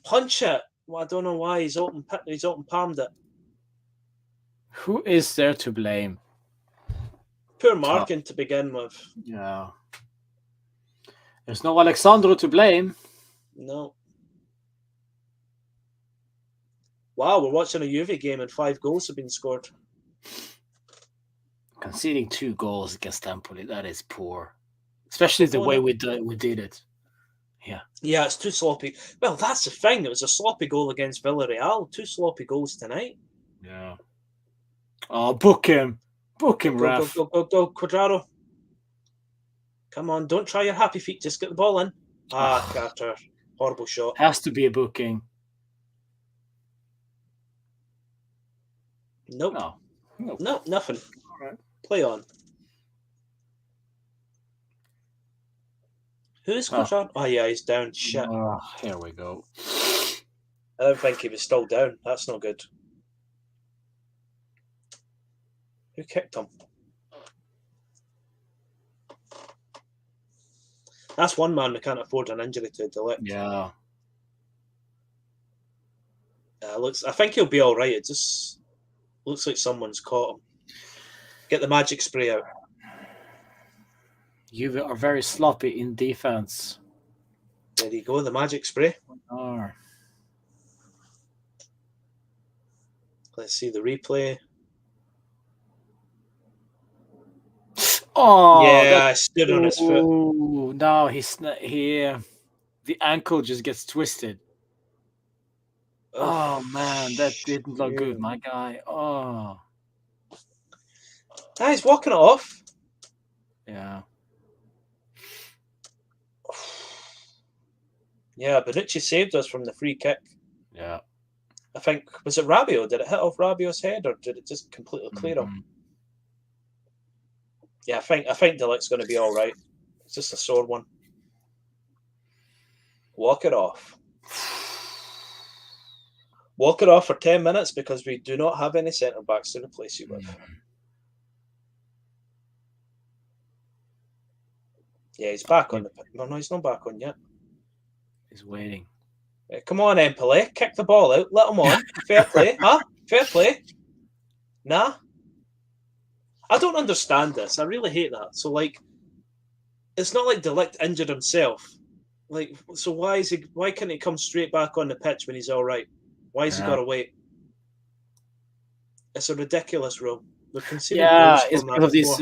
Punch it. Well, I don't know why he's open palmed it. Who is there to blame? Poor marking to begin with. Yeah. There's no Alexandro to blame. No. Wow, we're watching a Juve game and 5 goals have been scored. Conceding 2 goals against Empoli, that is poor. Especially the way we did it. Yeah. Yeah, it's too sloppy. Well, that's the thing. It was a sloppy goal against Villarreal. 2 sloppy goals tonight. Yeah. Oh, book him. Book him, ref. Go, Quadrado. Come on, don't try your happy feet. Just get the ball in. Carter. Horrible shot. Has to be a booking. Nope. No, nothing. All right. Play on. Who's Quadrado? Oh, yeah, he's down. Shit. Here we go. I don't think he was still down. That's not good. Who kicked him? That's one man we can't afford an injury to De Ligt. Yeah. I think he'll be all right. It just looks like someone's caught him. Get the magic spray out. You are very sloppy in defense. There you go, the magic spray. Let's see the replay. Oh, yeah, I stood on his foot. No, the ankle just gets twisted. Oh man, that didn't look good, my guy. Oh, he's walking it off. Yeah. Yeah, Bonucci saved us from the free kick. Yeah. I think, was it Rabiot? Did it hit off Rabiot's head or did it just completely clear him? Yeah, I think De Ligt's going to be all right. It's just a sore one. Walk it off. Walk it off for 10 minutes because we do not have any centre-backs to replace you with. Yeah, he's back on the... No, he's not back on yet. He's waiting. Come on, Empoli. Kick the ball out. Let him on. Fair play. Huh? Fair play. Nah. I don't understand this. I really hate that. So, like, it's not like De Ligt injured himself. Like, so why can't he come straight back on the pitch when he's all right? Why has he got to wait? It's a ridiculous rule. It's because of these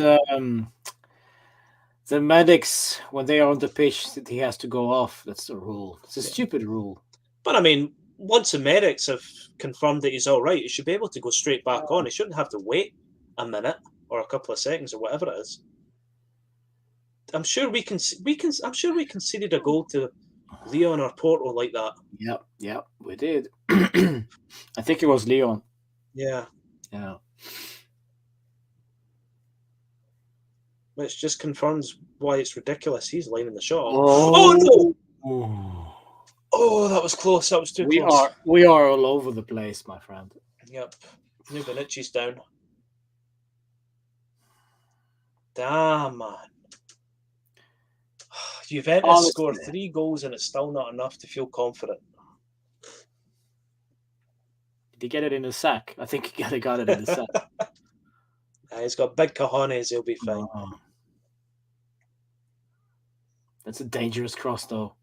the medics, when they are on the pitch, he has to go off. That's the rule. It's a stupid rule. But I mean, once the medics have confirmed that he's all right, he should be able to go straight back on. He shouldn't have to wait a minute or a couple of seconds or whatever it is. I'm sure we conceded a goal to Leon or Porto like that. Yep, we did. I think it was Leon. Yeah. Yeah. Which just confirms why it's ridiculous. He's lining the shot. Oh, no! no! Oh, that was close. That was too close. We are all over the place, my friend. Yep. New Bonucci's down. Damn, man. Juventus Honestly. scored 3 goals and it's still not enough to feel confident. Did he get it in the sack? I think he got it in the sack. He's got big cojones. He'll be fine. Oh. That's a dangerous cross, though.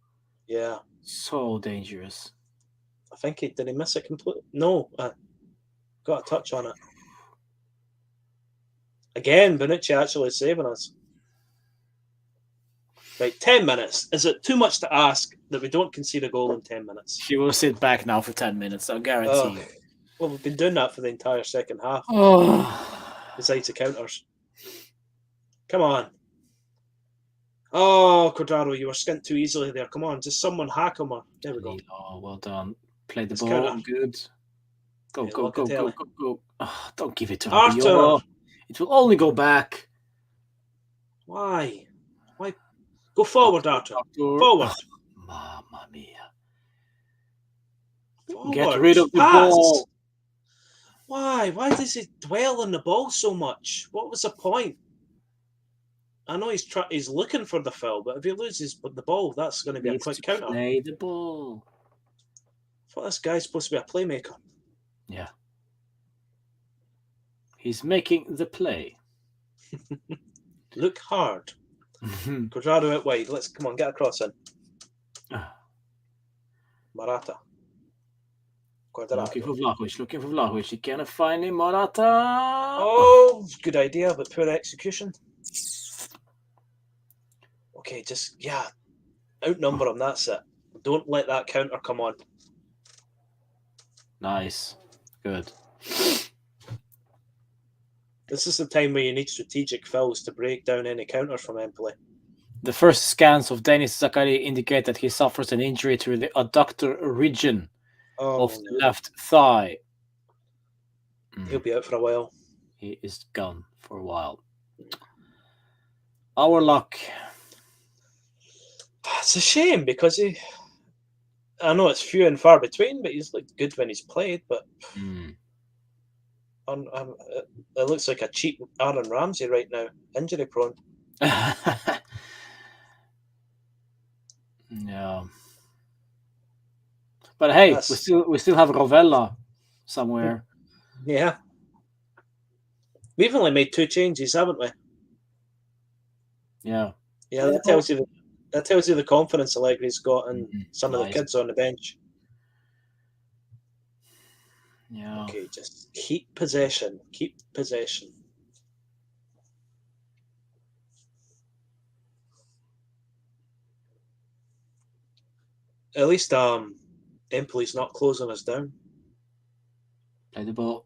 Yeah. So dangerous. I think did he miss it completely? No. Got a touch on it. Again, Bonucci actually saving us. Right, 10 minutes. Is it too much to ask that we don't concede a goal in 10 minutes? He will sit back now for 10 minutes, I'll guarantee you. Well, we've been doing that for the entire second half. Besides the counters. Come on. Oh, Quadrado, you were skint too easily there. Come on, just someone hack him. There we go. Oh, well done. Play the It's ball. counter. Good. Go, Yeah, go, go, go, Locatelli. go, go. Oh, don't give it to Arthur! Rabiot. It will only go back. Why? Go forward, Arthur. Forward. Mamma mia. Forward. Get rid of the Pass. ball. Why? Why does he dwell on the ball so much? What was the point? I know he's looking for the foul, but if he loses the ball, that's going to be a quick counter. Play the ball. I thought this guy's supposed to be a playmaker. Yeah. He's making the play. Look hard. Quadrado out wide. Let's come on, get a cross in. Morata. Looking for Vlahovic. He can't find him. Morata. Oh, good idea, but poor execution. Okay, just outnumber him. That's it. Don't let that counter come on. Nice. Good. This is the time where you need strategic fouls to break down any counters from Empoli. The first scans of Denis Zakaria indicate that he suffers an injury to the adductor region of the left thigh. He'll be out for a while. He is gone for a while. Our luck. It's a shame because I know it's few and far between, but he's looked good when he's played. But it looks like a cheap Aaron Ramsey right now, injury prone. Yeah, but hey, we still have Rovella somewhere. Yeah, we've only made 2 changes, haven't we? Yeah. Yeah, that tells you the confidence Allegri's got and some of the kids on the bench. Yeah. Okay, just keep possession. Keep possession. At least Empoli's not closing us down. Play the ball.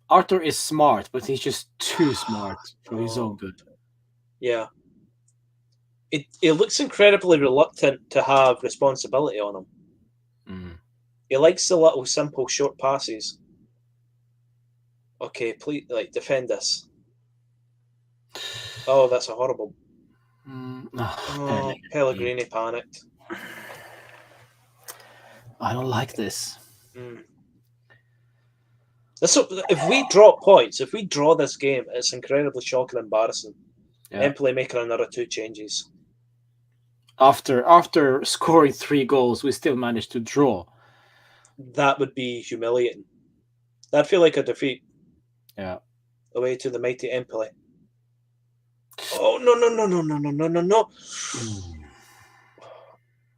Arthur is smart, but he's just too smart for his own good. Yeah. It looks incredibly reluctant to have responsibility on him. He likes the little simple short passes. Okay, please, defend this. Oh, that's a horrible. Pellegrini panicked. I don't like this. If we drop points, if we draw this game, it's incredibly shocking and embarrassing. Yeah. Empoli making another 2 changes. After scoring 3 goals, we still managed to draw. That would be humiliating. That'd feel like a defeat. Yeah. Away to the mighty Empoli. Oh, no.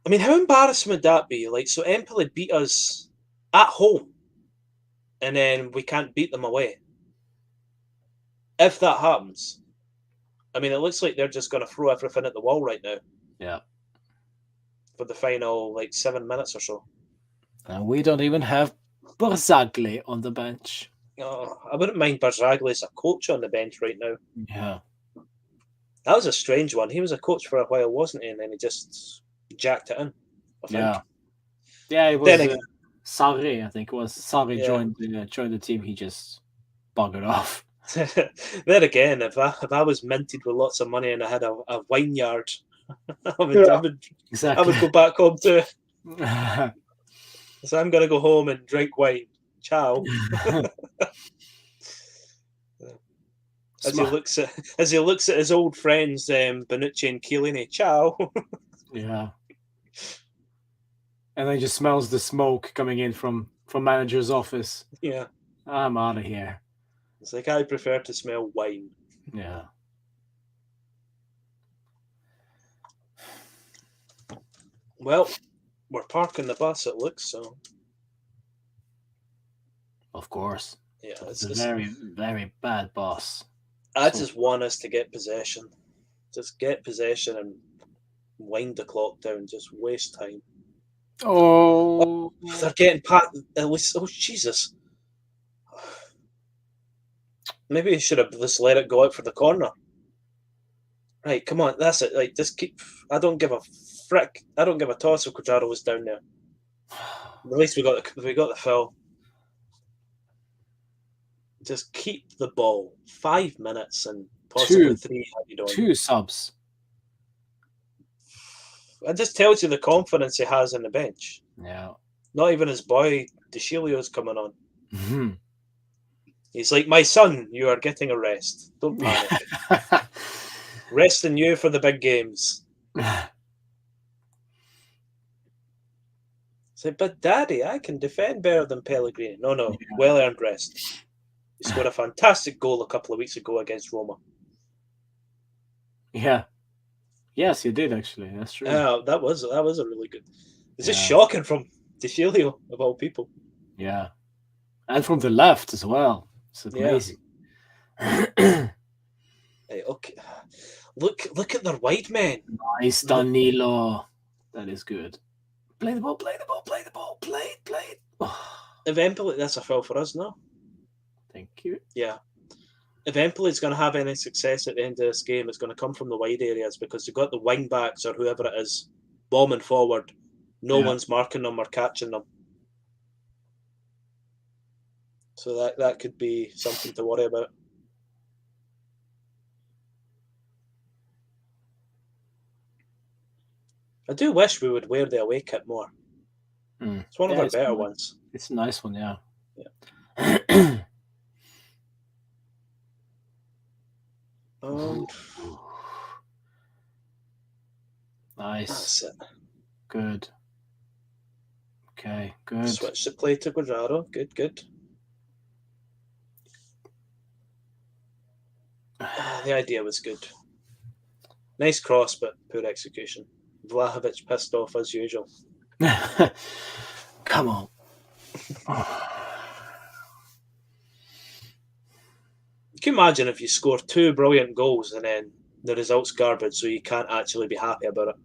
I mean, how embarrassing would that be? So Empoli beat us at home, and then we can't beat them away. If that happens, I mean, it looks like they're just going to throw everything at the wall right now. Yeah. For the final, 7 minutes or so. And we don't even have Barzagli on the bench. Oh, I wouldn't mind Barzagli as a coach on the bench right now. Yeah. That was a strange one. He was a coach for a while, wasn't he? And then he just jacked it in, I think. Yeah, it was. Sarri, I think it was. Sarri Yeah. joined the team. He just buggered off. There again, if I was minted with lots of money and I had a vineyard, I would Exactly. go back home too. So I'm gonna go home and drink wine. Ciao. As he looks at his old friends, Bonucci and Chiellini. Ciao. Yeah. And then he just smells the smoke coming in from manager's office. Yeah. I'm out of here. It's like, I prefer to smell wine. Yeah. Well, we're parking the bus, it looks, so. Of course. Yeah, It's a very, very bad boss. I just want us to get possession. Just get possession and wind the clock down. Just waste time. Oh, they're getting pat. At least, oh Jesus! Maybe you should have just let it go out for the corner. Right, come on, that's it. Like, just keep. I don't give a frick. I don't give a toss if Cuadrado was down there. At least we got the foul. Just keep the ball. 5 minutes and possibly 3. Two subs. It just tells you the confidence he has on the bench. Yeah. Not even his boy De Chilio's coming on. Mm-hmm. He's like, my son, you are getting a rest. Don't panic. Resting you for the big games. Say, but Daddy, I can defend better than Pellegrini. No, yeah. Well-earned rest. He scored a fantastic goal a couple of weeks ago against Roma. Yeah. Yes, you did actually. That's true. That was a really good. It's just shocking from De Chilio, of all people. Yeah, and from the left as well. It's amazing. Yeah. Hey, okay, look at their wide men. Nice, Danilo. That is good. Play the ball. Play the ball. Play the ball. Play it. If Empoli, that's a foul for us, no? Thank you. Yeah. If Empoli is going to have any success at the end of this game, it's going to come from the wide areas because they've got the wing backs or whoever it is bombing forward. No one's marking them or catching them. So that could be something to worry about. I do wish we would wear the away kit more. It's one of our better ones. It's a nice one, yeah. Nice. That's it. Good. Okay, good. Switch the play to Cuadrado. Good. The idea was good. Nice cross, but poor execution. Vlahovic pissed off as usual. Come on. Can you imagine if you score 2 brilliant goals and then the result's garbage, so you can't actually be happy about it?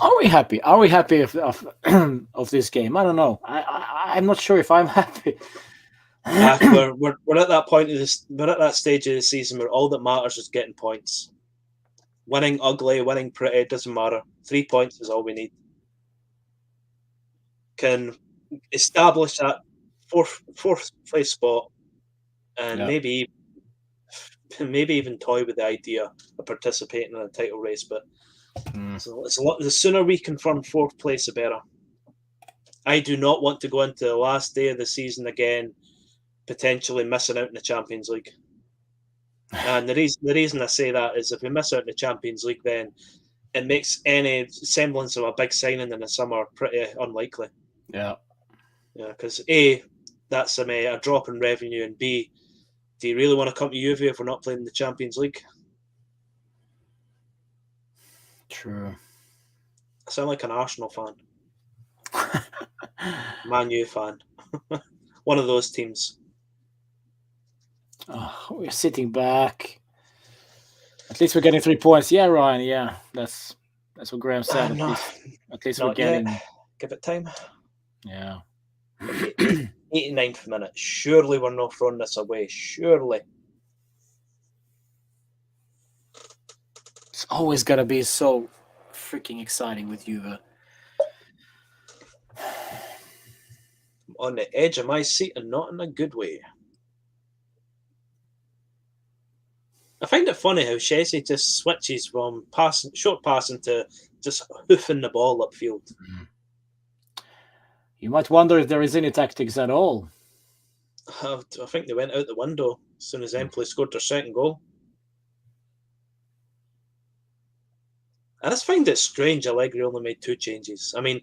Are we happy? Are we happy of this game? I don't know. I'm not sure if I'm happy. We're at that point of this. We're at that stage of the season where all that matters is getting points. Winning ugly, winning pretty, it doesn't matter. 3 points is all we need. Can establish that fourth place spot, and maybe even toy with the idea of participating in a title race. But so it's a lot. The sooner we confirm 4th place, the better. I do not want to go into the last day of the season again, potentially missing out in the Champions League. And the reason I say that is if we miss out in the Champions League, then it makes any semblance of a big signing in the summer pretty unlikely. Yeah. Yeah, because A, that's a drop in revenue, and B, do you really want to come to Juve if we're not playing in the Champions League? True. I sound like an Arsenal fan. Man U fan. One of those teams. Oh, we're sitting back. At least we're getting 3 points. Yeah, Ryan. Yeah, that's what Graham said. At least we're getting. Yet. Give it time. Yeah. 89th minute. Surely we're not throwing this away. Surely. It's always got to be so freaking exciting with Juve. on the edge of my seat and not in a good way. I find it funny how Chelsea just switches from short passing to just hoofing the ball upfield. You might wonder if there is any tactics at all. I think they went out the window as soon as Empoli scored their second goal. I just find it strange Allegri only made 2 changes. I mean,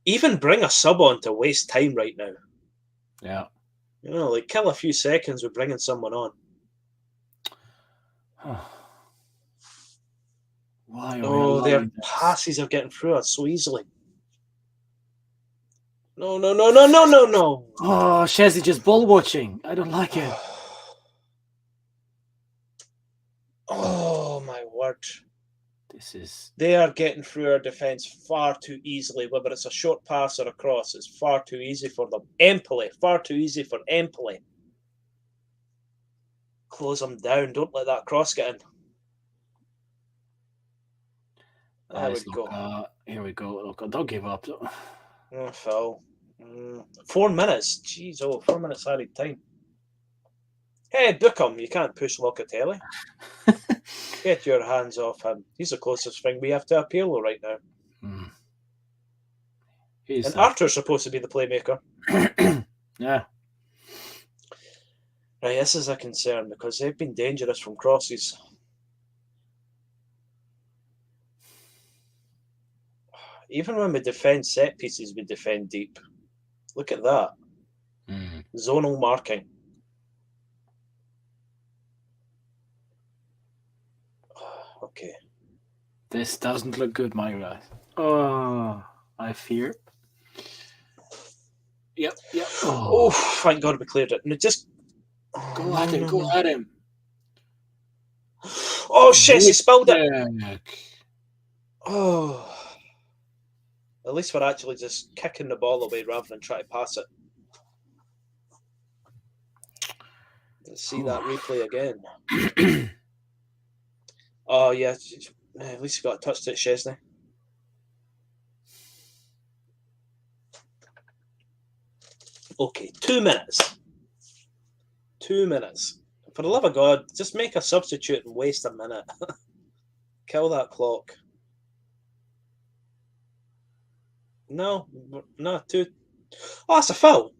even bring a sub on to waste time right now. Yeah. You know, like kill a few seconds with bringing someone on. Why? Their passes are getting through us so easily. No. Oh, Chelsea just ball watching. I don't like it. Oh, my word. They are getting through our defence far too easily, whether it's a short pass or a cross. It's far too easy for them. Far too easy for Empoli. Close them down. Don't let that cross get in. There we go. Here we go. Look, don't give up. Oh, foul. 4 minutes. Jeez, 4 minutes added time. Hey, book him. You can't push Locatelli. Get your hands off him. He's the closest thing we have to Pirlo right now. And Arthur's supposed to be the playmaker. Yeah. Right, this is a concern because they've been dangerous from crosses. Even when we defend set pieces, we defend deep. Look at that. Zonal marking. Okay. This doesn't look good, my guy. Oh, I fear. Yep. Oh, thank God we cleared it. No, just go at him. Oh shit, he spilled it. Oh. At least we're actually just kicking the ball away rather than trying to pass it. Let's see that replay again. Oh, yeah. At least you got a touch to it, Chesney. Okay, 2 minutes. 2 minutes. For the love of God, just make a substitute and waste a minute. Kill that clock. No, 2. Oh, that's a foul.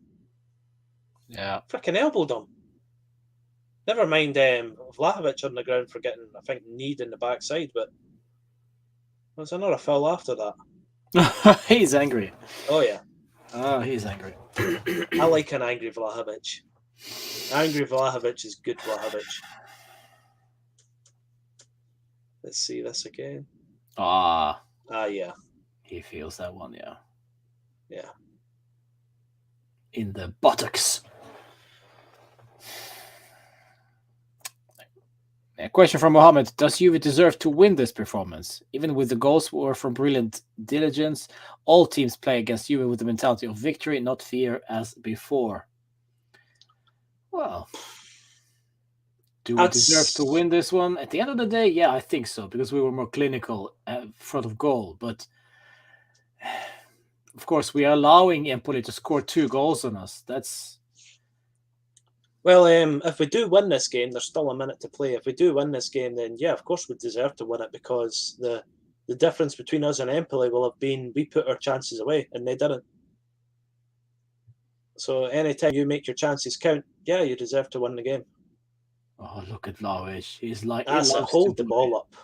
Yeah. Freaking elbowed him. Never mind Vlahovic on the ground for getting, I think, kneed in the backside, but there's another foul after that. He's angry. Oh, yeah. Oh, he's angry. I like an angry Vlahovic. Angry Vlahovic is good Vlahovic. Let's see this again. Yeah. He feels that one, yeah. Yeah. In the buttocks. A question from Mohammed. Does Juve deserve to win this performance? Even with the goals were from brilliant diligence, all teams play against Juve with the mentality of victory, not fear as before. Well, do we deserve to win this one? At the end of the day, yeah, I think so, because we were more clinical in front of goal. But, of course, we are allowing Empoli to score 2 goals on us. That's... Well, if we do win this game, there's still a minute to play. If we do win this game, then yeah, of course we deserve to win it, because the difference between us and Empoli will have been we put our chances away and they didn't. So anytime you make your chances count, yeah, you deserve to win the game. Oh, look at Vlahovic. He's like... That's it. Hold the ball up.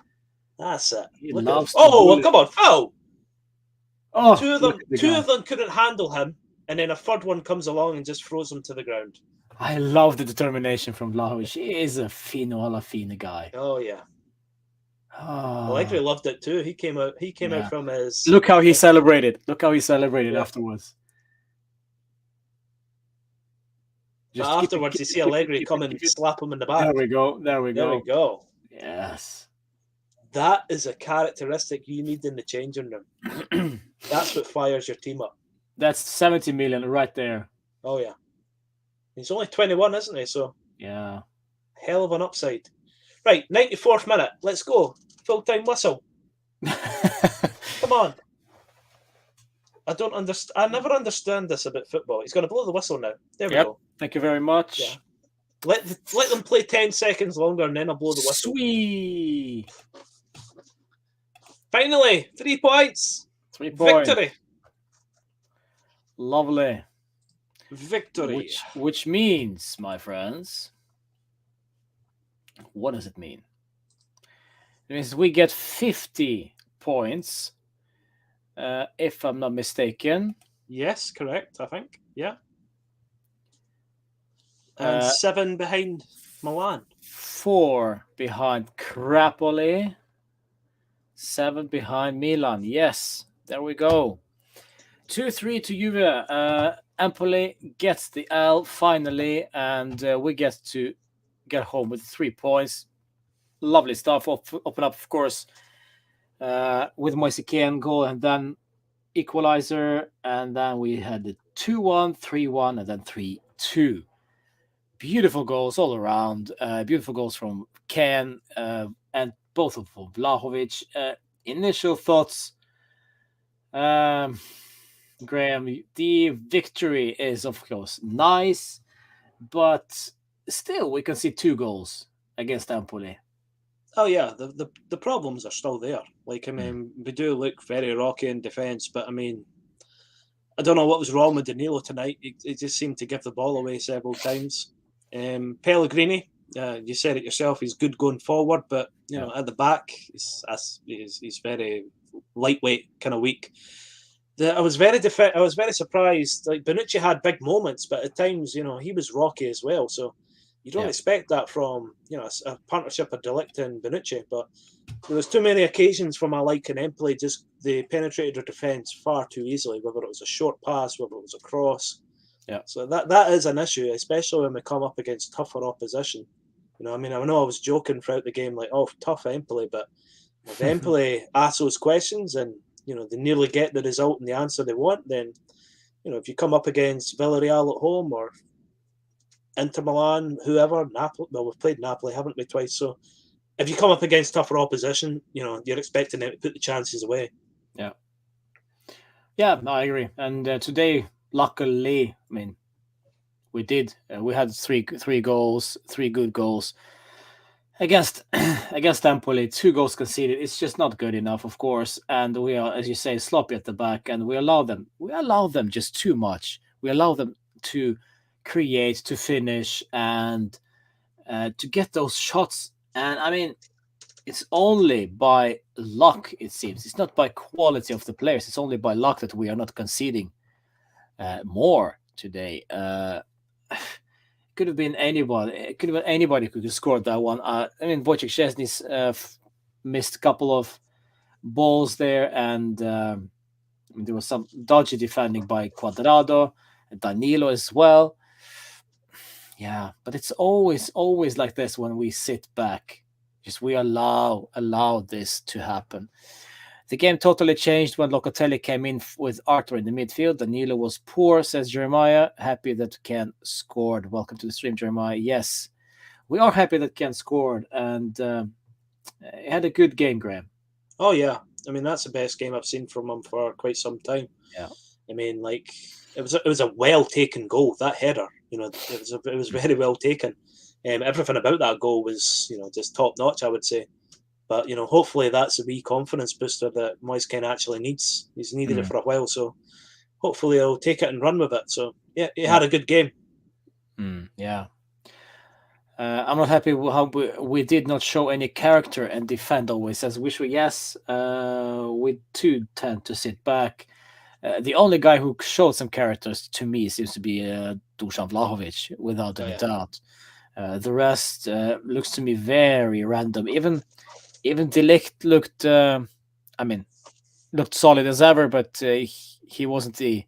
That's it. Come on, foul! Oh, two of them couldn't handle him, and then a third one comes along and just throws him to the ground. I love the determination from Vlahovic. He is a Fino Alla Fine guy. Oh yeah. Allegri loved it too. He came out from his... Look how he celebrated. Afterwards. Afterwards, you see Allegri come and slap him in the back. There we go. Yes. That is a characteristic you need in the changing room. That's what fires your team up. That's 70 million right there. Oh yeah. He's only 21, isn't he? So yeah. Hell of an upside. Right, 94th minute. Let's go. Full-time whistle. Come on. I don't understand. I never understand this about football. He's going to blow the whistle now. There we Yep. go. Thank you very much. Yeah. Let them play 10 seconds longer, and then I'll blow the whistle. Sweet. Finally, 3 points. 3 points. Victory. Lovely. Victory. Which means, my friends, what does it mean? It means we get 50 points, if I'm not mistaken. Yes, correct, I think. Yeah. And 7 behind Milan. 4 behind Crapoli. 7 behind Milan. Yes, there we go. 2-3 to Juve. Empoli gets the L finally, and we get to get home with 3 points. Lovely stuff. Open up, of course, with Moise Kean goal, and then equalizer, and then we had the 2-1, 3-1, and then 3-2. Beautiful goals all around. Beautiful goals from Kean and both of them. Vlahovic. Initial thoughts, Graham. The victory is, of course, nice, but still, we can see 2 goals against Empoli. Oh yeah, the problems are still there. Like, I mean, we do look very rocky in defence, but I mean, I don't know what was wrong with Danilo tonight. He just seemed to give the ball away several times. Pellegrini, you said it yourself, he's good going forward, but you know, at the back, he's very lightweight, kind of weak. I was very surprised. Like, Bonucci had big moments, but at times, you know, he was rocky as well. So you don't expect that from, you know, a partnership of De Ligt and Bonucci. But there was too many occasions for my liking. Empoli just they penetrated their defence far too easily. Whether it was a short pass, whether it was a cross. Yeah. So that is an issue, especially when we come up against tougher opposition. You know, I mean, I know I was joking throughout the game, like, oh, tough Empoli, but if Empoli ask those questions and, you know, they nearly get the result and the answer they want, then, you know, if you come up against Villarreal at home or Inter Milan, whoever, Napoli, well, we've played Napoli, haven't we, twice? So if you come up against tougher opposition, you know, you're expecting them to put the chances away. Yeah. Yeah, no, I agree. And today, luckily, I mean, we did. We had three goals, 3 good goals against Empoli. 2 goals conceded. It's just not good enough, of course. And we are, as you say, sloppy at the back, and we allow them just too much. We allow them to create, to finish, and to get those shots. And I mean, it's only by luck, it seems. It's not by quality of the players. It's only by luck that we are not conceding more today. Could have been anybody. It could have been anybody who could have scored that one. I mean, Wojciech Szczesny's missed a couple of balls there, and there was some dodgy defending by Cuadrado and Danilo as well. Yeah, but it's always like this when we sit back. Just we allow this to happen. The game totally changed when Locatelli came in with Arthur in the midfield. Danilo was poor, says Jeremiah. Happy that Ken scored. Welcome to the stream, Jeremiah. Yes, we are happy that Ken scored, and he had a good game, Graham. Oh yeah, I mean, that's the best game I've seen from him for quite some time. Yeah, I mean, like, it was a well taken goal. That header, you know, it was very well taken. Everything about that goal was, you know, just top notch, I would say. But, you know, hopefully that's a wee confidence booster that Moise Kean actually needs. He's needed it for a while, so hopefully he'll take it and run with it. So yeah, he had a good game. Yeah. I'm not happy with how we did not show any character and defend always. As wish we we too tend to sit back. The only guy who showed some characters to me seems to be Dusan Vlahovic, without any doubt. The rest looks to me very random. Even De Ligt looked, looked solid as ever, but he wasn't the.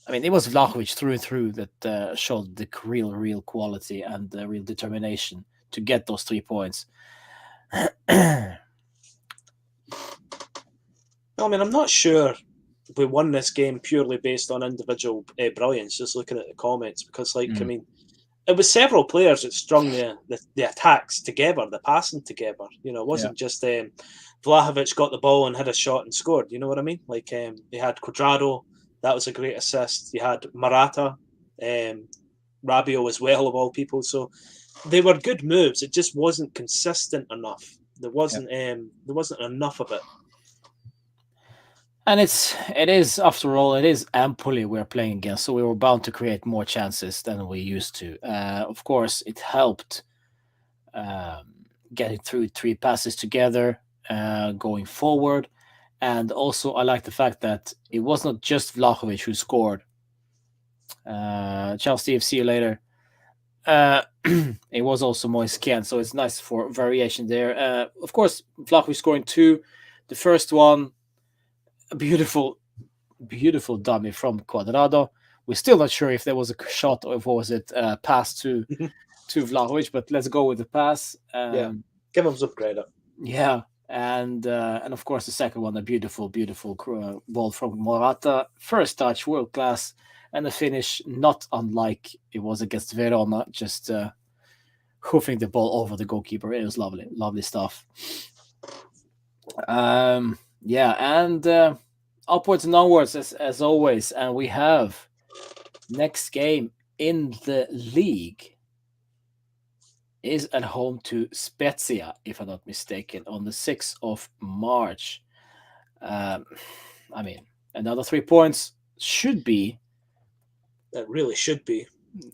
I mean, it was Vlahovic through and through that showed the real quality and the real determination to get those 3 points. I mean, I'm not sure we won this game purely based on individual brilliance, just looking at the comments, because, like, I mean, it was several players that strung the attacks together, the passing together. You know, it wasn't just Vlahovic got the ball and had a shot and scored. You know what I mean? Like they had Cuadrado, that was a great assist. You had Morata, Rabiot as well, of all people. So they were good moves. It just wasn't consistent enough. There wasn't enough of it. And it is after all, it is Empoli we're playing against, so we were bound to create more chances than we used to. Of course, it helped getting through 3 passes together, going forward, and also I like the fact that it was not just Vlahovic who scored. Ciao, Steve. See you later. It was also Moise Kean, so it's nice for variation there. Of course, Vlahovic scoring 2. The first one, a beautiful dummy from Cuadrado. We're still not sure if there was a shot or if was it pass to Vlahovic, but let's go with the pass. Give him some credit. Yeah, and of course the second one, a beautiful ball from Morata. First touch, world class, and the finish not unlike it was against Verona, just hoofing the ball over the goalkeeper. It was lovely stuff. And upwards and onwards as always, and we have next game in the league is at home to Spezia, if I'm not mistaken, on the 6th of March. I mean, another 3 points should be. That really should be.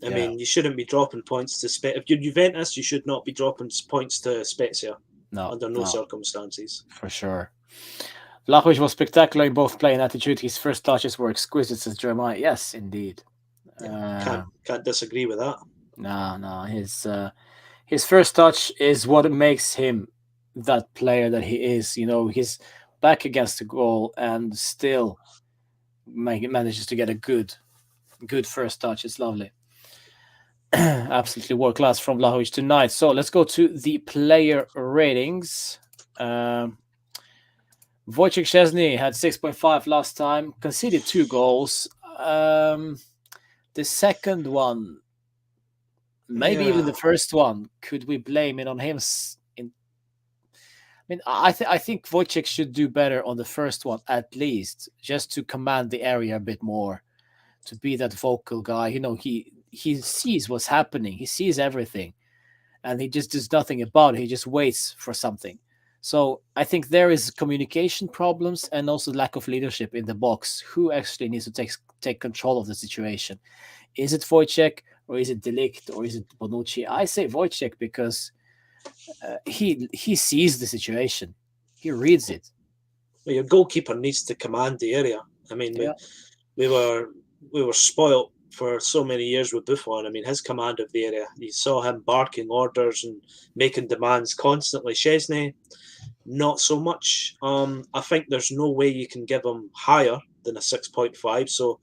I mean, you shouldn't be dropping points to Spezia. If you're Juventus, you should not be dropping points to Spezia. No, under no circumstances. For sure. Vlahovic was spectacular in both play and attitude. His first touches were exquisite, says Jeremiah. Yes, indeed. Can't disagree with that. No. His first touch is what makes him that player that he is. You know, he's back against the goal and still manages to get a good first touch. It's lovely. Absolutely world class from Vlahovic tonight. So let's go to the player ratings. Wojciech Szczesny had 6.5 last time, conceded 2 goals. The second one, maybe even the first one, could we blame it on him? I think Wojciech should do better on the first one, at least, just to command the area a bit more, to be that vocal guy. You know, he sees what's happening. He sees everything, and he just does nothing about it. He just waits for something. So I think there is communication problems and also lack of leadership in the box. Who actually needs to take control of the situation? Is it Wojciech, or is it De Ligt, or is it Bonucci? I say Wojciech because he sees the situation. He reads it. Well, your goalkeeper needs to command the area. I mean, we were spoilt for so many years with Buffon. I mean, his command of the area, you saw him barking orders and making demands constantly. Szczesny, not so much. I think there's no way you can give him higher than a 6.5. So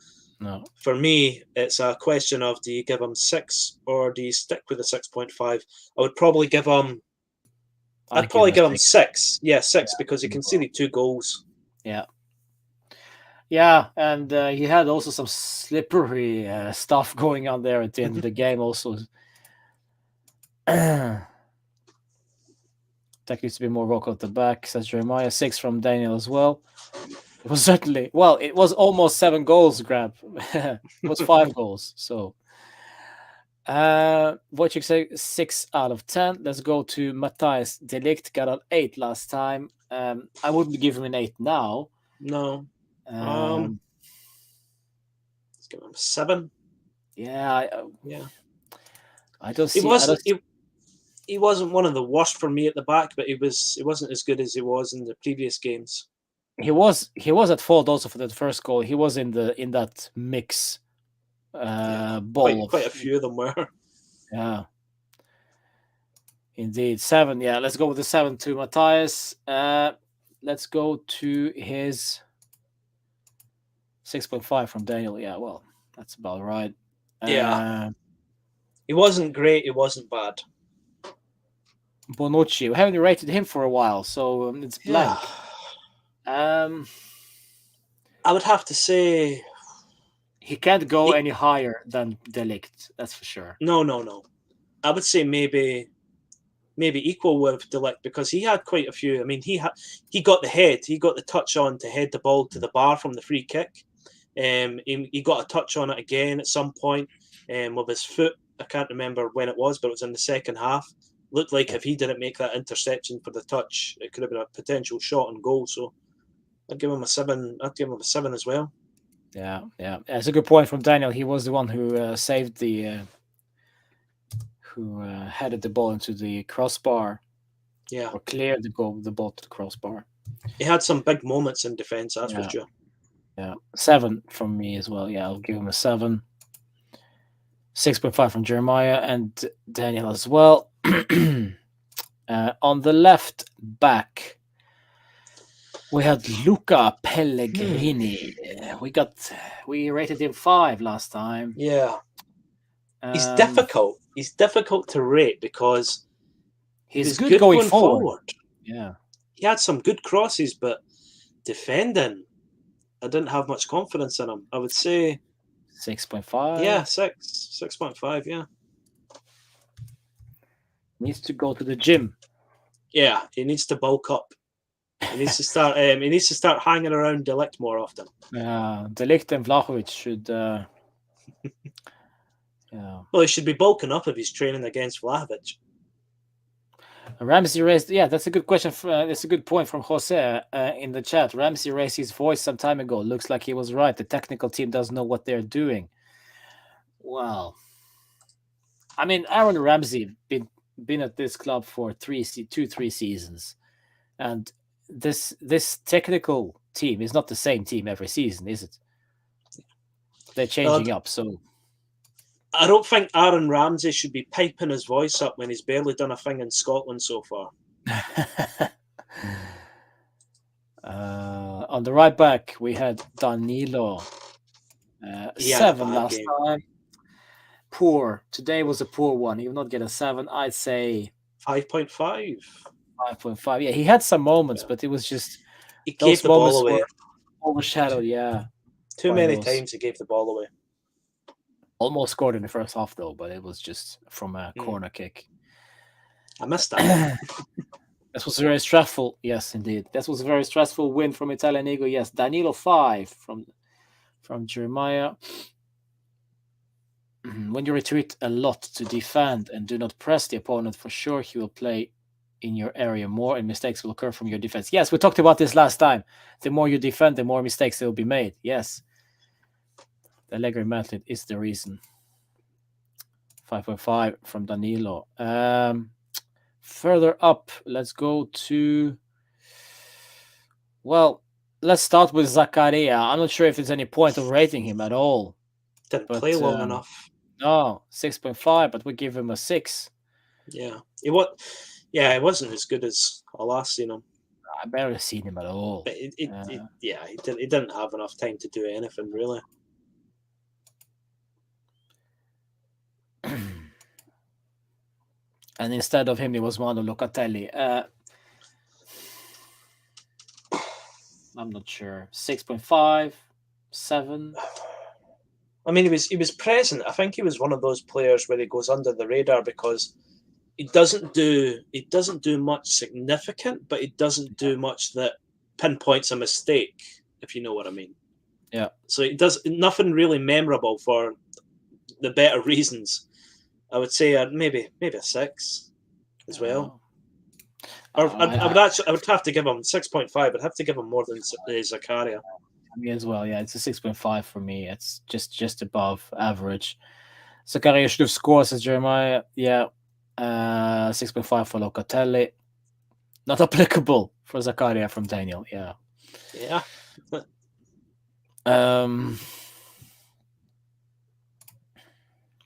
for me, it's a question of, do you give him 6 or do you stick with the 6.5? I would probably give him. I'd probably give him 6. Yeah, 6 because he conceded 2 goals. Yeah, and he had also some slippery stuff going on there at the end of the game also. That needs to be more vocal at the back, says Jeremiah. 6 from Daniel as well. It was certainly, it was almost 7 goals, Grab. It was 5 goals, so. Wojciech say 6 out of 10. Let's go to Matthias De Ligt. Got an 8 last time. I wouldn't give him an 8 now. No. Let's give him 7. Yeah. I don't see. He wasn't one of the worst for me at the back, but he wasn't as good as he was in the previous games. He was at fault also for that first goal. He was in that mix. Ball. Quite a few of them were. Yeah. Indeed. 7. Yeah, let's go with the 7 to Matthias. Let's go to his 6.5 from Daniel. Yeah, well, that's about right. Yeah. He wasn't great. He wasn't bad. Bonucci. We haven't rated him for a while, so it's blank. I would have to say He can't go any higher than De Ligt, that's for sure. No. I would say maybe equal with De Ligt, because he had quite a few. I mean, he got the touch on to head the ball to the bar from the free kick. He got a touch on it again at some point with his foot. I can't remember when it was, but it was in the second half. Looked like if he didn't make that interception for the touch, it could have been a potential shot on goal. So I'd give him a 7. I'd give him a 7 as well. Yeah. That's a good point from Daniel. He was the one who saved who headed the ball into the crossbar. Yeah, or cleared the ball to the crossbar. He had some big moments in defence. That's for sure. Yeah, 7 from me as well. Yeah, I'll give him a 7. 6.5 from Jeremiah and Daniel as well. On the left back, we had Luca Pellegrini. We rated him 5 last time. Yeah, he's difficult. He's difficult to rate because he's good going forward. Yeah, he had some good crosses, but defending, I didn't have much confidence in him. I would say 6.5. Yeah, 6.5. Yeah, needs to go to the gym. Yeah, he needs to bulk up. He needs to start. He needs to start hanging around De Ligt more often. Yeah, De Ligt and Vlahovic should. Well, he should be bulking up if he's training against Vlahovic. Ramsey raised. Yeah, that's a good question. That's a good point from Jose in the chat. Ramsey raised his voice some time ago. Looks like he was right. The technical team doesn't know what they're doing. Well, I mean, Aaron Ramsey been at this club for 3 seasons, and this technical team is not the same team every season, is it? They're changing up. So I don't think Aaron Ramsey should be piping his voice up when he's barely done a thing in Scotland so far. On the right back, we had Danilo. 7 last time. Poor. Today was a poor one. He will not get a 7. I'd say 5.5. 5.5. Yeah, he had some moments, but it was just he gave the ball away. Overshadowed. Yeah, too many times he gave the ball away. Almost scored in the first half though, but it was just from a corner kick. I missed that. This was very stressful. Yes, indeed. This was a very stressful win from Italian Ego. Yes, Danilo 5 from Jeremiah. When you retreat a lot to defend and do not press the opponent, for sure he will play in your area more and mistakes will occur from your defense. Yes, we talked about this last time. The more you defend, the more mistakes will be made. Yes. The Allegri method is the reason. 5.5 from Danilo. Further up, let's go to... Well, let's start with Zakaria. I'm not sure if there's any point of rating him at all. Didn't play long enough. No, 6.5, but we give him a 6. Yeah. It wasn't as good as I last seen him. I barely seen him at all. But he didn't have enough time to do anything, really. And instead of him, it was Manu Locatelli. I'm not sure. 6.5, 7. I mean, he was present. I think he was one of those players where he goes under the radar because he doesn't do much significant, but he doesn't do much that pinpoints a mistake, if you know what I mean. Yeah. So he does nothing really memorable for the better reasons. I would say maybe a 6 as well. I would have to give him 6.5. I'd have to give him more than Zakaria. Me as well. Yeah, it's a 6.5 for me. It's just above average. Zakaria should have scored, says Jeremiah. Yeah. 6.5 for Locatelli. Not applicable for Zakaria from Daniel. Yeah. Yeah.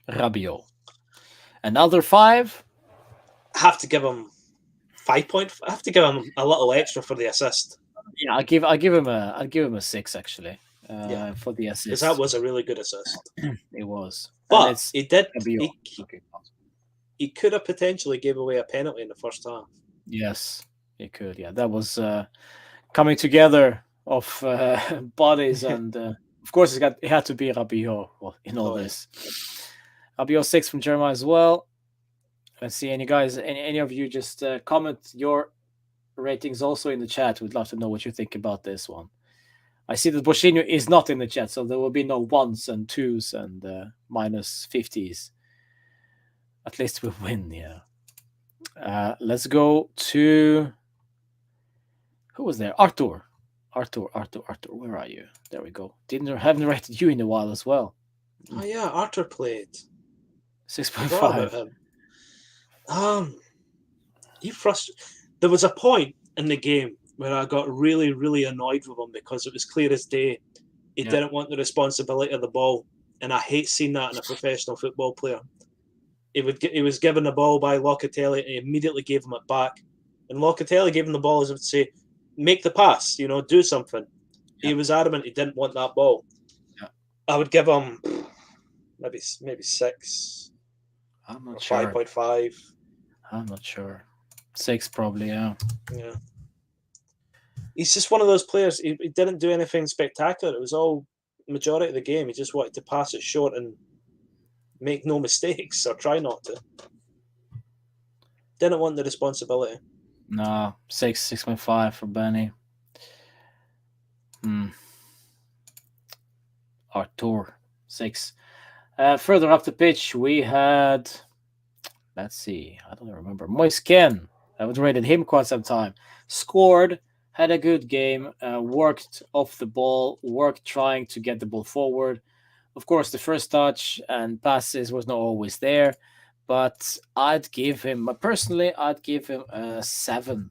Rabiot. Another 5. I have to give him 5 point. I have to give him a little extra for the assist. Yeah, I'll give him a 6 actually. For the assist. Because that was a really good assist. It was. But he did. He could have potentially gave away a penalty in the first half. Yes, he could. Yeah, that was coming together of bodies and Of course, it had to be Rabiot in all this. Rabiot 6 from Jeremiah as well. Let's see, any of you just comment your ratings also in the chat. We'd love to know what you think about this one. I see that Boshinho is not in the chat, so there will be no 1s and 2s and minus 50s. At least we win, yeah. Let's go to... Who was there? Arthur. Where are you? There we go. Haven't rated you in a while as well. Oh yeah, Arthur played 6.5. There was a point in the game where I got really, really annoyed with him because it was clear as day he didn't want the responsibility of the ball, and I hate seeing that in a professional football player. He was given the ball by Locatelli, and he immediately gave him it back. And Locatelli gave him the ball as if to say, "Make the pass, do something." Yeah. He was adamant he didn't want that ball. Yeah. I would give him maybe 6. I'm not sure. 5.5. I'm not sure. 6 probably, yeah. Yeah. He's just one of those players. He didn't do anything spectacular. It was all majority of the game. He just wanted to pass it short and make no mistakes or try not to. Didn't want the responsibility. No, 6.5 for Benny. Artur, 6. Further up the pitch, we had... Let's see. I don't remember. Moisken. I would rated him quite some time. Scored. Had a good game. Worked off the ball. Worked trying to get the ball forward. Of course, the first touch and passes was not always there. But I'd give him... Personally, I'd give him a 7.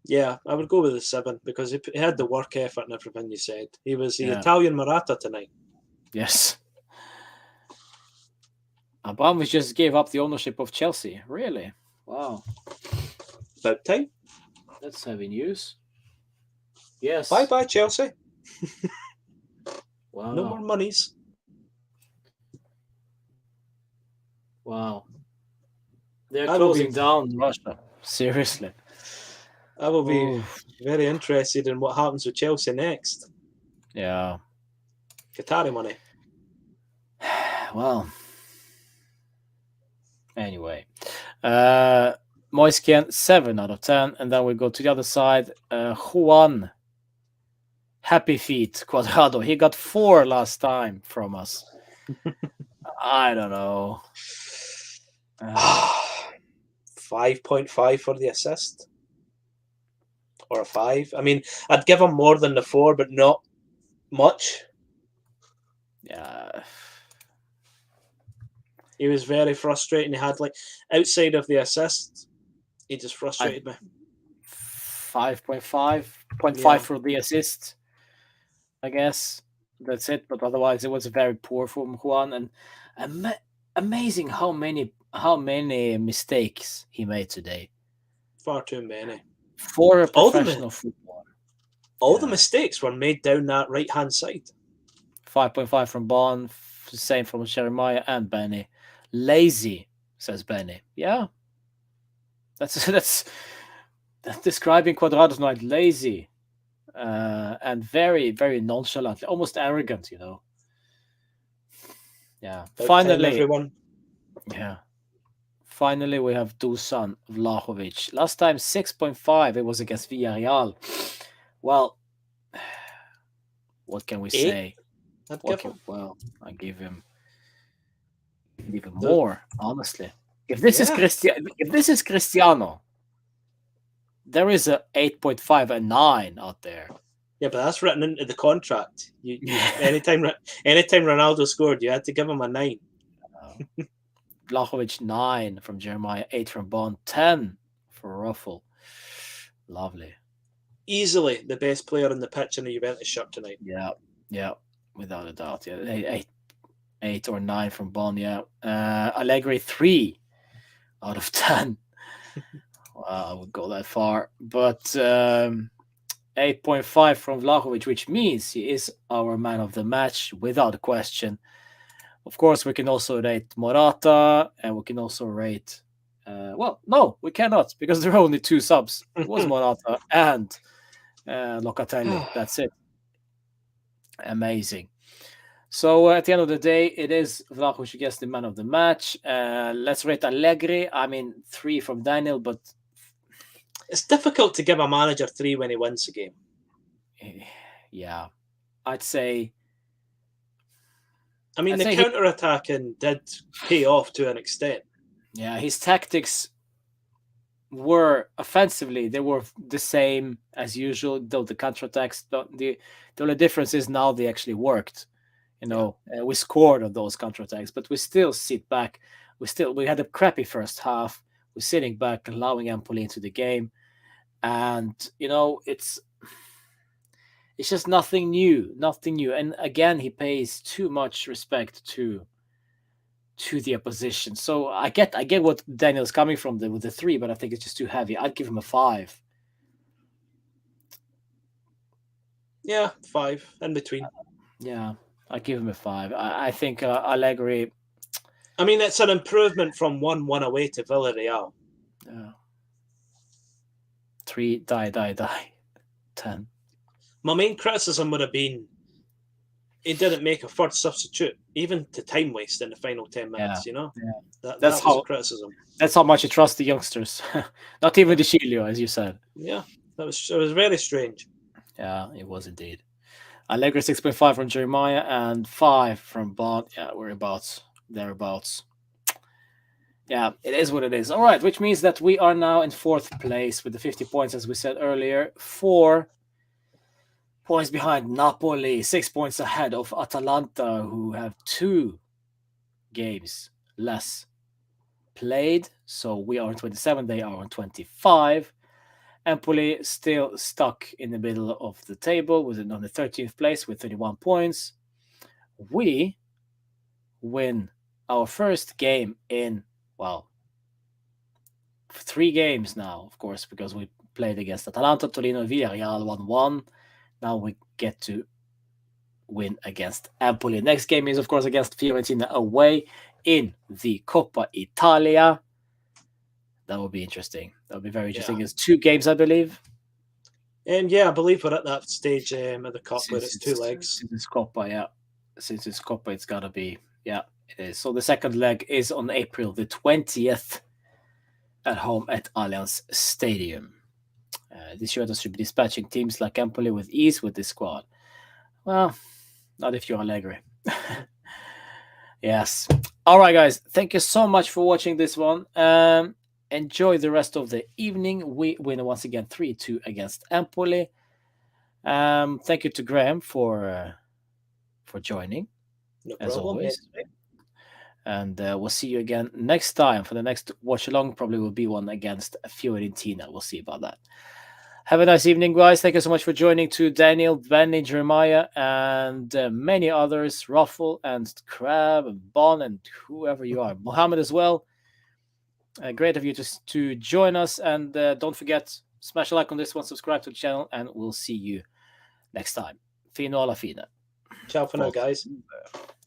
Yeah, I would go with a 7 because he had the work effort and everything you said. He was the Italian Morata tonight. Yes. Abramovich just gave up the ownership of Chelsea. Really? Wow. About time. That's heavy news. Yes. Bye-bye, Chelsea. Wow. No more monies. Wow. They're closing down Russia. Seriously. I will be very interested in what happens with Chelsea next. Yeah. Qatari money. Well. Anyway. Moisken, 7 out of 10. And then we go to the other side. Juan. Happy feet. Cuadrado. He got 4 last time from us. I don't know. 5.5 for the assist. Or a 5. I mean, I'd give him more than the 4, but not much. Yeah. He was very frustrating. He had, outside of the assist, he just frustrated me. 5.5. 0.5 for the assist, I guess. That's it. But otherwise, it was very poor from Juan. And amazing how many mistakes he made today. Far too many. For a professional footballer. All the mistakes were made down that right-hand side. 5.5 from Bond. Same from Jeremiah and Benny. Lazy, says Benny. Yeah. That's describing Cuadrado's night. Lazy. And very, very nonchalant. Almost arrogant, Yeah. Finally, everyone. Yeah. Finally, we have Dusan Vlahovic. Last time, 6.5. It was against Villarreal. Well, what can we say? I give him even more, honestly. If this is Cristiano, there is a 8.5 and 9 out there. Yeah, but that's written into the contract. Anytime Ronaldo scored, you had to give him a 9. Vlahovic 9 from Jeremiah, 8 from Bond, 10 for Ruffle. Lovely. Easily the best player in the pitch in the Juventus shirt tonight. Yeah, without a doubt. Yeah, 8 or 9 from Bond. Yeah, Allegri 3 out of 10. Well, I would go that far, but 8.5 from Vlahovic, which means he is our man of the match without a question. Of course, we can also rate Morata, and we can also rate... no, we cannot, because there are only 2 subs. It was Morata and Locatelli. That's it. Amazing. So at the end of the day, it is Vlahovic who gets the man of the match. Let's rate Allegri. I mean, 3 from Daniel, but It's difficult to give a manager 3 when he wins a game. yeah, I'd say. I mean, I'd the say counter-attacking did pay off to an extent. Yeah, his tactics were offensively, they were the same as usual, though the counterattacks, the only difference is now they actually worked. We scored on those counterattacks, but we still sit back. We had a crappy first half. We're sitting back, allowing Empoli into the game, and it's just nothing new. And again, he pays too much respect to the opposition. So I get what Daniel's coming from with the 3, but I think it's just too heavy. I'd give him a 5. Yeah, 5 in between. Yeah, I'd give him a 5. I think Allegri. I mean, it's an improvement from 1-1 away to Villarreal. Yeah. 3, die. 10. My main criticism would have been he didn't make a third substitute, even to time waste in the final 10 minutes, Yeah. That That's was a criticism. That's how much you trust the youngsters. Not even the Chilio, as you said. Yeah, it was very strange. Yeah, it was indeed. Allegri 6.5 from Jeremiah and 5 from Bond. Yeah, we're thereabouts. Yeah, it is what it is. All right, which means that we are now in 4th place with the 50 points, as we said earlier. 4 points behind Napoli, 6 points ahead of Atalanta, who have 2 games less played. So we are on 27, they are on 25. Empoli still stuck in the middle of the table, on the 13th place with 31 points. We win our first game in, 3 games now, of course, because we played against Atalanta, Torino, Villarreal 1-1. Now we get to win against Empoli. Next game is, of course, against Fiorentina away in the Coppa Italia. That will be interesting. That will be very interesting. It's 2 games, I believe. I believe we're at that stage of the Cup where it's 2 legs. Since it's Coppa, yeah. Since it's Coppa, it's got to be. Yeah, it is. So the second leg is on April the 20th at home at Allianz Stadium. This Juventus should be dispatching teams like Empoli with ease with this squad. Well, not if you're Allegri. Yes. All right, guys. Thank you so much for watching this one. Enjoy the rest of the evening. We win once again 3-2 against Empoli. Thank you to Graham for joining, No as problem. always. And we'll see you again next time for the next watch along. Probably will be one against Fiorentina. We'll see about that. Have a nice evening, guys. Thank you so much for joining. To Daniel, Benny, Jeremiah, and many others, Ruffle and Crab and Bon and whoever you are, Mohammed as well. Great of you to join us, and don't forget, smash a like on this one, subscribe to the channel, and we'll see you next time. Fino Alla Fine. Ciao for now, guys.